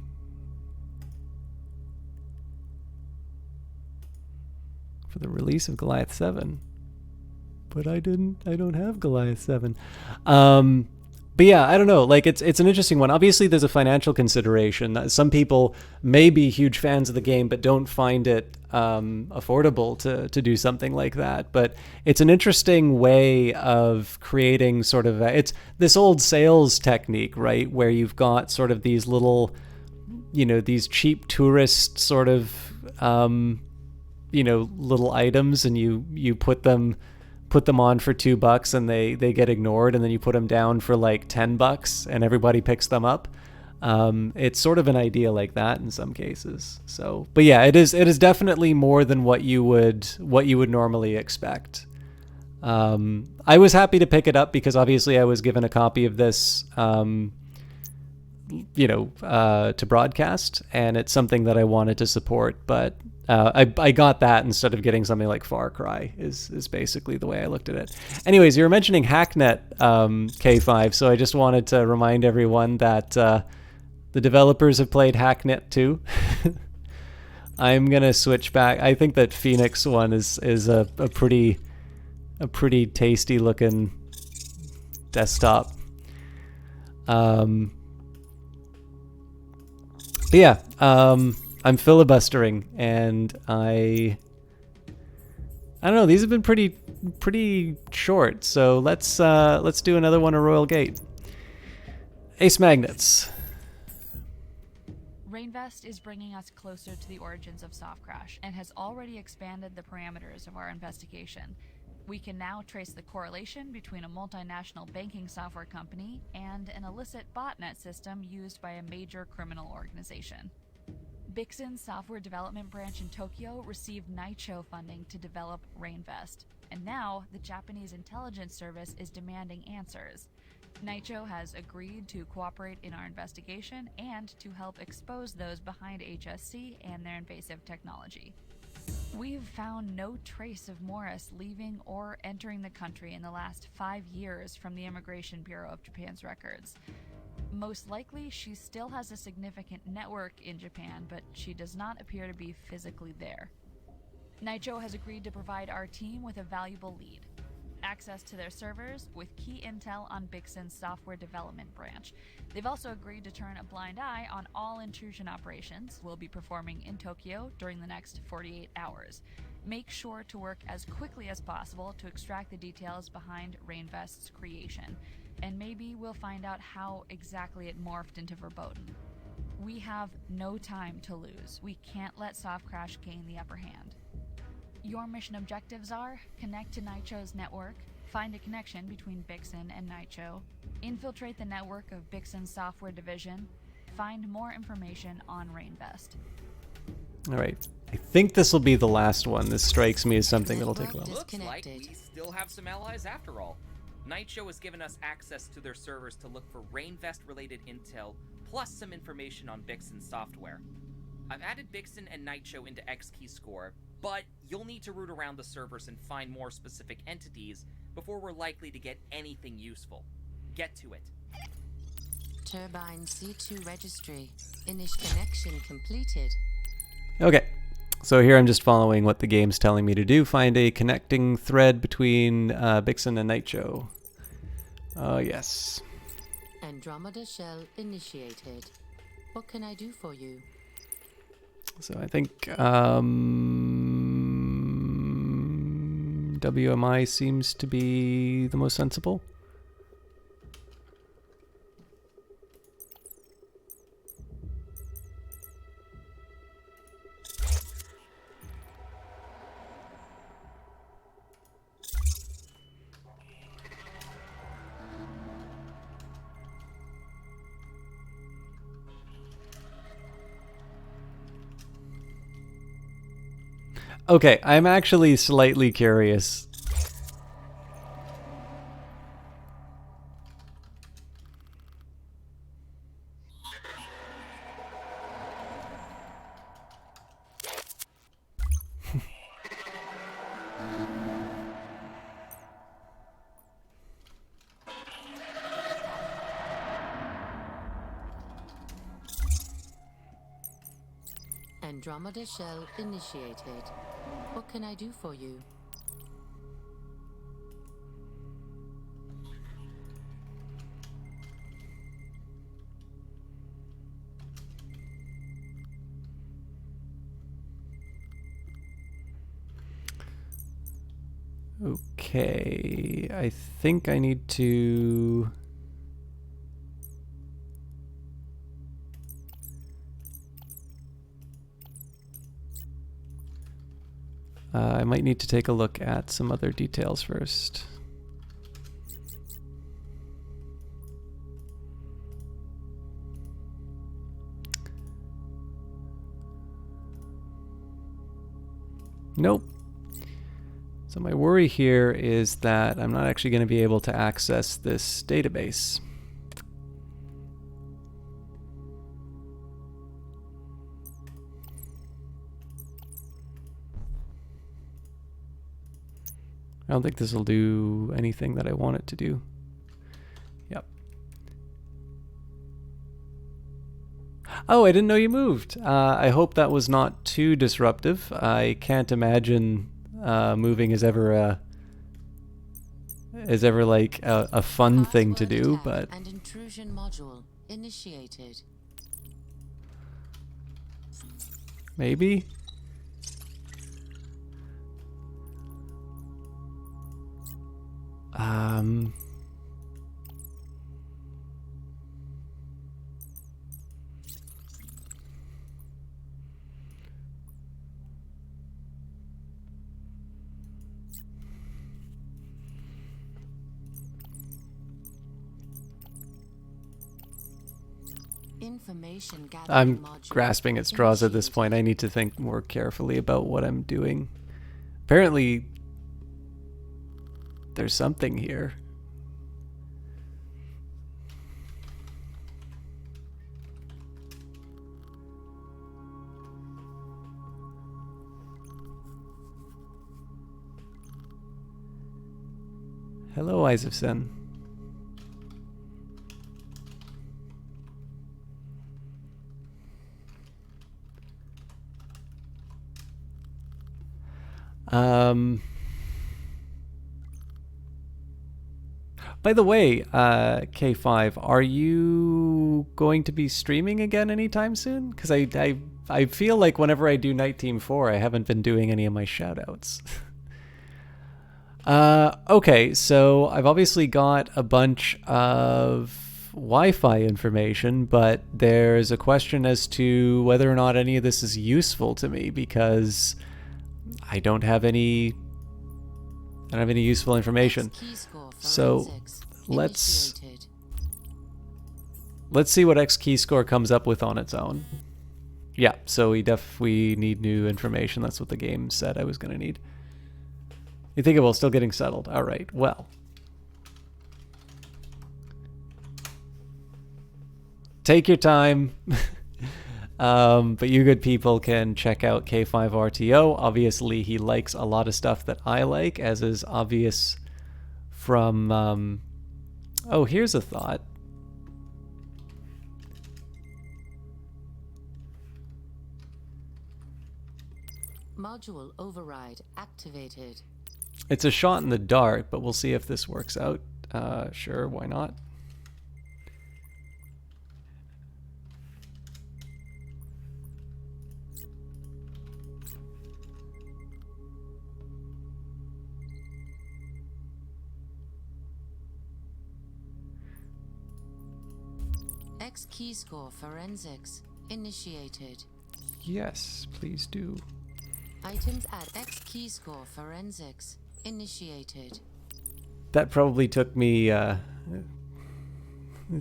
For the release of Goliath 7. But I don't have Goliath 7. But yeah, I don't know. Like, it's an interesting one. Obviously, there's a financial consideration. Some people may be huge fans of the game, but don't find it affordable to do something like that. But it's an interesting way of creating sort of it's this old sales technique, right? Where you've got sort of these little, these cheap tourist sort of, little items, and you put them on for $2 and they get ignored, and then you put them down for like $10 and everybody picks them up. It's sort of an idea like that in some cases. So, but yeah, it is definitely more than what you would normally expect. I was happy to pick it up because obviously I was given a copy of this, to broadcast, and it's something that I wanted to support, but I got that instead of getting something like Far Cry is basically the way I looked at it. Anyways, you were mentioning Hacknet, K5, so I just wanted to remind everyone that the developers have played Hacknet too. I'm gonna switch back. I think that Phoenix one is a pretty tasty looking desktop. But yeah, I'm filibustering, and I don't know. These have been pretty short, so let's do another one of Royal Gate. Ace Magnets. Rainvest is bringing us closer to the origins of Soft Crash and has already expanded the parameters of our investigation. We can now trace the correlation between a multinational banking software company and an illicit botnet system used by a major criminal organization. Bixen's software development branch in Tokyo received Naicho funding to develop Rainvest, and now the Japanese intelligence service is demanding answers. Naicho has agreed to cooperate in our investigation and to help expose those behind HSC and their invasive technology. We've found no trace of Morris leaving or entering the country in the last 5 years from the Immigration Bureau of Japan's records. Most likely, she still has a significant network in Japan, but she does not appear to be physically there. Naicho has agreed to provide our team with a valuable lead: access to their servers with key intel on Bixen's software development branch. They've also agreed to turn a blind eye on all intrusion operations we'll be performing in Tokyo during the next 48 hours. Make sure to work as quickly as possible to extract the details behind Rainvest's creation, and maybe we'll find out how exactly it morphed into Verboten. We have no time to lose. We can't let Soft Crash gain the upper hand. Your mission objectives are: connect to Naicho's network, find a connection between Bixen and Naicho, infiltrate the network of Bixen's software division, find more information on Rainvest. All right. I think this will be the last one. This strikes me as something that'll take a while. Looks like we still have some allies after all. Naicho has given us access to their servers to look for Rainvest-related intel, plus some information on Bixen's software. I've added Bixen and Naicho into XKey Score, but you'll need to root around the servers and find more specific entities before we're likely to get anything useful. Get to it. Turbine C2 registry. Initial connection completed. Okay. So here I'm just following what the game's telling me to do. Find a connecting thread between Bixen and Naicho. Yes. Andromeda shell initiated. What can I do for you? So I think WMI seems to be the most sensible. Okay, I'm actually slightly curious. Andromeda shell initiated. What can I do for you? Okay, I think I need to... I might need to take a look at some other details first. Nope. So my worry here is that I'm not actually going to be able to access this database. I don't think this will do anything that I want it to do. Yep. Oh, I didn't know you moved. I hope that was not too disruptive. I can't imagine moving is ever like a fun thing to do, but And intrusion module initiated. maybe. Information gathering I'm module grasping at straws at this point. I need to think more carefully about what I'm doing. Apparently, there's something here. Hello, Eyes of Sin. By the way, K5, are you going to be streaming again anytime soon? Because I feel like whenever I do Night Team 4, I haven't been doing any of my shoutouts. Okay, so I've obviously got a bunch of Wi-Fi information, but there's a question as to whether or not any of this is useful to me, because I don't have any useful information. So let's see what X key score comes up with on its own. Yeah, so we need new information. That's what the game said I was going to need. You think it will still getting settled. All right. Well, take your time. But you good people can check out K5RTO. Obviously, he likes a lot of stuff that I like, as is obvious from... oh, here's a thought. Module override activated. It's a shot in the dark, but we'll see if this works out. Sure, why not? X key score forensics initiated. Yes, please do. Items at X key score forensics initiated. That probably took me, it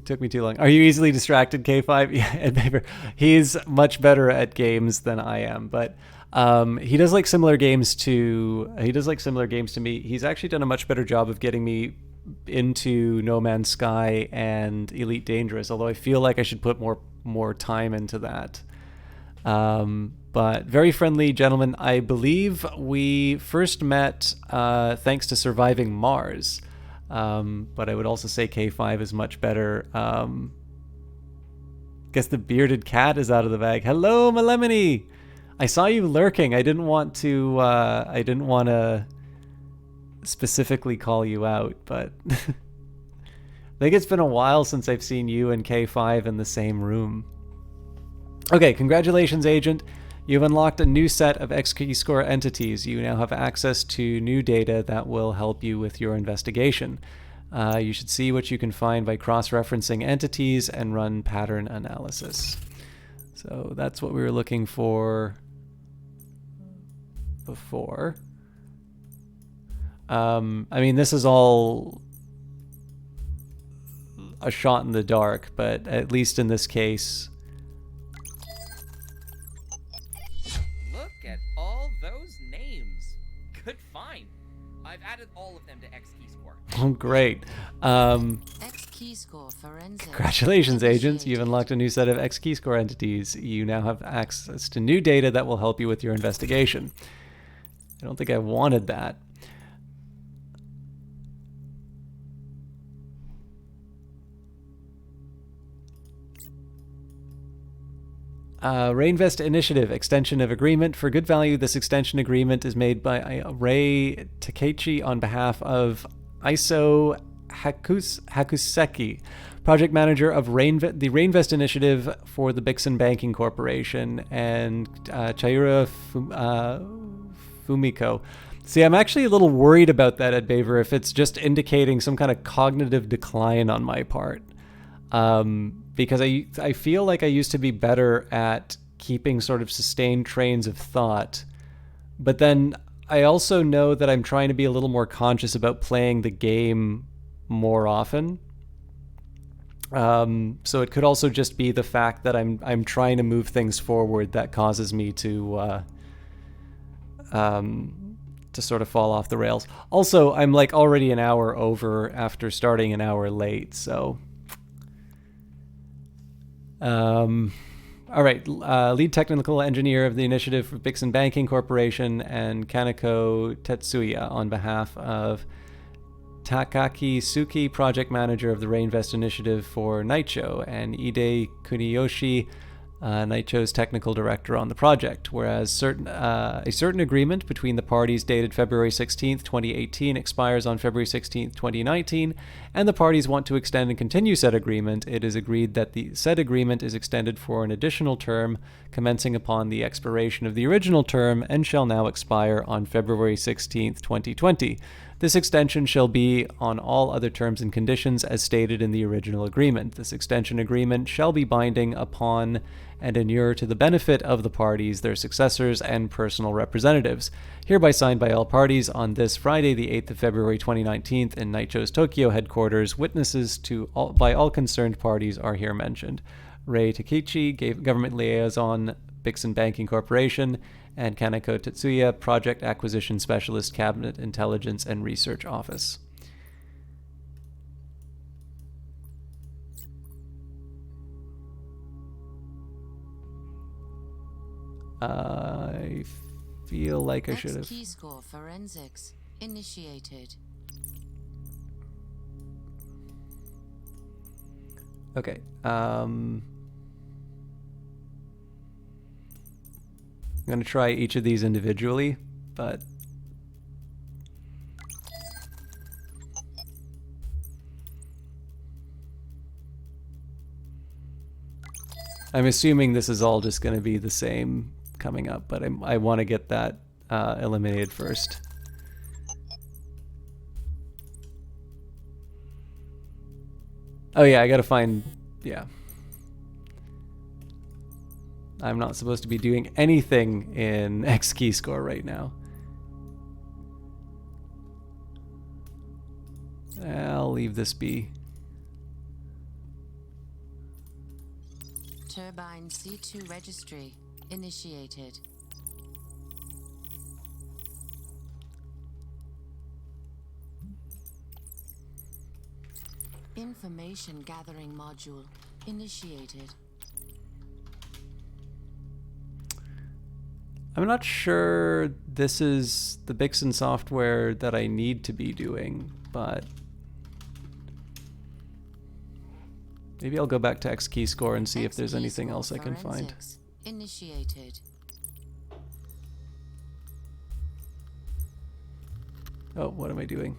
took me too long. Are you easily distracted, K5? Yeah, Ed Baver. He's much better at games than I am, but he does like similar games to me. He's actually done a much better job of getting me into No Man's Sky and Elite Dangerous, although I feel like I should put more time into that. But very friendly gentleman. I believe we first met thanks to Surviving Mars. But I would also say K5 is much better. Guess the bearded cat is out of the bag. Hello, Melemony! I saw you lurking. I didn't want to specifically call you out, but I think it's been a while since I've seen you and K5 in the same room. Okay, congratulations, Agent. You've unlocked a new set of XKeyscore entities. You now have access to new data that will help you with your investigation. You should see what you can find by cross-referencing entities and run pattern analysis. So that's what we were looking for before. I mean, this is all a shot in the dark, but at least in this case... Look at all those names. Good find. I've added all of them to XKeyscore. Oh, great. X key score forensics. Congratulations, agents. You've unlocked a new set of XKeyscore entities. You now have access to new data that will help you with your investigation. I don't think I wanted that. Reinvest Initiative Extension of Agreement. For good value, this extension agreement is made by Ray Takechi on behalf of Iso Hakuseki, project manager of the Reinvest Initiative for the Bixen Banking Corporation, and Chaira Fumiko. See, I'm actually a little worried about that, Ed Baver, if it's just indicating some kind of cognitive decline on my part. Because I feel like I used to be better at keeping sort of sustained trains of thought. But then I also know that I'm trying to be a little more conscious about playing the game more often. So it could also just be the fact that I'm trying to move things forward that causes me to sort of fall off the rails. Also, I'm like already an hour over after starting an hour late, so... all right, lead technical engineer of the initiative for Bixen Banking Corporation, and Kaneko Tetsuya on behalf of Takaki Suki, project manager of the Reinvest Initiative for Naicho, and Ide Kuniyoshi, Naicho's technical director on the project. Whereas a certain agreement between the parties dated February 16th, 2018 expires on February 16th, 2019, and the parties want to extend and continue said agreement, it is agreed that the said agreement is extended for an additional term commencing upon the expiration of the original term and shall now expire on February 16th, 2020. This extension shall be on all other terms and conditions as stated in the original agreement. This extension agreement shall be binding upon and inure to the benefit of the parties, their successors, and personal representatives. Hereby signed by all parties on this Friday, the 8th of February 2019, in Naicho's Tokyo headquarters. Witnesses by all concerned parties are here mentioned. Ray Takechi, Government Liaison, Bixen Banking Corporation, and Kaneko Tetsuya, Project Acquisition Specialist, Cabinet Intelligence and Research Office. I feel like I should have... Key score forensics initiated. Okay. I'm going to try each of these individually, but... I'm assuming this is all just going to be the same coming up, but I want to get that eliminated first. Oh yeah, I got to find... yeah. I'm not supposed to be doing anything in X key score right now. I'll leave this be. Turbine C2 registry initiated. Information gathering module initiated. I'm not sure this is the Bixen software that I need to be doing, but maybe I'll go back to X key score and see if there's anything else I can find. Forensics initiated. Oh, what am I doing?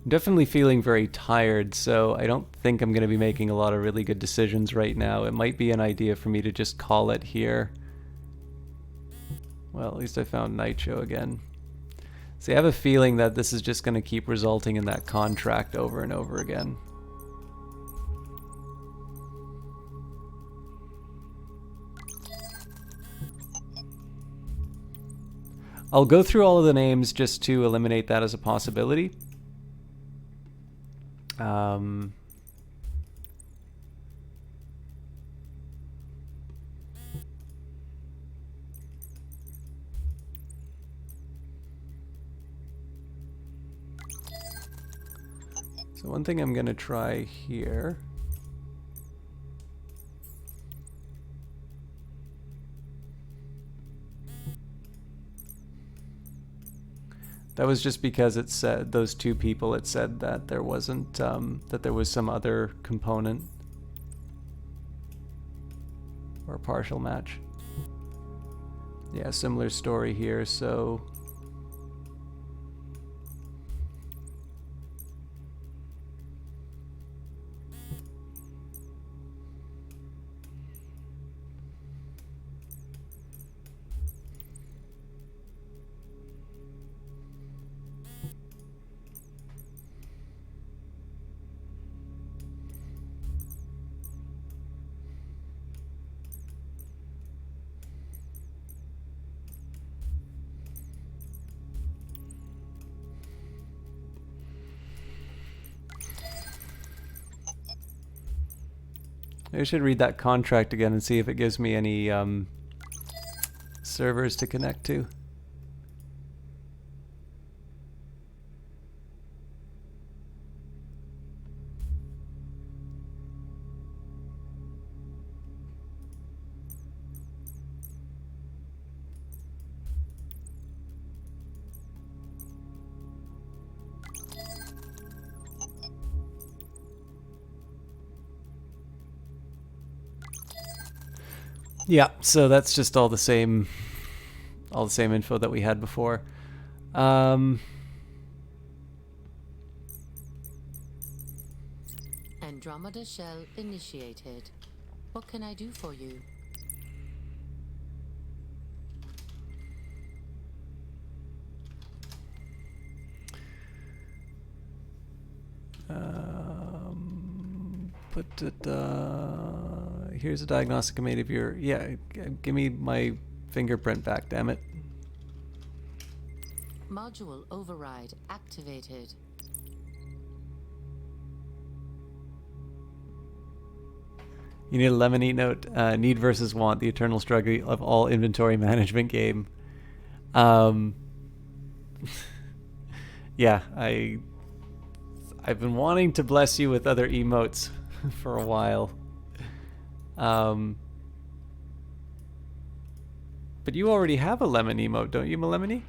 I'm definitely feeling very tired, so I don't think I'm going to be making a lot of really good decisions right now. It might be an idea for me to just call it here. Well, at least I found Nitro again. See, I have a feeling that this is just going to keep resulting in that contract over and over again. I'll go through all of the names just to eliminate that as a possibility. So one thing I'm going to try here. That was just because it said, those two people, it said that there wasn't, that there was some other component or a partial match. Yeah, similar story here, so I should read that contract again and see if it gives me any servers to connect to. Yeah, so that's just all the same info that we had before. Andromeda shell initiated. What can I do for you? Put it, here's a diagnostic I made of your, yeah, give me my fingerprint back, damn it. Module override activated. You need a lemon note, need versus want, the eternal struggle of all inventory management game. Yeah, I've been wanting to bless you with other emotes for a while. But you already have a lemon emote, don't you, Melemony?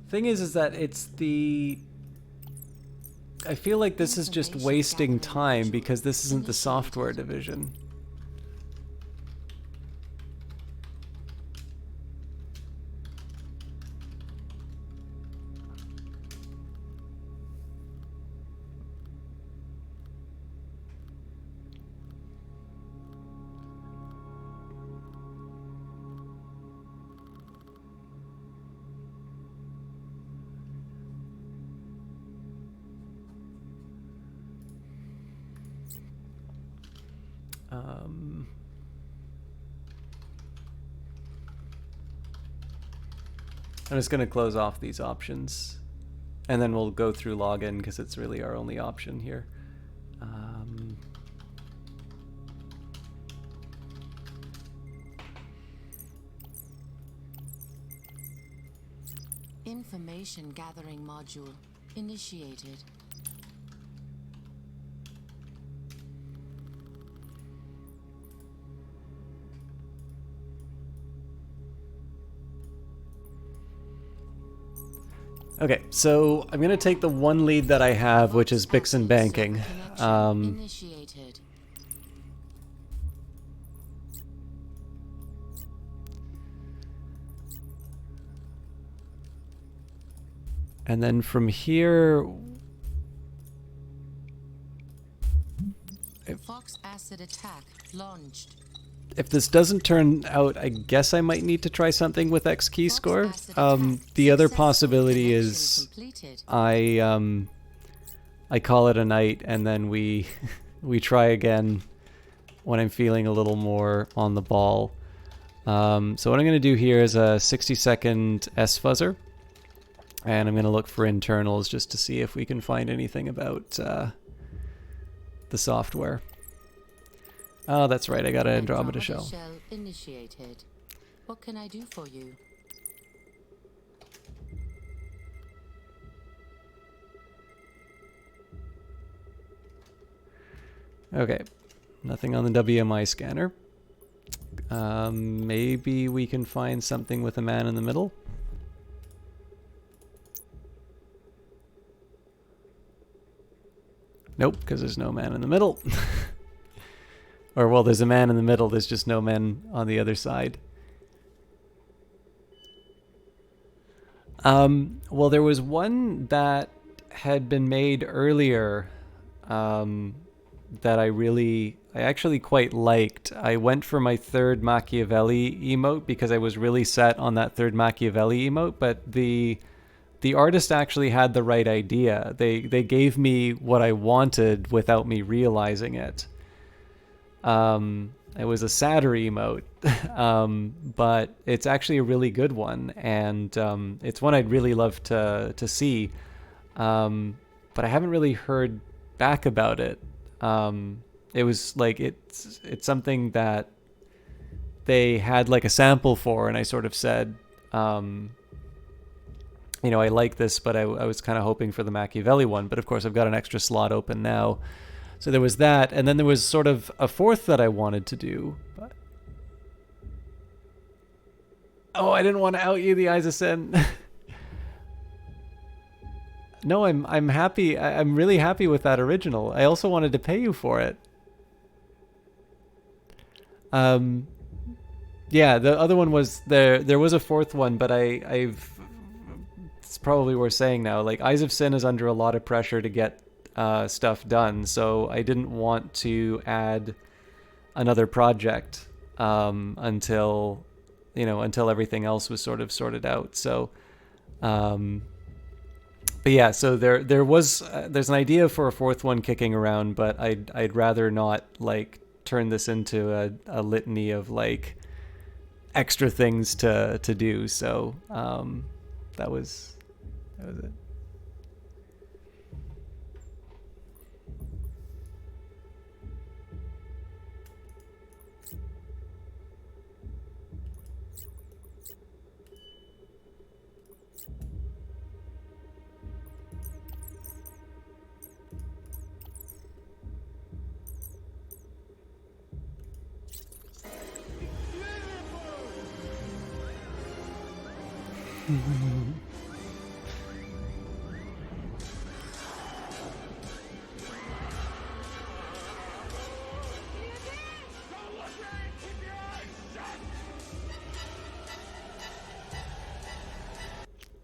Thing is that it's the... I feel like this is just wasting time because this isn't the software division. I'm just going to close off these options, and then we'll go through login because it's really our only option here. Information gathering module initiated. Okay, so I'm going to take the one lead that I have, which is Bixen Banking. Initiated. And then from here... Fox acid attack launched. If this doesn't turn out, I guess I might need to try something with X key score. The other possibility is I call it a night and then we try again when I'm feeling a little more on the ball. So what I'm going to do here is a 60-second S-fuzzer, and I'm going to look for internals just to see if we can find anything about the software. Oh, that's right. I got an Andromeda shell. Initiated. What can I do for you? Okay. Nothing on the WMI scanner. Maybe we can find something with a man in the middle. Nope, because there's no man in the middle. Or, well, there's a man in the middle, there's just no men on the other side. Well, there was one that had been made earlier that I actually quite liked. I went for my third Machiavelli emote because I was really set on that third Machiavelli emote, but the artist actually had the right idea. They gave me what I wanted without me realizing it. It was a sadder emote, but it's actually a really good one, and it's one I'd really love to see, but I haven't really heard back about it. It was like it's something that they had like a sample for, and I sort of said, you know, I like this, but I was kind of hoping for the Machiavelli one, but of course I've got an extra slot open now. So there was that, and then there was sort of a fourth that I wanted to do. But... Oh, I didn't want to out you, the Eyes of Sin. No, I'm happy. I'm really happy with that original. I also wanted to pay you for it. Yeah, the other one was there was a fourth one, but I've it's probably worth saying now. Like, Eyes of Sin is under a lot of pressure to get stuff done, so I didn't want to add another project until everything else was sort of sorted out. So but yeah, so there's an idea for a fourth one kicking around, but I'd rather not like turn this into a litany of like extra things to do. So that was it.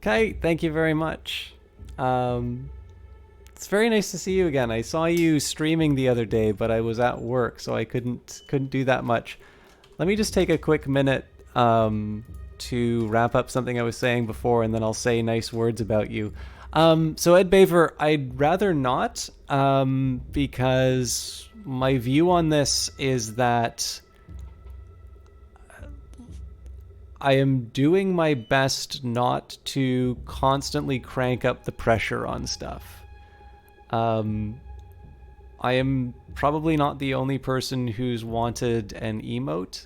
Kite, thank you very much. It's very nice to see you again. I saw you streaming the other day, but I was at work, so I couldn't do that much. Let me just take a quick minute to wrap up something I was saying before, and then I'll say nice words about you. So Ed Baver, I'd rather not, because my view on this is that I am doing my best not to constantly crank up the pressure on stuff. I am probably not the only person who's wanted an emote.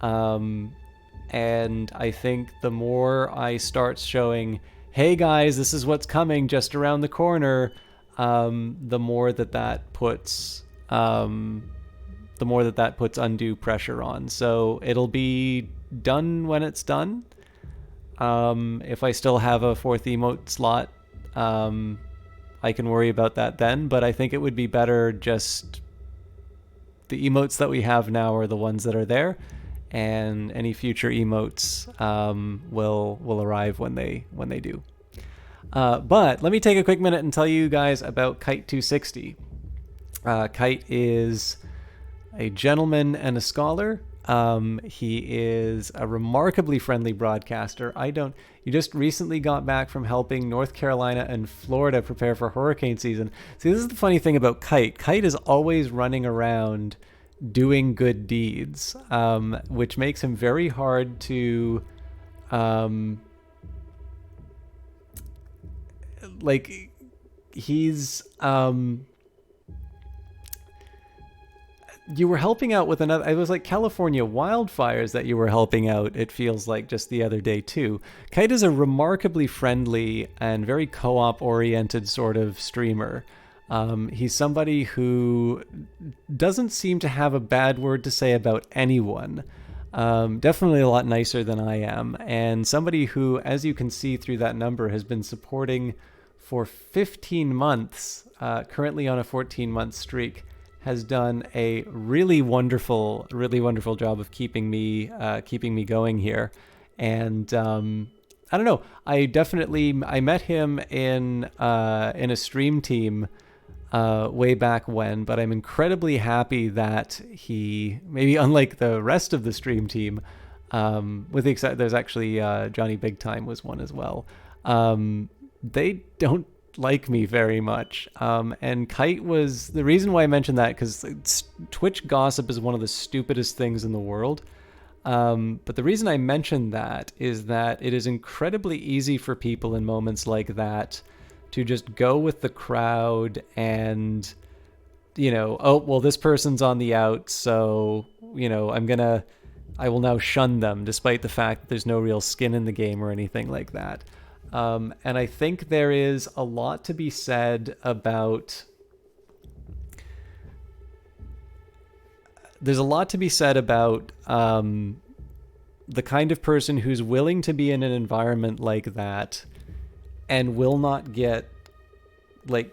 And I think the more I start showing, hey guys, this is what's coming just around the corner, the more that puts undue pressure on. So it'll be done when it's done. If I still have a fourth emote slot, I can worry about that then, but I think it would be better just the emotes that we have now are the ones that are there, and any future emotes will arrive when they do. But let me take a quick minute and tell you guys about Kite 260. Kite is a gentleman and a scholar. He is a remarkably friendly broadcaster. You just recently got back from helping North Carolina and Florida prepare for hurricane season. See, this is the funny thing about Kite. Kite is always running around doing good deeds, which makes him very hard to, you were helping out with another, it was like California wildfires that you were helping out, it feels like, just the other day too. Kite is a remarkably friendly and very co-op oriented sort of streamer. He's somebody who doesn't seem to have a bad word to say about anyone. Definitely a lot nicer than I am. And somebody who, as you can see through that number, has been supporting for 15 months, currently on a 14-month streak, has done a really wonderful job of keeping me going here. And I don't know, I met him in a stream team way back when, but I'm incredibly happy that he, maybe unlike the rest of the stream team, with the exception, there's actually Johnny Big Time was one as well. They don't like me very much, and Kite was the reason why I mentioned that, because Twitch gossip is one of the stupidest things in the world. But the reason I mentioned that is that it is incredibly easy for people in moments like that to just go with the crowd and, oh, well, this person's on the out, so, I will now shun them, despite the fact that there's no real skin in the game or anything like that. And I think there is a lot to be said about... There's a lot to be said about the kind of person who's willing to be in an environment like that and will not get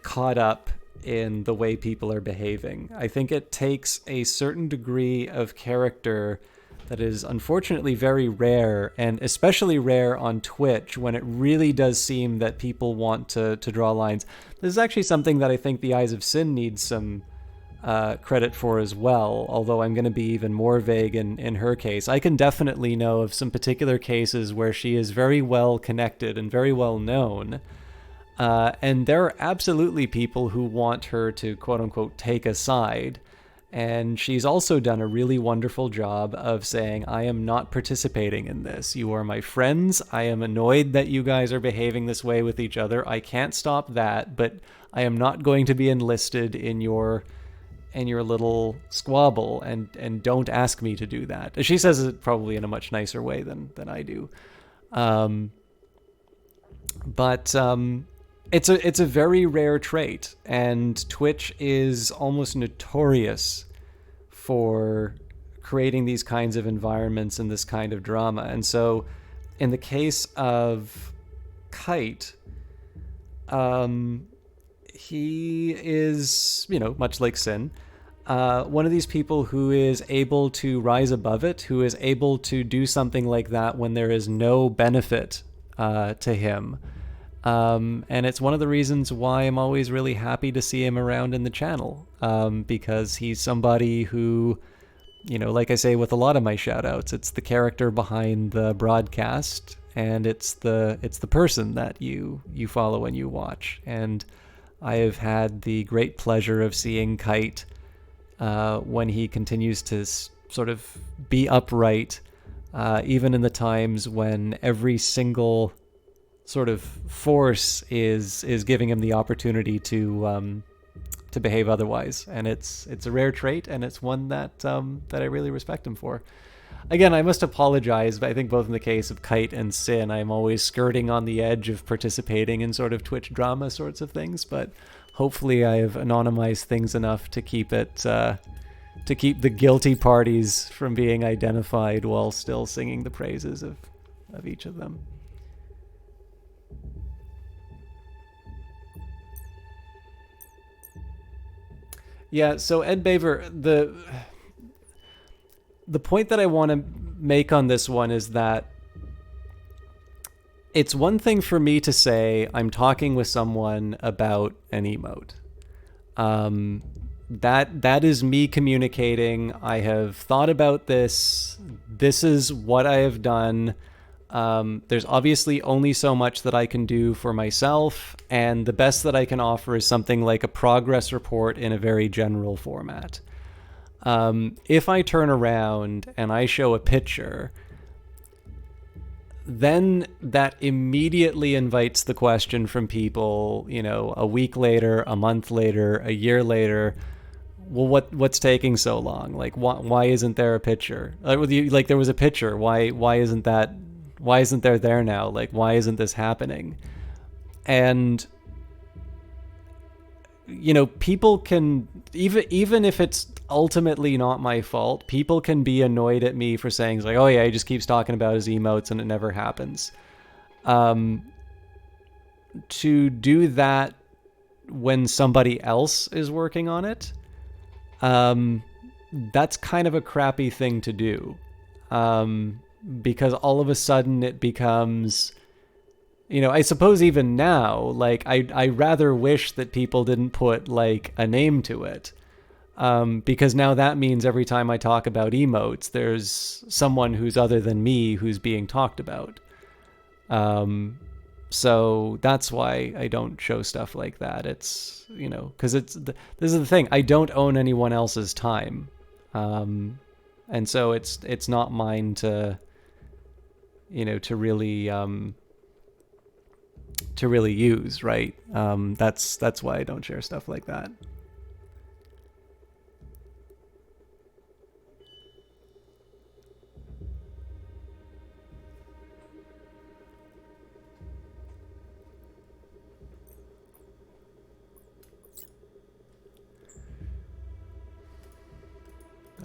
caught up in the way people are behaving. I think it takes a certain degree of character that is unfortunately very rare, and especially rare on Twitch, when it really does seem that people want to draw lines. This is actually something that I think the Eyes of Sin needs some credit for as well, although I'm going to be even more vague in her case. I can definitely know of some particular cases where she is very well connected and very well known, and there are absolutely people who want her to quote-unquote take a side. And she's also done a really wonderful job of saying, I am not participating in this. You are my friends. I am annoyed that you guys are behaving this way with each other. I can't stop that, but I am not going to be enlisted in your little squabble, and don't ask me to do that. She says it probably in a much nicer way than I do. But it's a very rare trait, and Twitch is almost notorious for creating these kinds of environments and this kind of drama. And so in the case of Kite, he is, much like Sin, one of these people who is able to rise above it, who is able to do something like that when there is no benefit to him. And it's one of the reasons why I'm always really happy to see him around in the channel, because he's somebody who, you know, like I say with a lot of my shoutouts, it's the character behind the broadcast, and it's the person that you follow and you watch. And I have had the great pleasure of seeing Kite when he continues to sort of be upright, even in the times when every single sort of force is giving him the opportunity to behave otherwise. And it's a rare trait, and it's one that that I really respect him for. Again, I must apologize, but I think both in the case of Kite and Sin, I'm always skirting on the edge of participating in sort of Twitch drama sorts of things, but hopefully I have anonymized things enough to keep it to keep the guilty parties from being identified while still singing the praises of each of them. Yeah, so Ed Baver, the point that I want to make on this one is that it's one thing for me to say I'm talking with someone about an emote. That is me communicating. I have thought about this. This is what I have done. There's obviously only so much that I can do for myself, and the best that I can offer is something like a progress report in a very general format. If I turn around and I show a picture, then that immediately invites the question from people, you know, a week later, a month later, a year later, well, what's taking so long? Like, why isn't there a picture? Like there was a picture. Why isn't there now? Like, why isn't this happening? And, you know, people can, even if it's ultimately not my fault, people can be annoyed at me for saying, like, oh yeah, he just keeps talking about his emotes and it never happens. To do that when somebody else is working on it, that's kind of a crappy thing to do. Because all of a sudden it becomes, you know, I suppose even now, like, I rather wish that people didn't put, like, a name to it. Because now that means every time I talk about emotes, there's someone who's other than me who's being talked about. So that's why I don't show stuff like that. It's, you know, because this is the thing. I don't own anyone else's time. And so it's not mine to, you know, to really use, right? That's why I don't share stuff like that.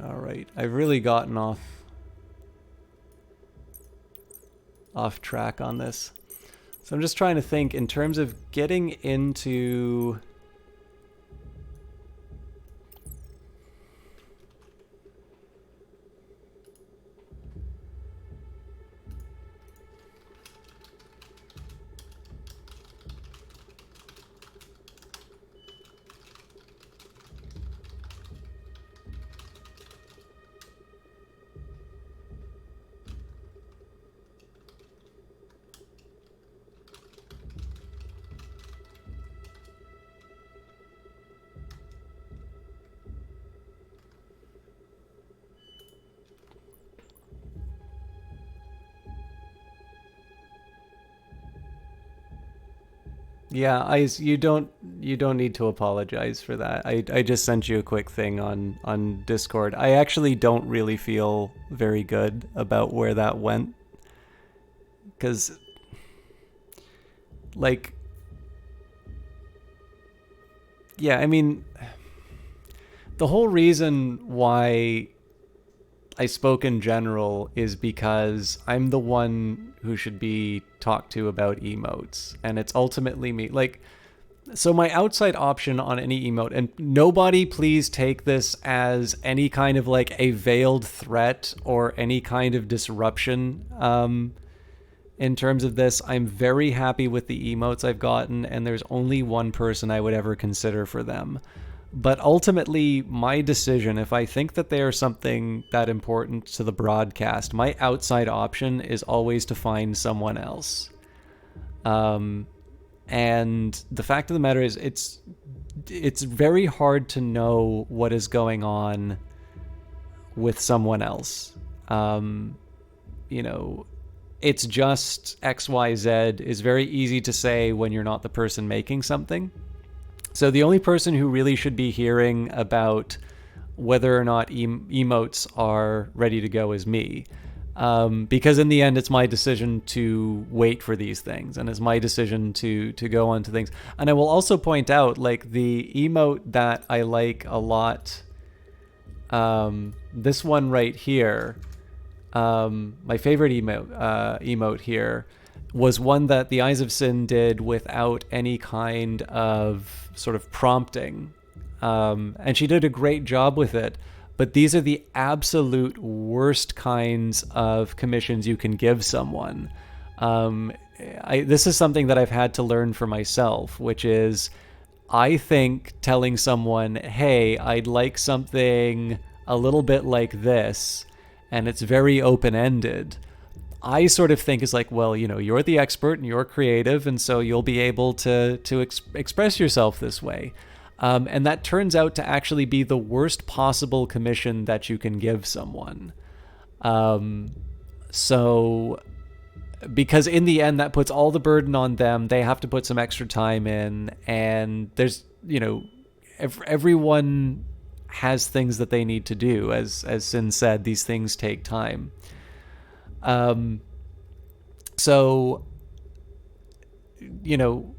All right, I've really gotten off track on this. So I'm just trying to think in terms of getting into yeah, you don't need to apologize for that. I just sent you a quick thing on Discord. I actually don't really feel very good about where that went, because, like, yeah, I mean, the whole reason why I spoke in general is because I'm the one who should be talked to about emotes, and it's ultimately me. Like, so my outside option on any emote, and nobody please take this as any kind of like a veiled threat or any kind of disruption. in terms of this. I'm very happy with the emotes I've gotten, and there's only one person I would ever consider for them. But ultimately, my decision, if I think that they are something that important to the broadcast, my outside option is always to find someone else. And the fact of the matter is, it's very hard to know what is going on with someone else. You know, it's just XYZ is very easy to say when you're not the person making something. So the only person who really should be hearing about whether or not emotes are ready to go is me. Because in the end, it's my decision to wait for these things, and it's my decision to go on to things. And I will also point out, like, the emote that I like a lot, this one right here, my favorite emote here, was one that the Eyes of Sin did without any kind of sort of prompting. And she did a great job with it. But these are the absolute worst kinds of commissions you can give someone. This is something that I've had to learn for myself, which is, I think telling someone, hey, I'd like something a little bit like this, and it's very open-ended, I sort of think is like, well, you know, you're the expert and you're creative, and so you'll be able to express yourself this way. And that turns out to actually be the worst possible commission that you can give someone. So, because in the end, that puts all the burden on them. They have to put some extra time in, and there's, you know, everyone has things that they need to do. As Sin said, these things take time. So, you know,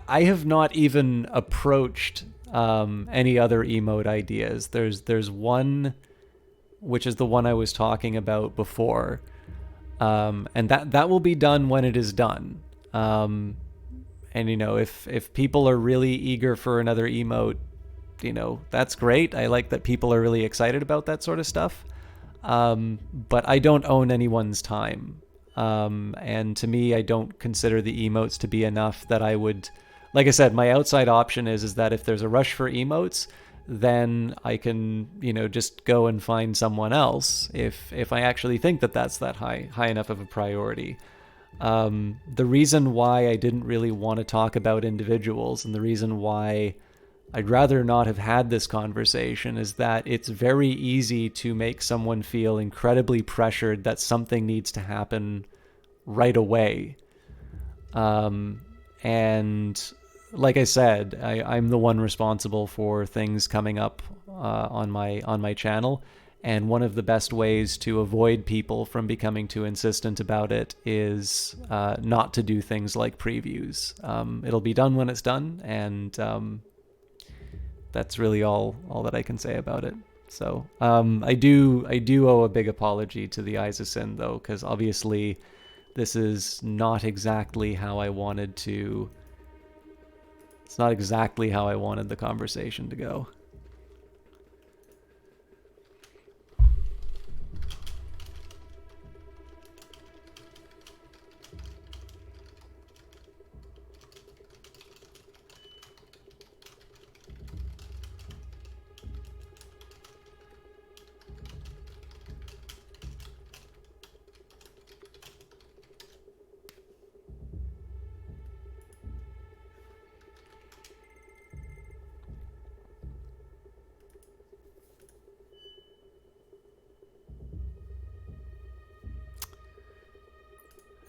I have not even approached any other emote ideas. There's one, which is the one I was talking about before, and that will be done when it is done. And you know, if people are really eager for another emote, you know, that's great. I like that people are really excited about that sort of stuff. But I don't own anyone's time. And to me, I don't consider the emotes to be enough that I would, like I said, my outside option is that if there's a rush for emotes, then I can, you know, just go and find someone else if I actually think that that's that high enough of a priority. The reason why I didn't really want to talk about individuals, and the reason why I'd rather not have had this conversation, is that it's very easy to make someone feel incredibly pressured that something needs to happen right away. And like I said, I'm the one responsible for things coming up on my channel, and one of the best ways to avoid people from becoming too insistent about it is not to do things like previews. It'll be done when it's done, and that's really all that I can say about it. So I do owe a big apology to the Eyes of Sin, though, because obviously this is not exactly how I wanted to. It's not exactly how I wanted the conversation to go.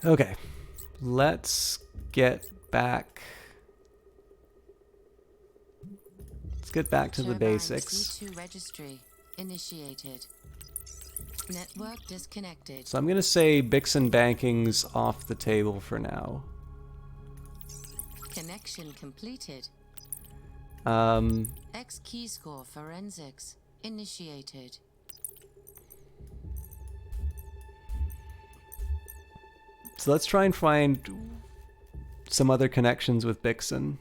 Okay, let's get back. Let's get back to the basics. C2 registry initiated. Network disconnected. So I'm going to say Bixen Banking's off the table for now. Connection completed. X key score forensics initiated. So let's try and find some other connections with Bixen.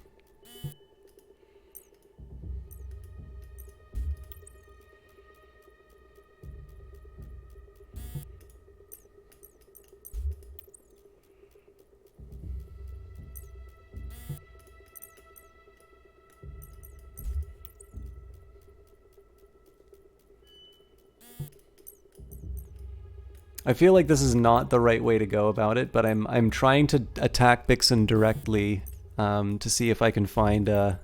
I feel like this is not the right way to go about it, but I'm trying to attack Bixen directly to see if I can find a...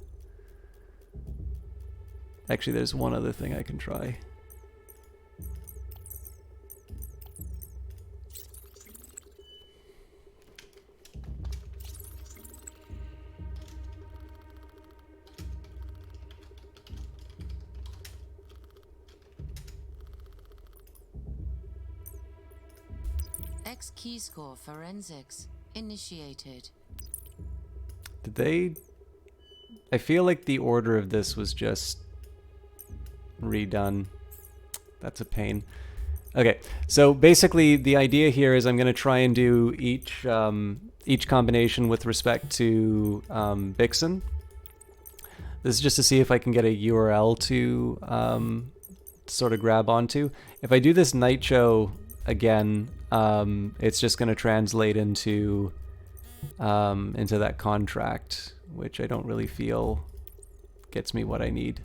Actually, there's one other thing I can try. X key score forensics initiated. Did they... I feel like the order of this was just redone. That's a pain. Okay, so basically the idea here is I'm going to try and do each combination with respect to Bixen. This is just to see if I can get a URL to sort of grab onto. If I do this Nitro again, it's just going to translate into that contract, which I don't really feel gets me what I need.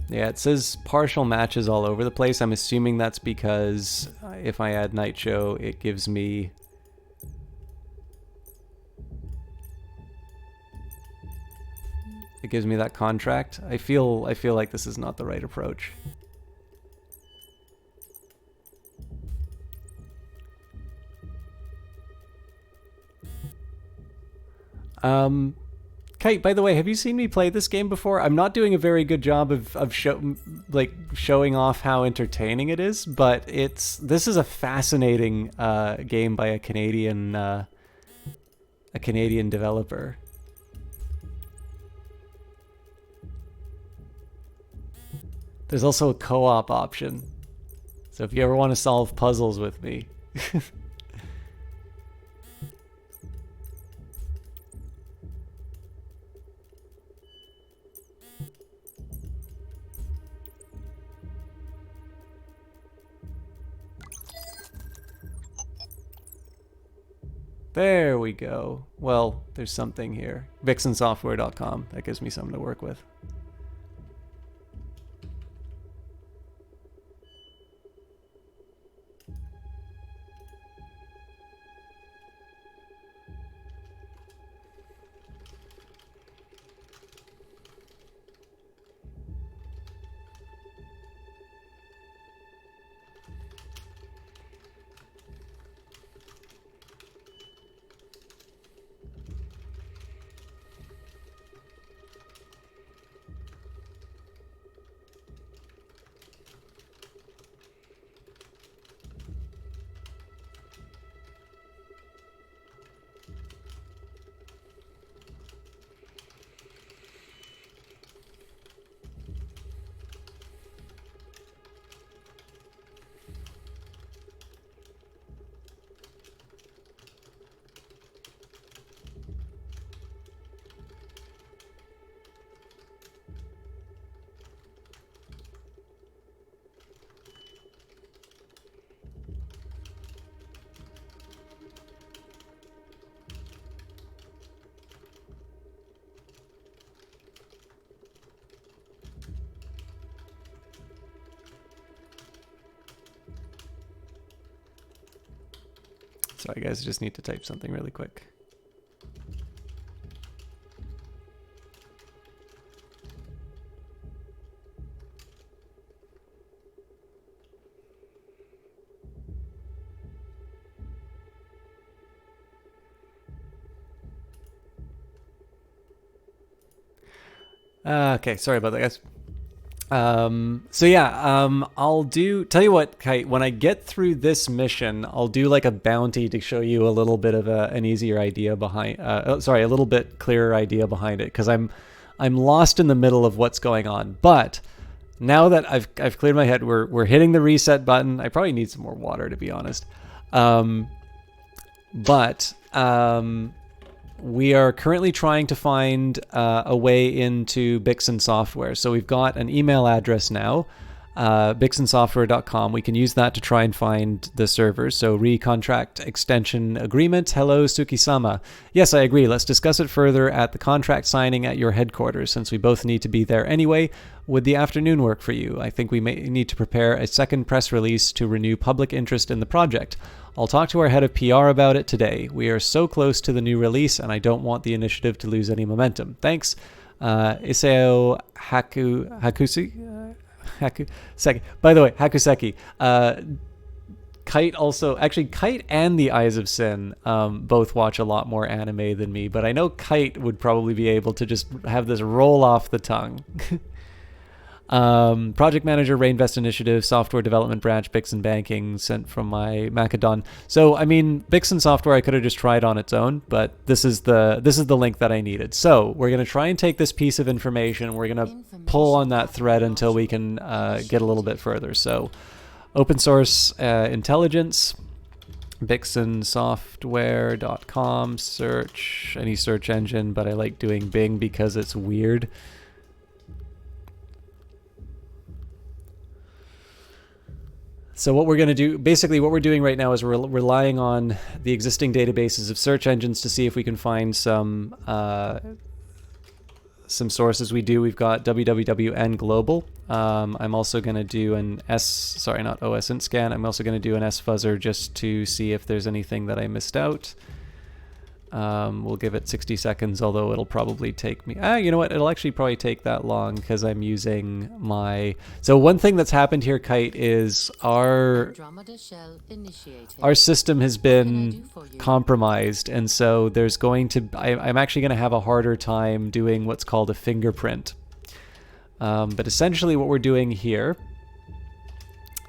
Yeah, it says partial matches all over the place. I'm assuming that's because if I add Nitro, it gives me... It gives me that contract. I feel like this is not the right approach. Kite, by the way, have you seen me play this game before? I'm not doing a very good job of showing off how entertaining it is, but this is a fascinating game by a Canadian developer. There's also a co-op option, so if you ever want to solve puzzles with me. There we go. Well, there's something here. VixenSoftware.com. That gives me something to work with. Sorry guys, I just need to type something really quick. Okay, sorry about that, guys. So yeah, tell you what, Kite, when I get through this mission, I'll do like a bounty to show you a little bit of an easier idea behind, a little bit clearer idea behind it, because I'm lost in the middle of what's going on. But now that I've cleared my head, we're hitting the reset button. I probably need some more water, to be honest. We are currently trying to find a way into Bixen software. So we've got an email address now. bixensoftware.com. We can use that to try and find the servers. So recontract extension agreement. Hello, Suki-sama. Yes, I agree. Let's discuss it further at the contract signing at your headquarters, since we both need to be there anyway. Would the afternoon work for you? I think we may need to prepare a second press release to renew public interest in the project. I'll talk to our head of PR about it today. We are so close to the new release, and I don't want the initiative to lose any momentum. Thanks. Isao Hakuseki. By the way, Hakuseki. Kite also, actually, Kite and the Eyes of Sin both watch a lot more anime than me, but I know Kite would probably be able to just have this roll off the tongue. Project Manager, Rainvest Initiative, Software Development Branch, Bixen Banking, sent from my Macedon. So, I mean, Bixen Software I could have just tried on its own, but this is the link that I needed. So, we're going to try and take this piece of information, we're going to pull on that thread until we can get a little bit further. So, open source intelligence, bixensoftware.com, search, any search engine, but I like doing Bing because it's weird. So what we're going to do, basically what we're doing right now is we're relying on the existing databases of search engines to see if we can find some sources. We've got www and global. I'm also going to do an not OSINT scan. I'm also going to do an sfuzzer just to see if there's anything that I missed out. We'll give it 60 seconds, although it'll probably take me... you know what? It'll actually probably take that long because I'm using my... So one thing that's happened here, Kite, is our system has been compromised, and so there's going to... I'm actually going to have a harder time doing what's called a fingerprint. But essentially what we're doing here,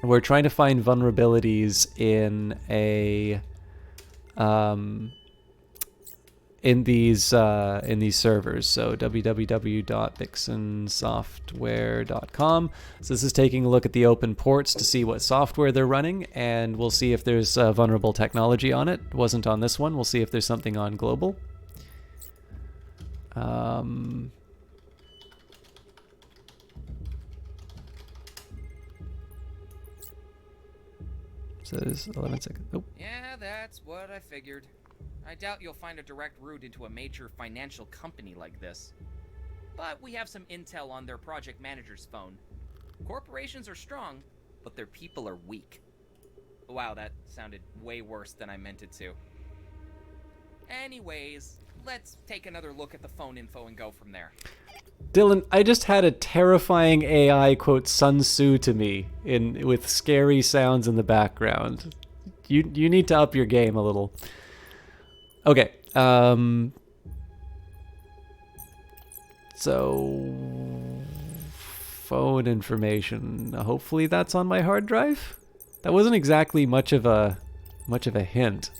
we're trying to find vulnerabilities in a... in these servers. So www.bixensoftware.com. So this is taking a look at the open ports to see what software they're running, and we'll see if there's vulnerable technology on it. It wasn't on this one. We'll see if there's something on global. So there's 11 seconds. Oh. Yeah, that's what I figured. I doubt you'll find a direct route into a major financial company like this. But we have some intel on their project manager's phone. Corporations are strong, but their people are weak. Wow, that sounded way worse than I meant it to. Anyways, let's take another look at the phone info and go from there. Dylan, I just had a terrifying AI quote Sun Tzu to me with scary sounds in the background. You need to up your game a little. Okay, so phone information. Hopefully that's on my hard drive. That wasn't exactly much of a hint.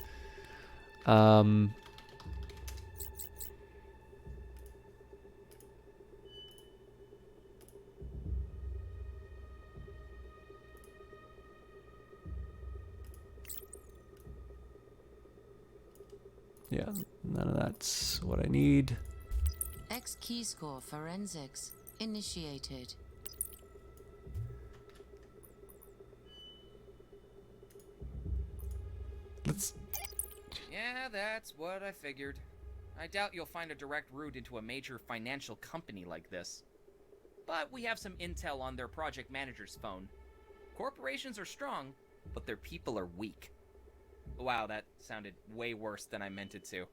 Yeah, none of that's what I need. X key score forensics initiated. Yeah, that's what I figured. I doubt you'll find a direct route into a major financial company like this. But we have some intel on their project manager's phone. Corporations are strong, but their people are weak. Wow, that sounded way worse than I meant it to.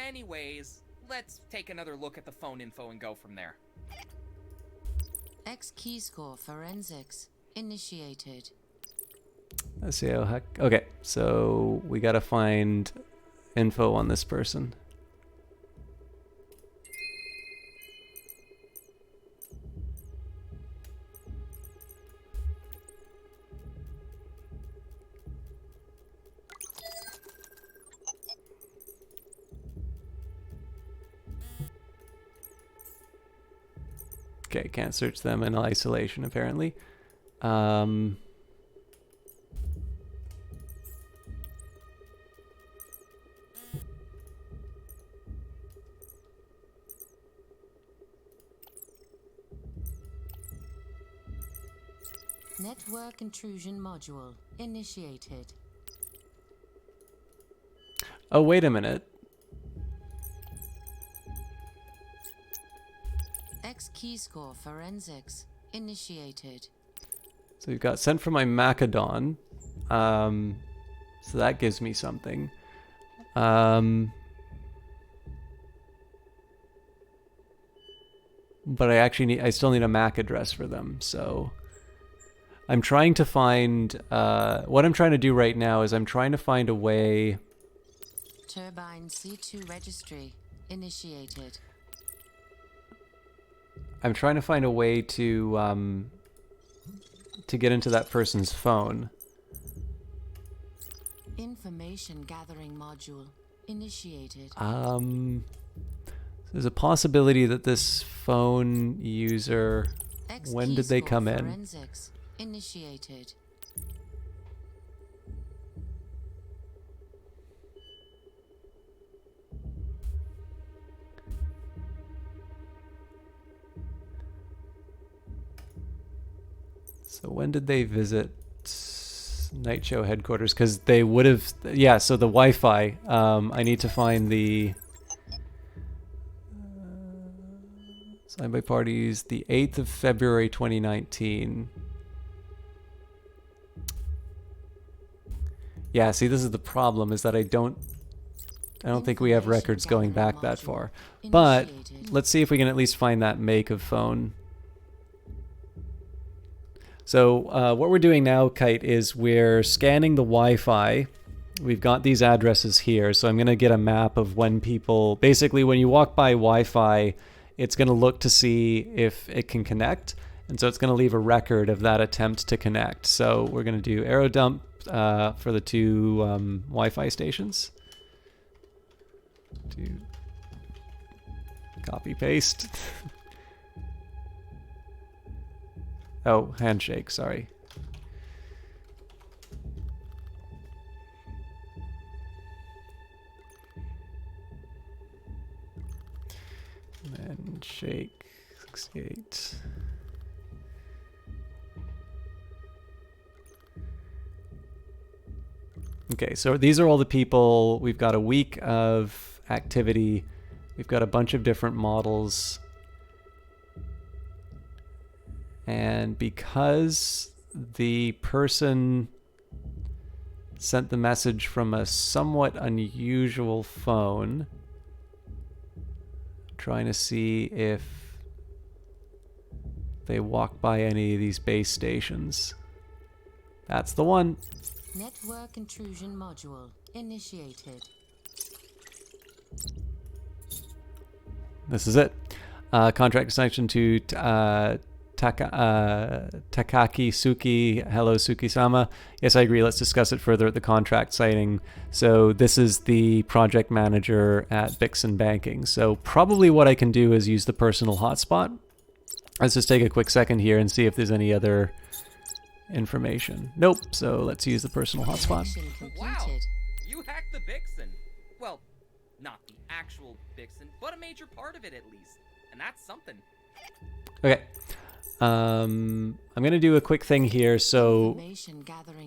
Anyways, let's take another look at the phone info and go from there. X key score forensics initiated. Let's see how heck. Okay, so we gotta find info on this person. Okay, can't search them in isolation apparently. Network intrusion module initiated. Oh, wait a minute. X key score forensics initiated. So we've got sent from my Macedon. So that gives me something. But I still need a MAC address for them. So I'm trying to find, what I'm trying to do right now is I'm trying to find a way. Turbine C2 registry initiated. I'm trying to find a way to get into that person's phone. Information gathering module initiated. There's a possibility that this phone user, when did they come in? Forensics initiated. So when did they visit Night Show headquarters? Because they would have, yeah, so the Wi-Fi. I need to find the signed by parties the 8th of February 2019. Yeah, see, this is the problem, is that I don't think we have records going back that far. But let's see if we can at least find that make of phone. So what we're doing now, Kite, is we're scanning the Wi-Fi. We've got these addresses here, so I'm going to get a map of when people... Basically, when you walk by Wi-Fi, it's going to look to see if it can connect, and so it's going to leave a record of that attempt to connect. So we're going to do arrow dump for the two Wi-Fi stations. Copy paste. Oh, handshake, sorry. Handshake 68. Okay, so these are all the people. We've got a week of activity. We've got a bunch of different models. And because the person sent the message from a somewhat unusual phone, I'm trying to see if they walk by any of these base stations. That's the one. Network intrusion module initiated. This is it. Contract extension to Takaki Suki. Hello, Suki-sama. Yes, I agree. Let's discuss it further at the contract signing. So this is the project manager at Bixen Banking. So probably what I can do is use the personal hotspot. Let's just take a quick second here and see if there's any other information. Nope. So let's use the personal hotspot. Wow, you hacked the Bixen. Well, not the actual Bixen, but a major part of it at least. And that's something. Okay. I'm going to do a quick thing here. So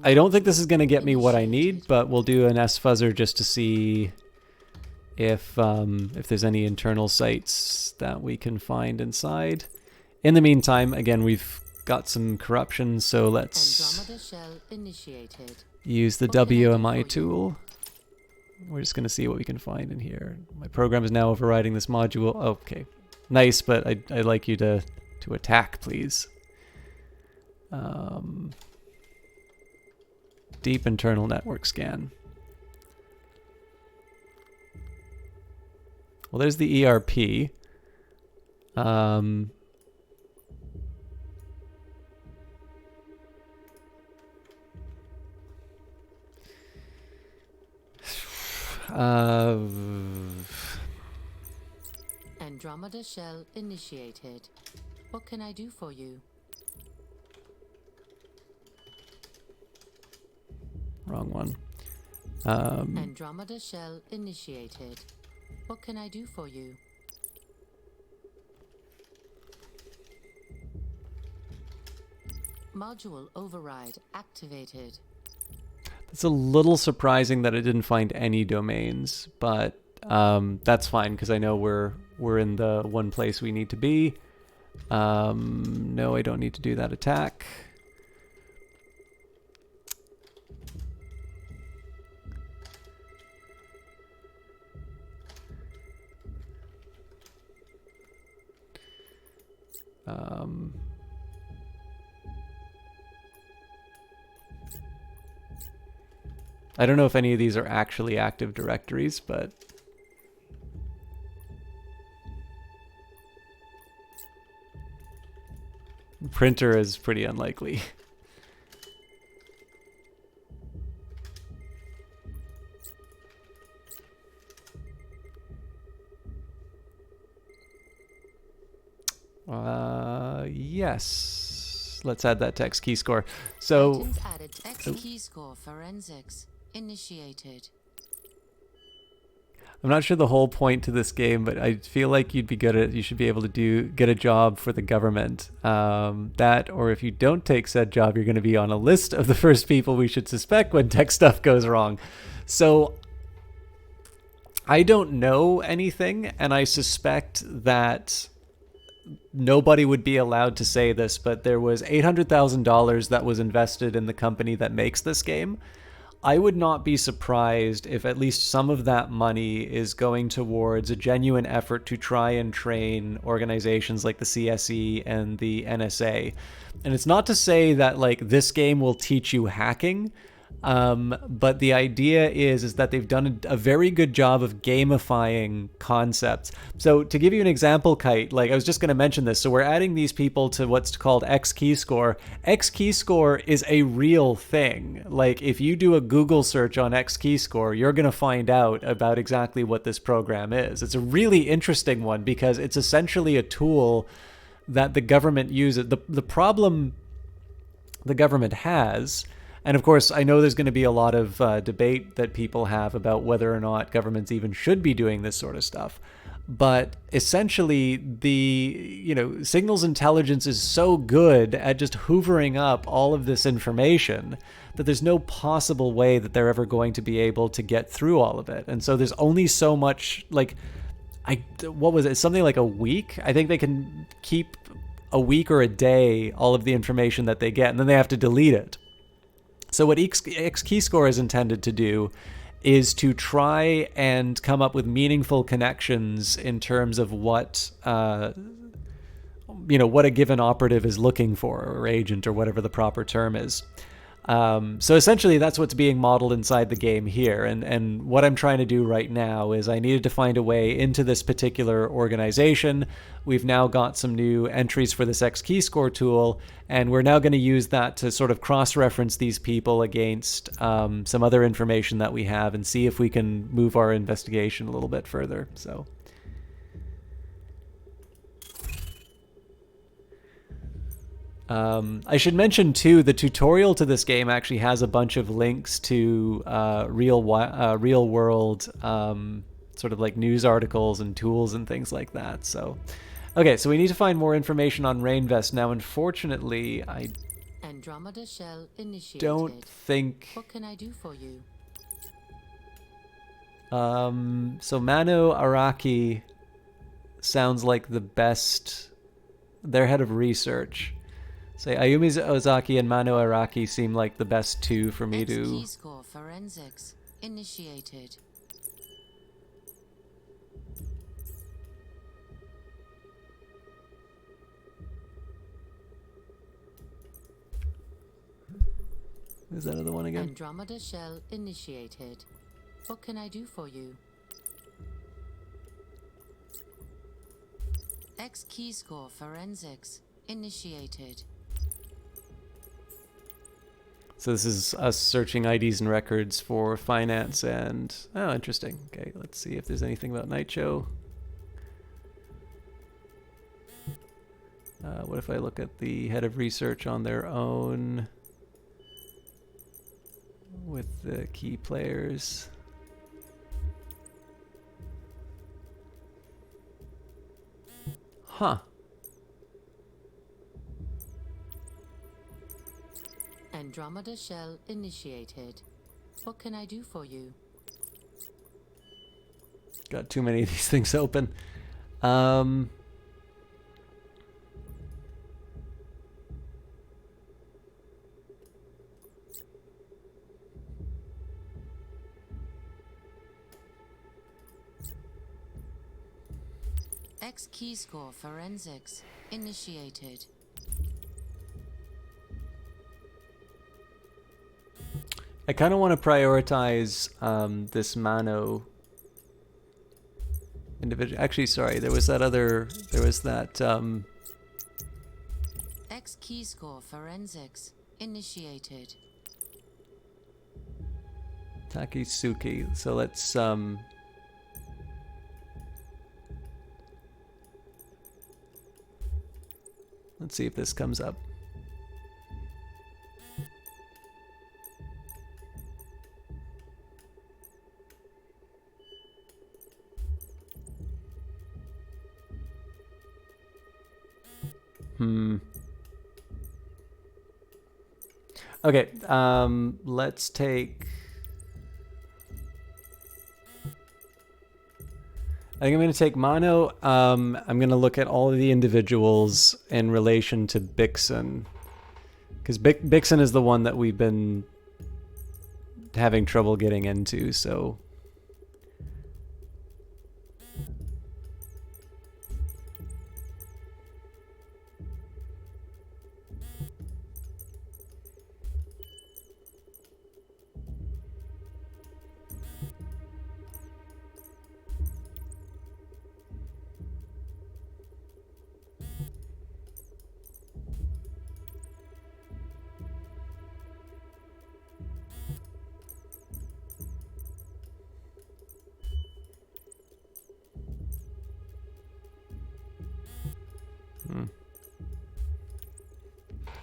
I don't think this is going to get me what I need, but we'll do an S-fuzzer just to see if there's any internal sites that we can find inside. In the meantime, again, we've got some corruption, so let's use the WMI tool. We're just going to see what we can find in here. My program is now overriding this module. Okay, nice, but I'd like you to attack, please. Deep internal network scan. Well, there's the ERP. Andromeda shell initiated. What can I do for you? Wrong one. Andromeda shell initiated. What can I do for you? Module override activated. It's a little surprising that it didn't find any domains, but that's fine because I know we're in the one place we need to be. No, I don't need to do that attack. I don't know if any of these are actually active directories, but printer is pretty unlikely. Yes. Let's add that to X key score. So Items added to X key score forensics. Initiated. I'm not sure the whole point to this game, but I feel like you'd be good at, you should be able to get a job for the government. That, or if you don't take said job, you're going to be on a list of the first people we should suspect when tech stuff goes wrong. So I don't know anything, and I suspect that nobody would be allowed to say this, but there was $800,000 that was invested in the company that makes this game. I would not be surprised if at least some of that money is going towards a genuine effort to try and train organizations like the CSE and the NSA. And it's not to say that like this game will teach you hacking, but the idea is that they've done a very good job of gamifying concepts. So to give you an example, Kite, like I was just going to mention this. So we're adding these people to what's called X key score. X key score is a real thing. Like if you do a Google search on X key score, you're going to find out about exactly what this program is. It's a really interesting one because it's essentially a tool that the government uses. The problem the government has, and of course, I know there's going to be a lot of debate that people have about whether or not governments even should be doing this sort of stuff. But essentially, signals intelligence is so good at just hoovering up all of this information that there's no possible way that they're ever going to be able to get through all of it. And so there's only so much, what was it? Something like a week? I think they can keep a week or a day all of the information that they get, and then they have to delete it. So what X key score is intended to do is to try and come up with meaningful connections in terms of what what a given operative is looking for, or agent, or whatever the proper term is. So essentially that's what's being modeled inside the game here. And what I'm trying to do right now is I needed to find a way into this particular organization. We've now got some new entries for this X key score tool, and we're now going to use that to sort of cross-reference these people against some other information that we have and see if we can move our investigation a little bit further. So. I should mention too, the tutorial to this game actually has a bunch of links to real world sort of like news articles and tools and things like that. So, okay, so we need to find more information on Rainvest. Now, unfortunately, I Andromeda shell initiated. don't think. What can I do for you? So Mano Araki sounds like the best. They're head of research. Say Ayumi Ozaki and Mano Araki seem like the best two for me X to. key score forensics initiated. Is that another one again? Andromeda shell initiated. What can I do for you? X key score forensics initiated. So this is us searching IDs and records for finance and... Oh, interesting. Okay, let's see if there's anything about Night Show. What if I look at the head of research on their own with the key players? Huh. Andromeda shell initiated. What can I do for you? Got too many of these things open. X key score forensics initiated. I kind of want to prioritize this Mano individual. Actually, sorry, there was that X key score forensics initiated. Takisuki. So let's see if this comes up. Okay, let's take... I think I'm going to take Mono. I'm going to look at all of the individuals in relation to Bixen. Because Bixen is the one that we've been having trouble getting into, so...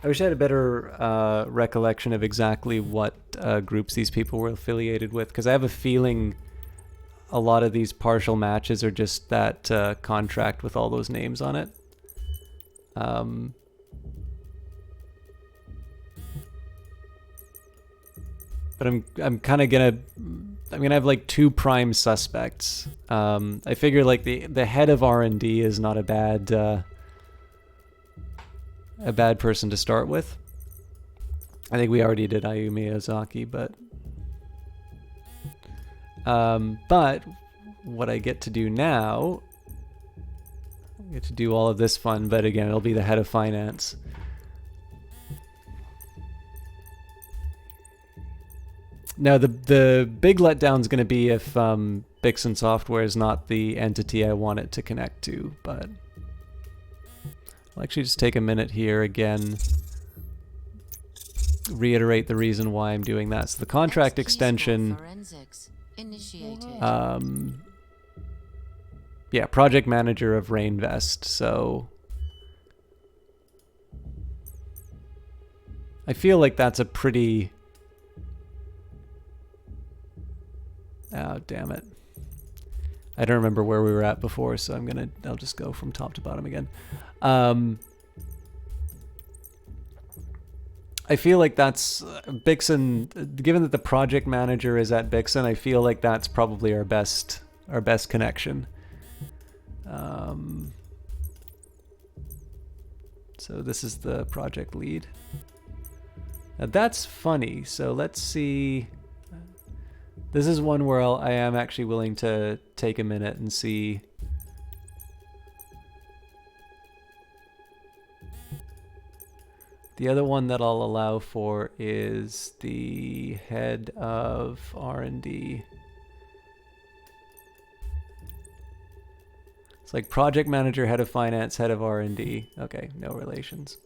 I wish I had a better recollection of exactly what groups these people were affiliated with, because I have a feeling a lot of these partial matches are just that contract with all those names on it. But I'm kind of I'm gonna have like 2 prime suspects. I figure like the head of R&D is not a bad person to start with. I think we already did Ayumi Ozaki, but what I get to do now, I get to do all of this fun, but again, it'll be the head of finance. Now, the big letdown is going to be if Bixen Software is not the entity I want it to connect to, but I'll actually just take a minute here again, reiterate the reason why I'm doing that. So the contract extension, yeah, project manager of Rainvest. So I feel like that's a pretty... Oh, damn it. I don't remember where we were at before, so I'll just go from top to bottom again. I feel like that's Bixen, given that the project manager is at Bixen, I feel like that's probably our best connection. So this is the project lead. Now that's funny. So let's see. This is one where I am actually willing to take a minute and see. The other one that I'll allow for is the head of R&D. It's like project manager, head of finance, head of R&D. Okay, no relations.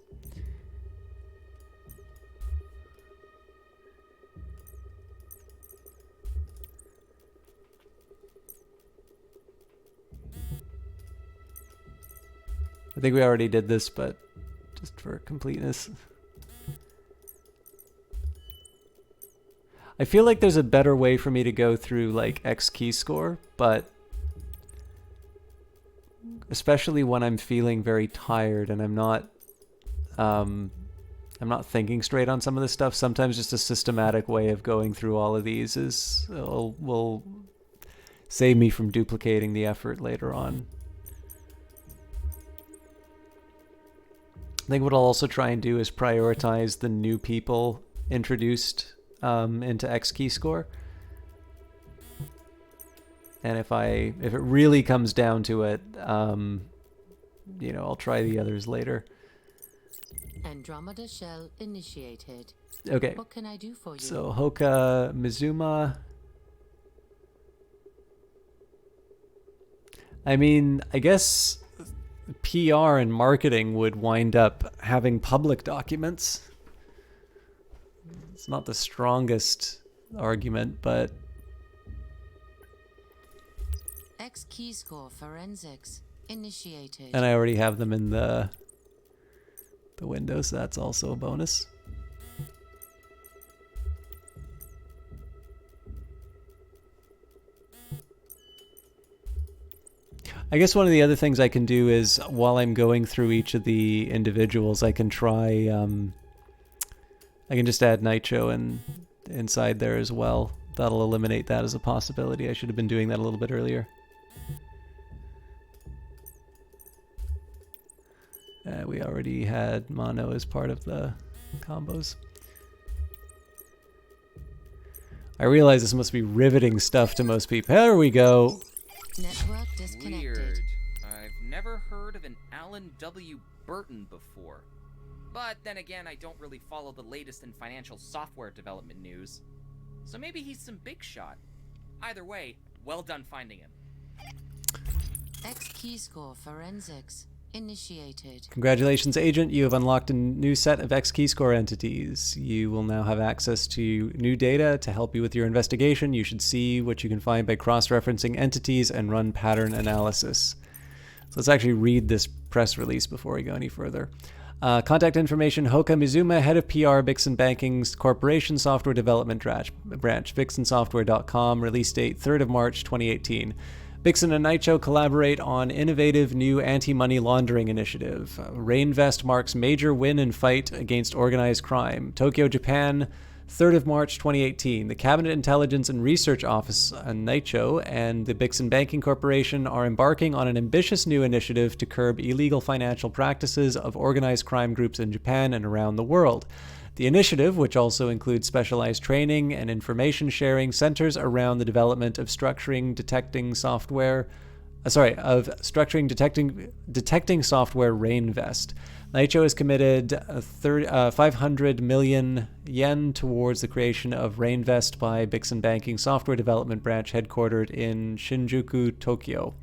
I think we already did this, but just for completeness. I feel like there's a better way for me to go through like X key score, but especially when I'm feeling very tired and I'm not I'm not thinking straight on some of this stuff. Sometimes just a systematic way of going through all of these will save me from duplicating the effort later on. I think what I'll also try and do is prioritize the new people introduced into X key score. And if it really comes down to it, you know, I'll try the others later. Andromeda shell initiated. Okay. What can I do for you? So Hoka Mizuma. I mean, I guess PR and marketing would wind up having public documents. It's not the strongest argument, but X key score forensics initiated. and I already have them in the window, so that's also a bonus. I guess one of the other things I can do is, while I'm going through each of the individuals, I can try, I can just add Nitro inside there as well. That'll eliminate that as a possibility. I should have been doing that a little bit earlier. We already had Mono as part of the combos. I realize this must be riveting stuff to most people. There we go. Network disconnected. Weird. I've never heard of an Alan W. Burton before. But then again, I don't really follow the latest in financial software development news. So maybe he's some big shot. Either way, well done finding him. X key score forensics initiated. Congratulations, Agent. You have unlocked a new set of X Keyscore entities. You will now have access to new data to help you with your investigation. You should see what you can find by cross-referencing entities and run pattern analysis. So let's actually read this press release before we go any further. Contact information: Hoka Mizuma, head of PR, Bixen Banking's Corporation Software Development Branch, bixensoftware.com, release date 3rd of March 2018. Bixen and Nitro collaborate on innovative new anti-money laundering initiative. Rainvest marks major win in fight against organized crime. Tokyo, Japan, 3rd of March 2018. The Cabinet Intelligence and Research Office, Nitro, and the Bixen Banking Corporation are embarking on an ambitious new initiative to curb illegal financial practices of organized crime groups in Japan and around the world. The initiative, which also includes specialized training and information sharing, centers around the development of detecting software Rainvest. Nitro has committed 500 million yen towards the creation of Rainvest by Bixen Banking Software Development Branch headquartered in Shinjuku, Tokyo.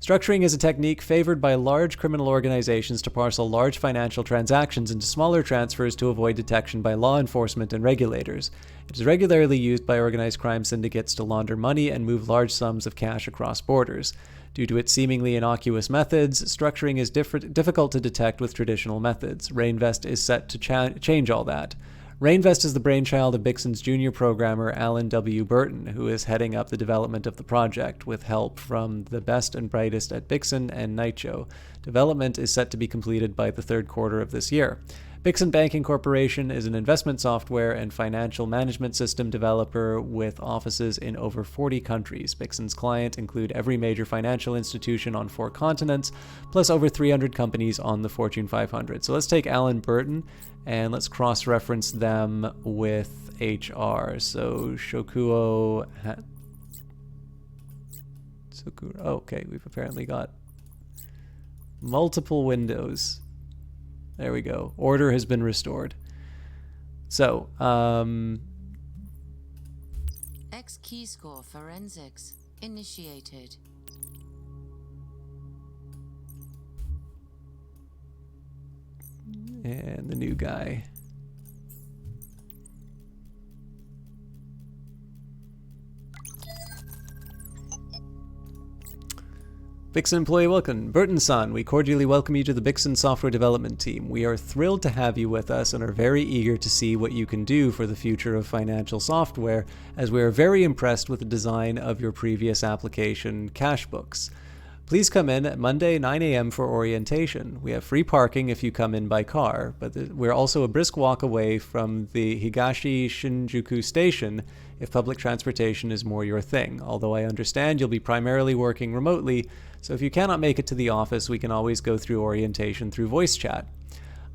Structuring is a technique favored by large criminal organizations to parcel large financial transactions into smaller transfers to avoid detection by law enforcement and regulators. It is regularly used by organized crime syndicates to launder money and move large sums of cash across borders. Due to its seemingly innocuous methods, structuring is difficult to detect with traditional methods. Rainvest is set to change all that. Rainvest is the brainchild of Bixen's junior programmer Alan W. Burton, who is heading up the development of the project, with help from the best and brightest at Bixen and Nitro. Development is set to be completed by the 3rd quarter of this year. Bixen Banking Corporation is an investment software and financial management system developer with offices in over 40 countries. Bixen's clients include every major financial institution on 4 continents, plus over 300 companies on the Fortune 500. So let's take Alan Burton and let's cross-reference them with HR. So Shokuo... okay, we've apparently got multiple windows. There we go. Order has been restored. So, X key score forensics initiated. And the new guy. Bixen employee welcome. Burton-san, we cordially welcome you to the Bixen software development team. We are thrilled to have you with us and are very eager to see what you can do for the future of financial software, as we are very impressed with the design of your previous application, Cashbooks. Please come in at Monday 9 a.m. for orientation. We have free parking if you come in by car, but we're also a brisk walk away from the Higashi Shinjuku station if public transportation is more your thing, although I understand you'll be primarily working remotely, so if you cannot make it to the office, we can always go through orientation through voice chat.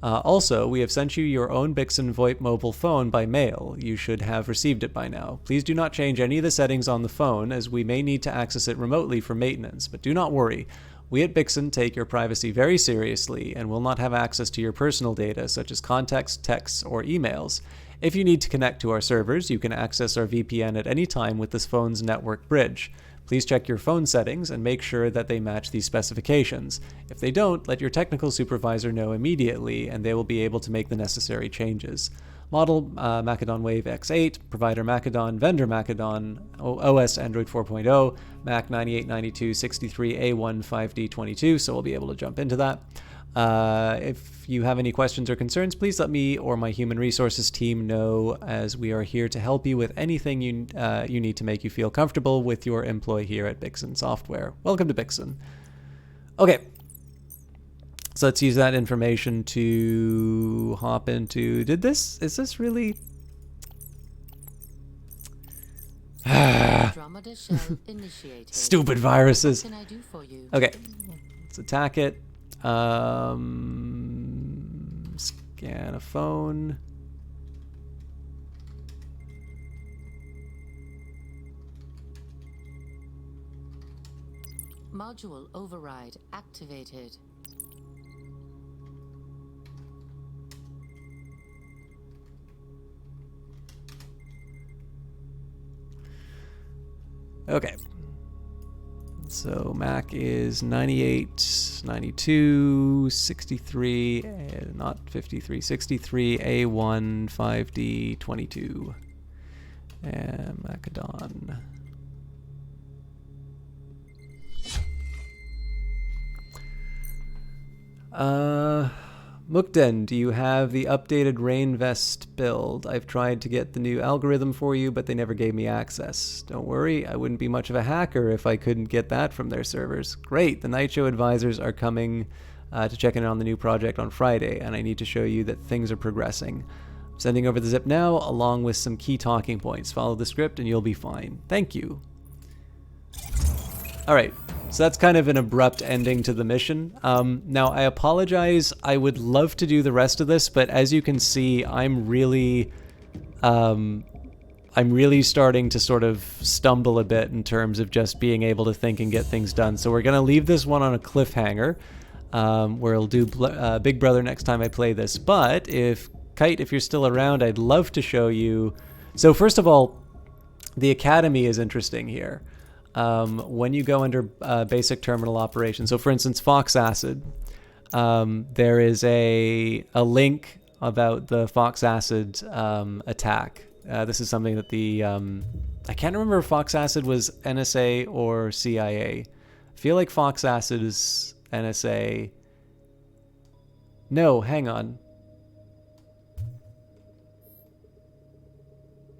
Also, we have sent you your own Bixen VoIP mobile phone by mail. You should have received it by now. Please do not change any of the settings on the phone, as we may need to access it remotely for maintenance, but do not worry. We at Bixen take your privacy very seriously and will not have access to your personal data, such as contacts, texts, or emails. If you need to connect to our servers, you can access our VPN at any time with this phone's network bridge. Please check your phone settings and make sure that they match these specifications. If they don't, let your technical supervisor know immediately and they will be able to make the necessary changes. Model Macedon Wave X8, provider Macedon, vendor Macedon, OS Android 4.0, Mac 989263A15D22, so we'll be able to jump into that. If you have any questions or concerns, please let me or my human resources team know, as we are here to help you with anything you need to make you feel comfortable with your employee here at Bixen Software. Welcome to Bixen. Okay, so let's use that information to hop into... is this really... Andromeda shell initiated. Stupid viruses. What can I do for you? Okay, let's attack it. Scan a phone. Module override activated. Okay. So Mac is 98, 92, 63, not 53, 63, A1, 5D, 22. And Macedon. Mukden, do you have the updated Rain Vest build? I've tried to get the new algorithm for you, but they never gave me access. Don't worry, I wouldn't be much of a hacker if I couldn't get that from their servers. Great, the Night Show advisors are coming to check in on the new project on Friday, and I need to show you that things are progressing. I'm sending over the zip now, along with some key talking points. Follow the script and you'll be fine. Thank you. Alright. So that's kind of an abrupt ending to the mission. Now, I apologize. I would love to do the rest of this, but as you can see, I'm really starting to sort of stumble a bit in terms of just being able to think and get things done. So we're going to leave this one on a cliffhanger, where I'll do Big Brother next time I play this. But Kite, if you're still around, I'd love to show you. So first of all, the Academy is interesting here. When you go under basic terminal operation, so for instance, Fox Acid, there is a link about the Fox Acid attack. This is something that the I can't remember if Fox Acid was NSA or CIA. I feel like Fox Acid is NSA. No, hang on.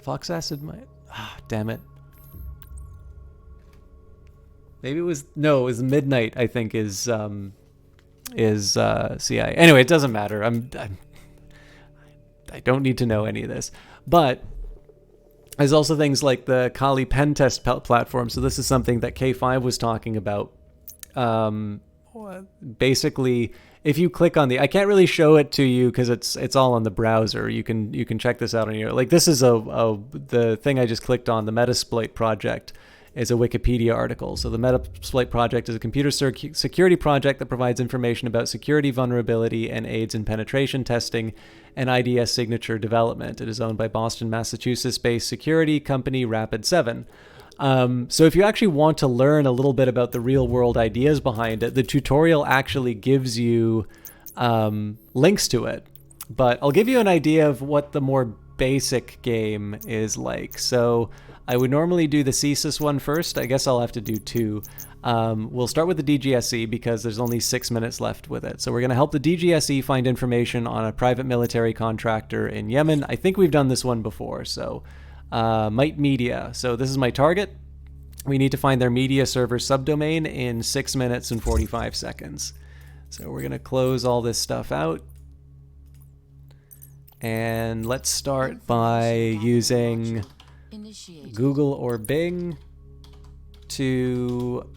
Fox Acid might... damn it. Maybe it was... No, it was Midnight, I think, is CIA. Anyway, it doesn't matter. I don't need to know any of this. But there's also things like the Kali pen test platform. So this is something that K5 was talking about. Basically, if you click on I can't really show it to you because it's all on the browser. You can check this out on your... Like, this is the thing I just clicked on, the Metasploit project, is a Wikipedia article. So the Metasploit project is a computer security project that provides information about security vulnerability and aids in penetration testing and IDS signature development. It is owned by Boston, Massachusetts-based security company Rapid7. So if you actually want to learn a little bit about the real-world ideas behind it, the tutorial actually gives you links to it. But I'll give you an idea of what the more basic game is like. So I would normally do the CSIS one first. I guess I'll have to do two. We'll start with the DGSE because there's only 6 minutes left with it. So we're going to help the DGSE find information on a private military contractor in Yemen. I think we've done this one before. So Might Media. So this is my target. we need to find their media server subdomain in 6 minutes and 45 seconds. So we're going to close all this stuff out. And let's start by using Google or Bing to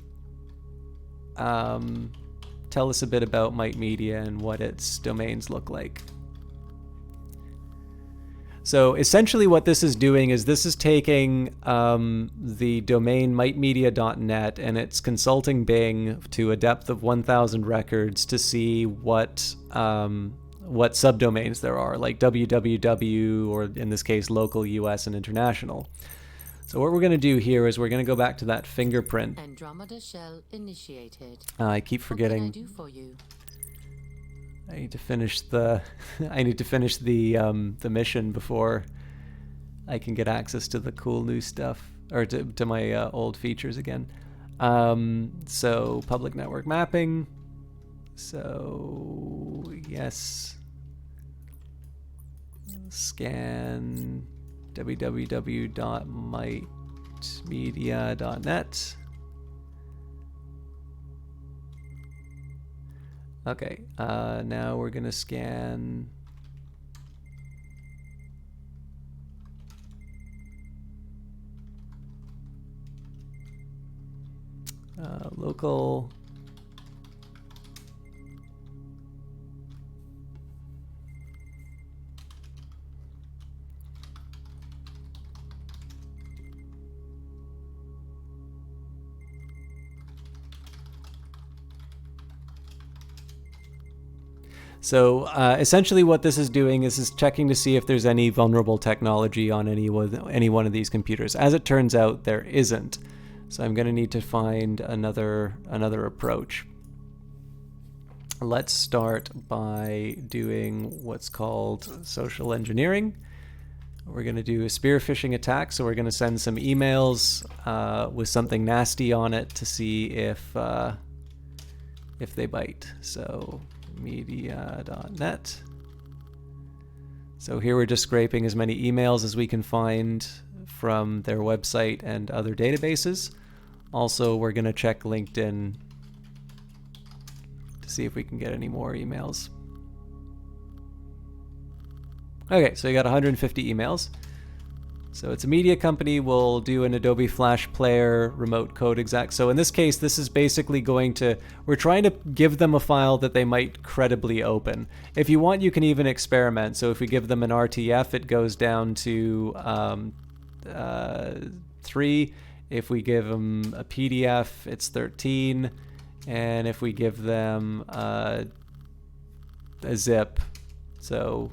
tell us a bit about Might Media and what its domains look like. So essentially what this is doing is this is taking the domain mightmedia.net and it's consulting Bing to a depth of 1,000 records to see what subdomains there are, like www, or in this case, local, US, and international. So what we're going to do here is we're going to go back to that fingerprint. Andromeda shell initiated. I keep forgetting. What can I do for you? I need to finish the the mission before I can get access to the cool new stuff, or to my old features again. So public network mapping. So yes, scan www.mightmedia.net. Okay, now we're gonna scan local. So essentially what this is doing is checking to see if there's any vulnerable technology on any one of these computers. As it turns out, there isn't. So I'm going to need to find another approach. Let's start by doing what's called social engineering. We're going to do a spear phishing attack. So we're going to send some emails with something nasty on it to see if they bite. So media.net. So here we're just scraping as many emails as we can find from their website and other databases. Also, we're going to check LinkedIn to see if we can get any more emails. Okay, so you got 150 emails. So it's a media company. We'll do an Adobe Flash Player remote code exec. So in this case, this is basically we're trying to give them a file that they might credibly open. If you want, you can even experiment. So if we give them an RTF, it goes down to 3. If we give them a PDF, it's 13. And if we give them a zip, so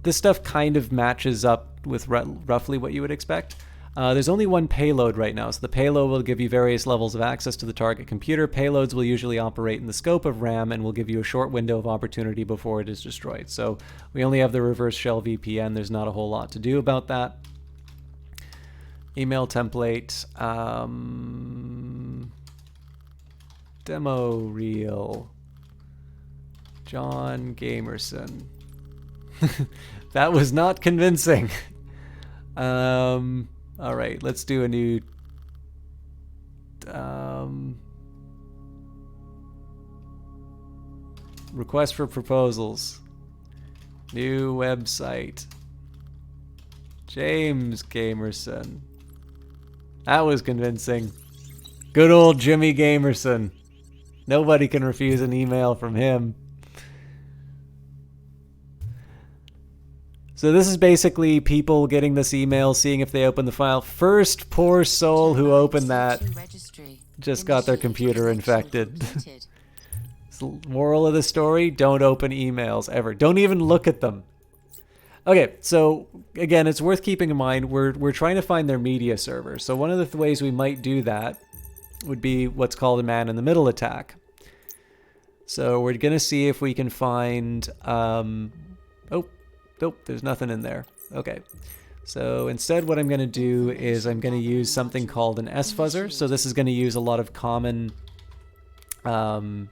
this stuff kind of matches up with roughly what you would expect. There's only one payload right now, so the payload will give you various levels of access to the target computer. Payloads will usually operate in the scope of RAM and will give you a short window of opportunity before it is destroyed. So we only have the reverse shell VPN. There's not a whole lot to do about that. Email template. Demo reel. John Gamerson. That was not convincing. All right, let's do a new request for proposals. New website. James Gamerson. That was convincing. Good old Jimmy Gamerson. Nobody can refuse an email from him. So this is basically people getting this email, seeing if they open the file. First poor soul who opened that just got their computer infected. So moral of the story, don't open emails ever. Don't even look at them. Okay, so again, it's worth keeping in mind, we're trying to find their media server. So one of the ways we might do that would be what's called a man-in-the-middle attack. So we're going to see if we can find... Nope, there's nothing in there. Okay. So instead what I'm going to do is I'm going to use something called an sfuzzer. So this is going to use a lot of common kind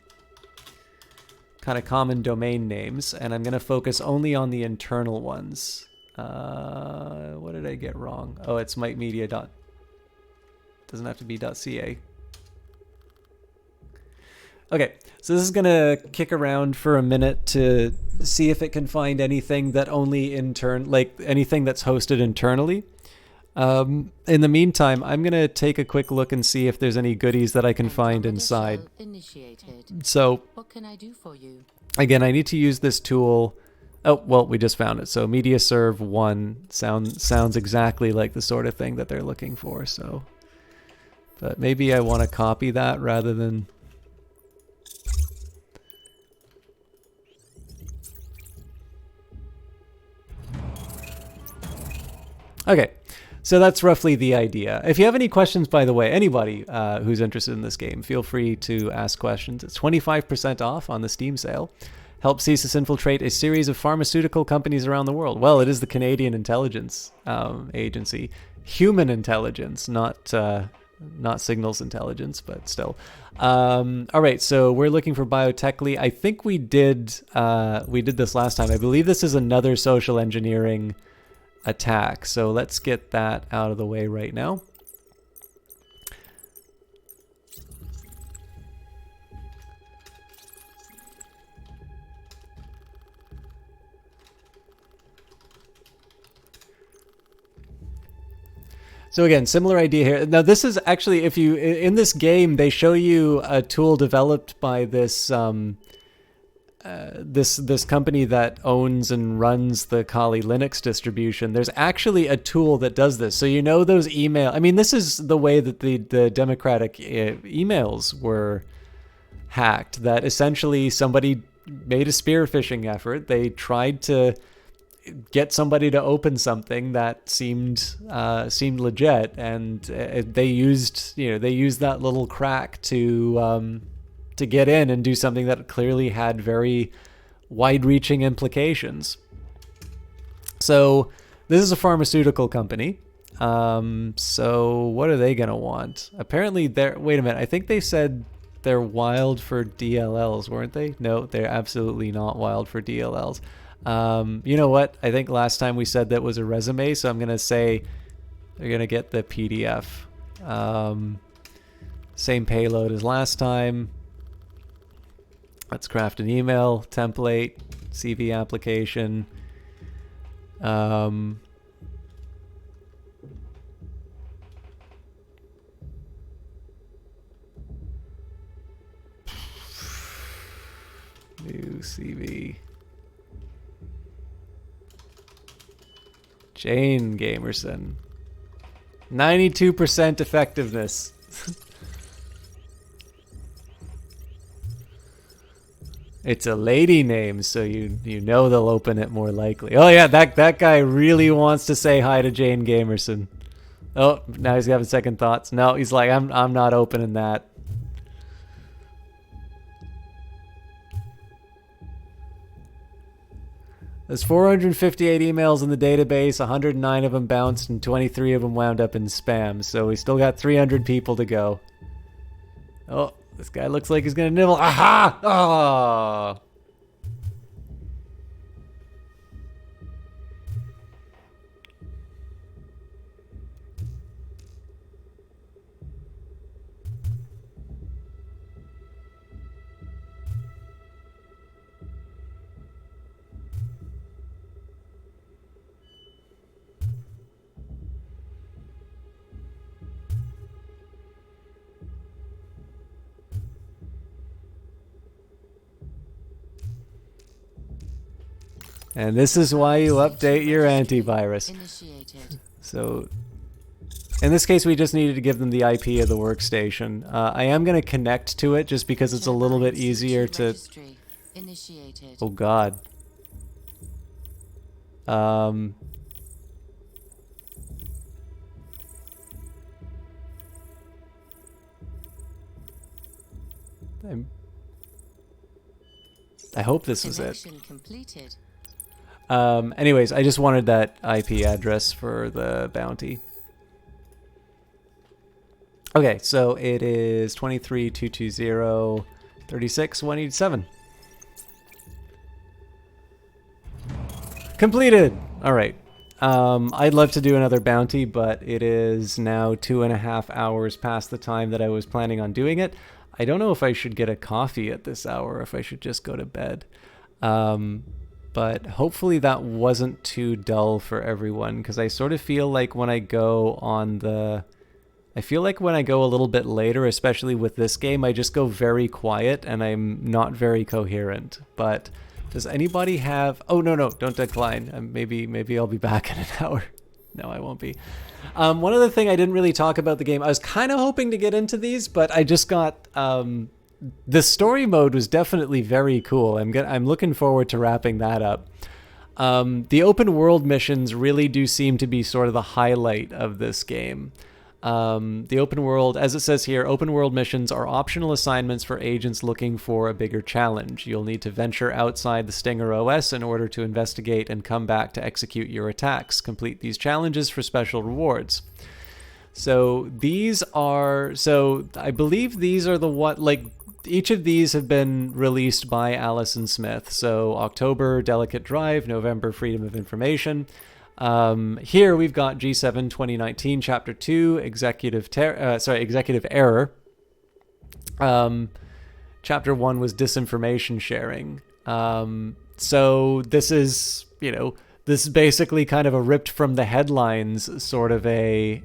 of common domain names, and I'm going to focus only on the internal ones. What did I get wrong? Oh, it's mightmedia. Doesn't have to be .ca. Okay, so this is going to kick around for a minute to see if it can find anything that only anything that's hosted internally. In the meantime, I'm going to take a quick look and see if there's any goodies that I can find inside. So, what can I do for you? Again, I need to use this tool. Oh, well, we just found it. So MediaServe 1 sounds exactly like the sort of thing that they're looking for. So, but maybe I want to copy that rather than... Okay, so that's roughly the idea. If you have any questions, by the way, anybody who's interested in this game, feel free to ask questions. It's 25% off on the Steam sale. Help CSIS infiltrate a series of pharmaceutical companies around the world. Well, it is the Canadian Intelligence Agency. Human intelligence, not signals intelligence, but still. All right, so we're looking for biotechly. I think we did this last time. I believe this is another social engineering attack. So let's get that out of the way right now. So again, similar idea here. Now this is actually, if you, in this game, they show you a tool developed by this this company that owns and runs the Kali Linux distribution. There's actually a tool that does this. So you know those email. I mean, this is the way that the Democratic emails were hacked. That essentially somebody made a spear phishing effort. They tried to get somebody to open something that seemed legit, and they used that little crack to get in and do something that clearly had very wide-reaching implications. So this is a pharmaceutical company. So what are they gonna want? Apparently wait a minute, I think they said they're wild for DLLs, weren't they? No, they're absolutely not wild for DLLs. You know what? I think last time we said that was a resume, so I'm gonna say they're gonna get the PDF. Same payload as last time. Let's craft an email template, CV application. New CV. Jane Gamerson. 92% effectiveness. It's a lady name, so you know they'll open it more likely. Oh yeah, that guy really wants to say hi to Jane Gamerson. Oh, now he's having second thoughts. No, he's like, I'm not opening that. There's 458 emails in the database, 109 of them bounced, and 23 of them wound up in spam. So we still got 300 people to go. Oh. This guy looks like he's gonna nibble. Aha! Oh! And this is why you update your antivirus. So, in this case, we just needed to give them the IP of the workstation. I am going to connect to it just because it's a little bit easier to... Oh, God. I hope this is it. Anyways, I just wanted that IP address for the bounty. Okay, so it is 23.220.36.187. Completed! Alright. I'd love to do another bounty, but it is now 2.5 hours past the time that I was planning on doing it. I don't know if I should get a coffee at this hour, or if I should just go to bed. But hopefully that wasn't too dull for everyone, because I sort of feel like when I go a little bit later, especially with this game, I just go very quiet and I'm not very coherent. But does anybody have... Oh, no, don't decline. Maybe I'll be back in an hour. No, I won't be. One other thing I didn't really talk about the game. I was kind of hoping to get into these, but I just got... the story mode was definitely very cool. I'm looking forward to wrapping that up. The open world missions really do seem to be sort of the highlight of this game. The open world, as it says here, open world missions are optional assignments for agents looking for a bigger challenge. You'll need to venture outside the Stinger OS in order to investigate and come back to execute your attacks. Complete these challenges for special rewards. So I believe these are each of these have been released by Allison Smith. So October, Delicate Drive, November, Freedom of Information. Here we've got G7 2019 Chapter 2, Executive Error. Chapter 1 was Disinformation Sharing. So this is basically kind of a ripped from the headlines sort of a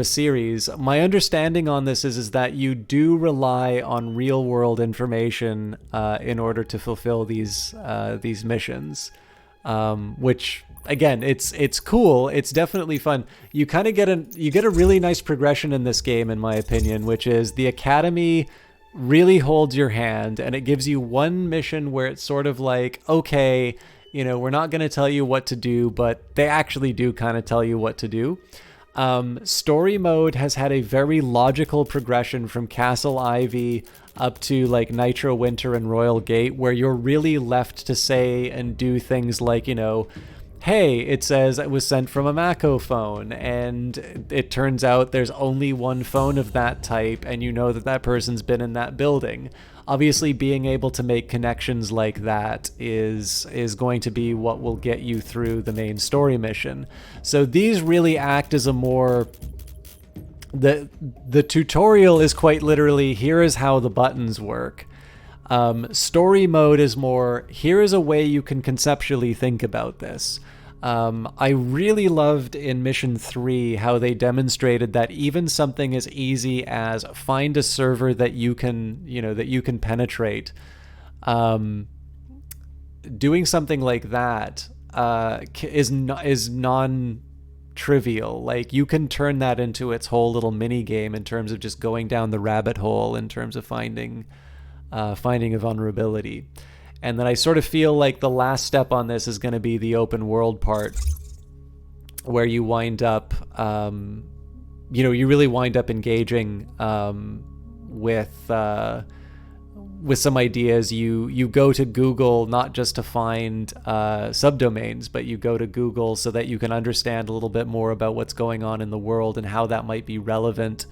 series. My understanding on this is that you do rely on real world information in order to fulfill these missions, which again, it's cool. It's definitely fun. You kind of get a really nice progression in this game, in my opinion, which is the Academy really holds your hand, and it gives you one mission where it's sort of like, okay, we're not going to tell you what to do, but they actually do kind of tell you what to do. Story mode has had a very logical progression from Castle Ivy up to like Nitro Winter and Royal Gate, where you're really left to say and do things like, hey, it says it was sent from a Mako phone, and it turns out there's only one phone of that type, and that person's been in that building. Obviously, being able to make connections like that is going to be what will get you through the main story mission. So these really act as a more... The tutorial is quite literally, here is how the buttons work. Story mode is more, here is a way you can conceptually think about this. I really loved in Mission 3 how they demonstrated that even something as easy as find a server that you can penetrate, doing something like that is non-trivial. Like, you can turn that into its whole little mini game in terms of just going down the rabbit hole in terms of finding a vulnerability. And then I sort of feel like the last step on this is going to be the open world part, where you wind up, you really wind up engaging with some ideas. You go to Google not just to find subdomains, but you go to Google so that you can understand a little bit more about what's going on in the world and how that might be relevant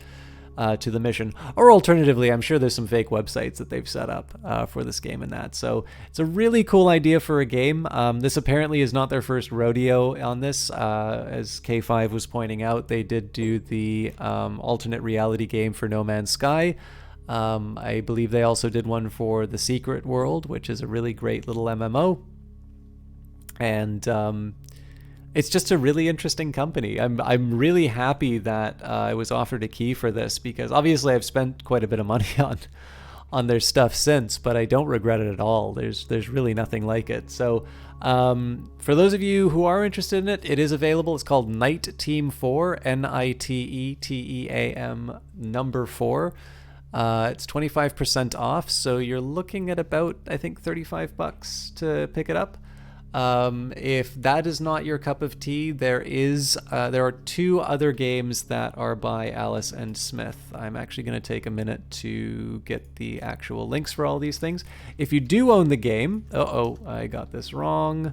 to the mission. Or alternatively, I'm sure there's some fake websites that they've set up for this game and that. So it's a really cool idea for a game. This apparently is not their first rodeo on this. As K5 was pointing out, they did do the alternate reality game for No Man's Sky. I believe they also did one for The Secret World, which is a really great little MMO. And it's just a really interesting company. I'm really happy that I was offered a key for this, because obviously I've spent quite a bit of money on their stuff since, but I don't regret it at all. There's really nothing like it. So for those of you who are interested in it, it is available. It's called Night Team 4, NITETEAM number 4. It's 25% off, so you're looking at about, I think, $35 to pick it up. If that is not your cup of tea, there are 2 other games that are by Alice and Smith. I'm actually going to take a minute to get the actual links for all these things. If you do own the game, I got this wrong.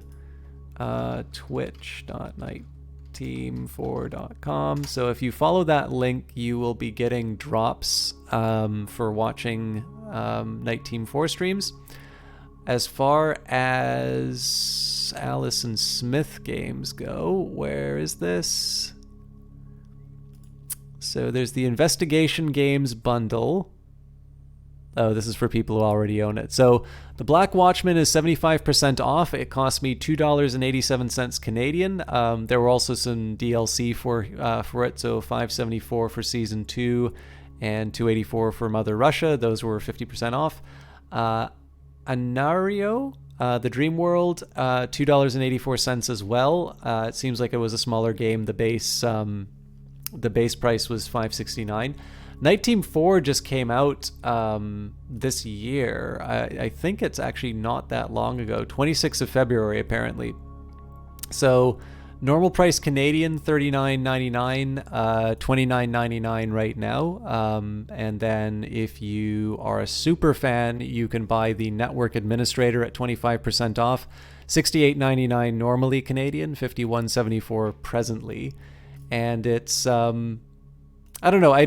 Twitch.nightteam4.com. So if you follow that link, you will be getting drops for watching Night Team 4 streams. as far as Allison Smith games go, where is this? So there's the Investigation Games bundle. Oh, this is for people who already own it. So the Black Watchman is 75% off. It cost me $2.87 Canadian. There were also some DLC for it, so $5.74 for Season 2 and $2.84 for Mother Russia. Those were 50% off. Anario, the Dream World, $2.84 as well. It seems like it was a smaller game. The base price was $5.69. Night Team 4 just came out this year. I think it's actually not that long ago. 26th of February, apparently. So normal price Canadian, $39.99, $29.99 right now. And then if you are a super fan, you can buy the Network Administrator at 25% off. $68.99 normally Canadian, $51.74 presently. And it's I don't know. I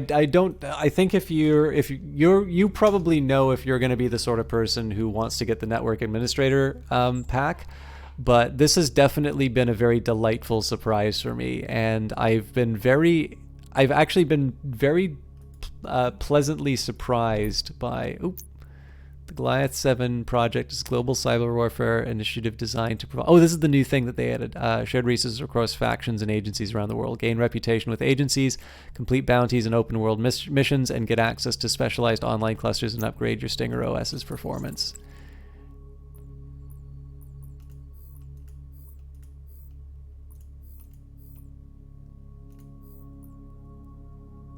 think if you probably know if you're going to be the sort of person who wants to get the Network Administrator pack, but this has definitely been a very delightful surprise for me, and I've actually been very pleasantly surprised by. The Goliath 7 project is a global cyber warfare initiative designed to provide... Oh, this is the new thing that they added. Shared resources across factions and agencies around the world. Gain reputation with agencies, complete bounties and open world missions, and get access to specialized online clusters and upgrade your Stinger OS's performance.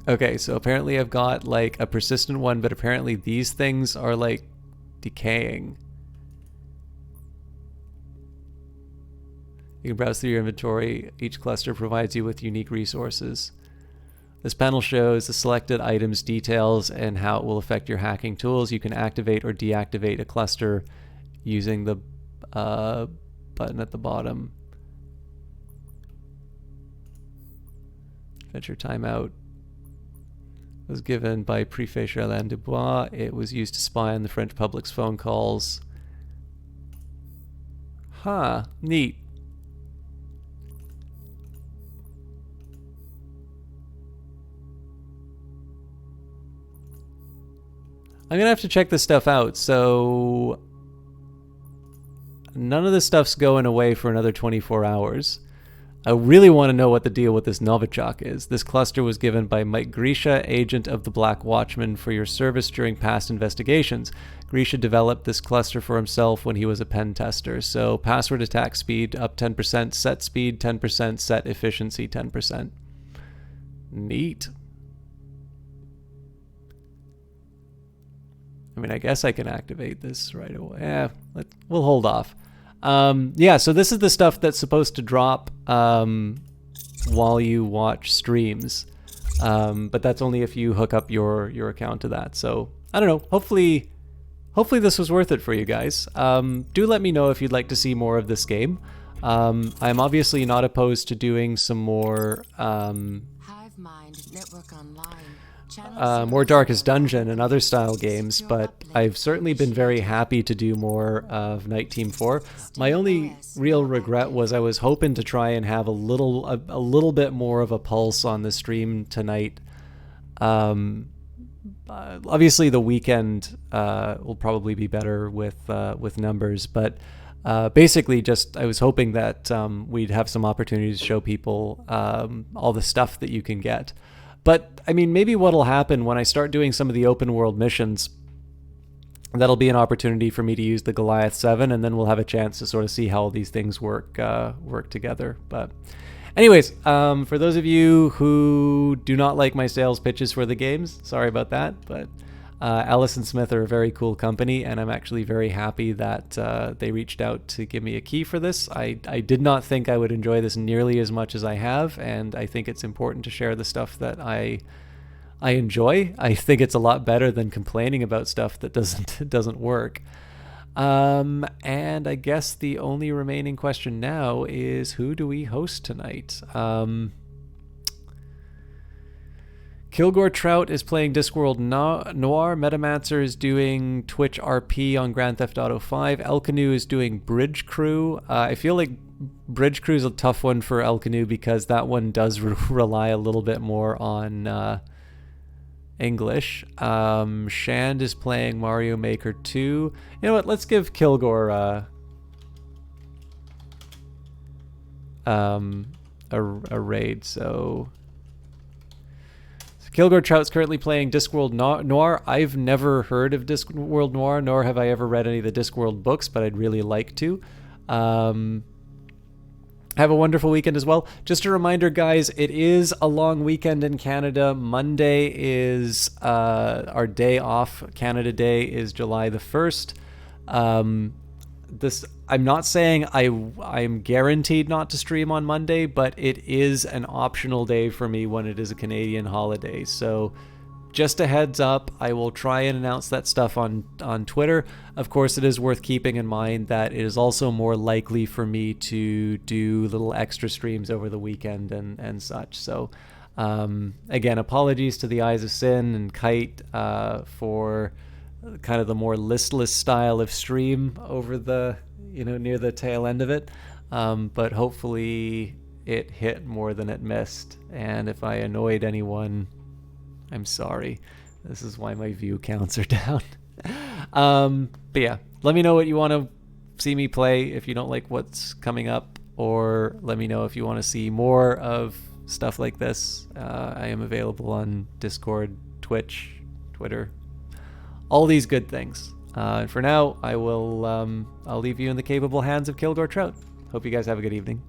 Okay, so apparently I've got like a persistent one, but apparently these things are like decaying. You can browse through your inventory. Each cluster provides you with unique resources. This panel shows the selected items details and how it will affect your hacking tools. You can activate or deactivate a cluster using the button at the bottom. Adventure timeout was given by Prefet Alain Dubois. It was used to spy on the French public's phone calls. Huh, neat. I'm gonna have to check this stuff out. So none of this stuff's going away for another 24 hours. I really want to know what the deal with this Novichok is. This cluster was given by Mike Grisha, agent of the Black Watchman, for your service during past investigations. Grisha developed this cluster for himself when he was a pen tester. So password attack speed up 10%, set speed 10%, set efficiency 10%. Neat. I mean, I guess I can activate this right away. We'll hold off. Yeah, so this is the stuff that's supposed to drop while you watch streams, but that's only if you hook up your account to that. So I don't know. Hopefully this was worth it for you guys. Do let me know if you'd like to see more of this game. I'm obviously not opposed to doing some more Hive Mind Network Online. more Darkest Dungeon and other style games, but I've certainly been very happy to do more of Night Team 4. My only real regret was I was hoping to try and have a little bit more of a pulse on the stream tonight. Obviously the weekend will probably be better with numbers, but basically just I was hoping that we'd have some opportunities to show people all the stuff that you can get. But, I mean, maybe what'll happen when I start doing some of the open world missions, that'll be an opportunity for me to use the Goliath 7, and then we'll have a chance to sort of see how all these things work together. But anyways, for those of you who do not like my sales pitches for the games, sorry about that, but Allison Smith are a very cool company, and I'm actually very happy that they reached out to give me a key for this. I did not think I would enjoy this nearly as much as I have, and I think it's important to share the stuff that I enjoy. I think it's a lot better than complaining about stuff that doesn't work. And I guess the only remaining question now is, who do we host tonight? Kilgore Trout is playing Discworld Noir. Metamancer is doing Twitch RP on Grand Theft Auto 5. El Canoe is doing Bridge Crew. I feel like Bridge Crew is a tough one for El Canoe because that one does rely a little bit more on English. Shand is playing Mario Maker 2. You know what? Let's give Kilgore a raid. So Kilgore Trout's currently playing Discworld Noir. I've never heard of Discworld Noir, nor have I ever read any of the Discworld books, but I'd really like to. Have a wonderful weekend as well. Just a reminder, guys, it is a long weekend in Canada. Monday is our day off. Canada Day is July the 1st. I'm not saying I'm guaranteed not to stream on Monday, but it is an optional day for me when it is a Canadian holiday. So just a heads up, I will try and announce that stuff on Twitter. Of course, it is worth keeping in mind that it is also more likely for me to do little extra streams over the weekend and such. So again, apologies to the Eyes of Sin and Kite for kind of the more listless style of stream over the, near the tail end of it. But hopefully it hit more than it missed. And if I annoyed anyone, I'm sorry. This is why my view counts are down. But yeah, let me know what you want to see me play if you don't like what's coming up, or let me know if you want to see more of stuff like this. I am available on Discord, Twitch, Twitter, all these good things. And for now, I'll leave you in the capable hands of Kilgore Trout. Hope you guys have a good evening.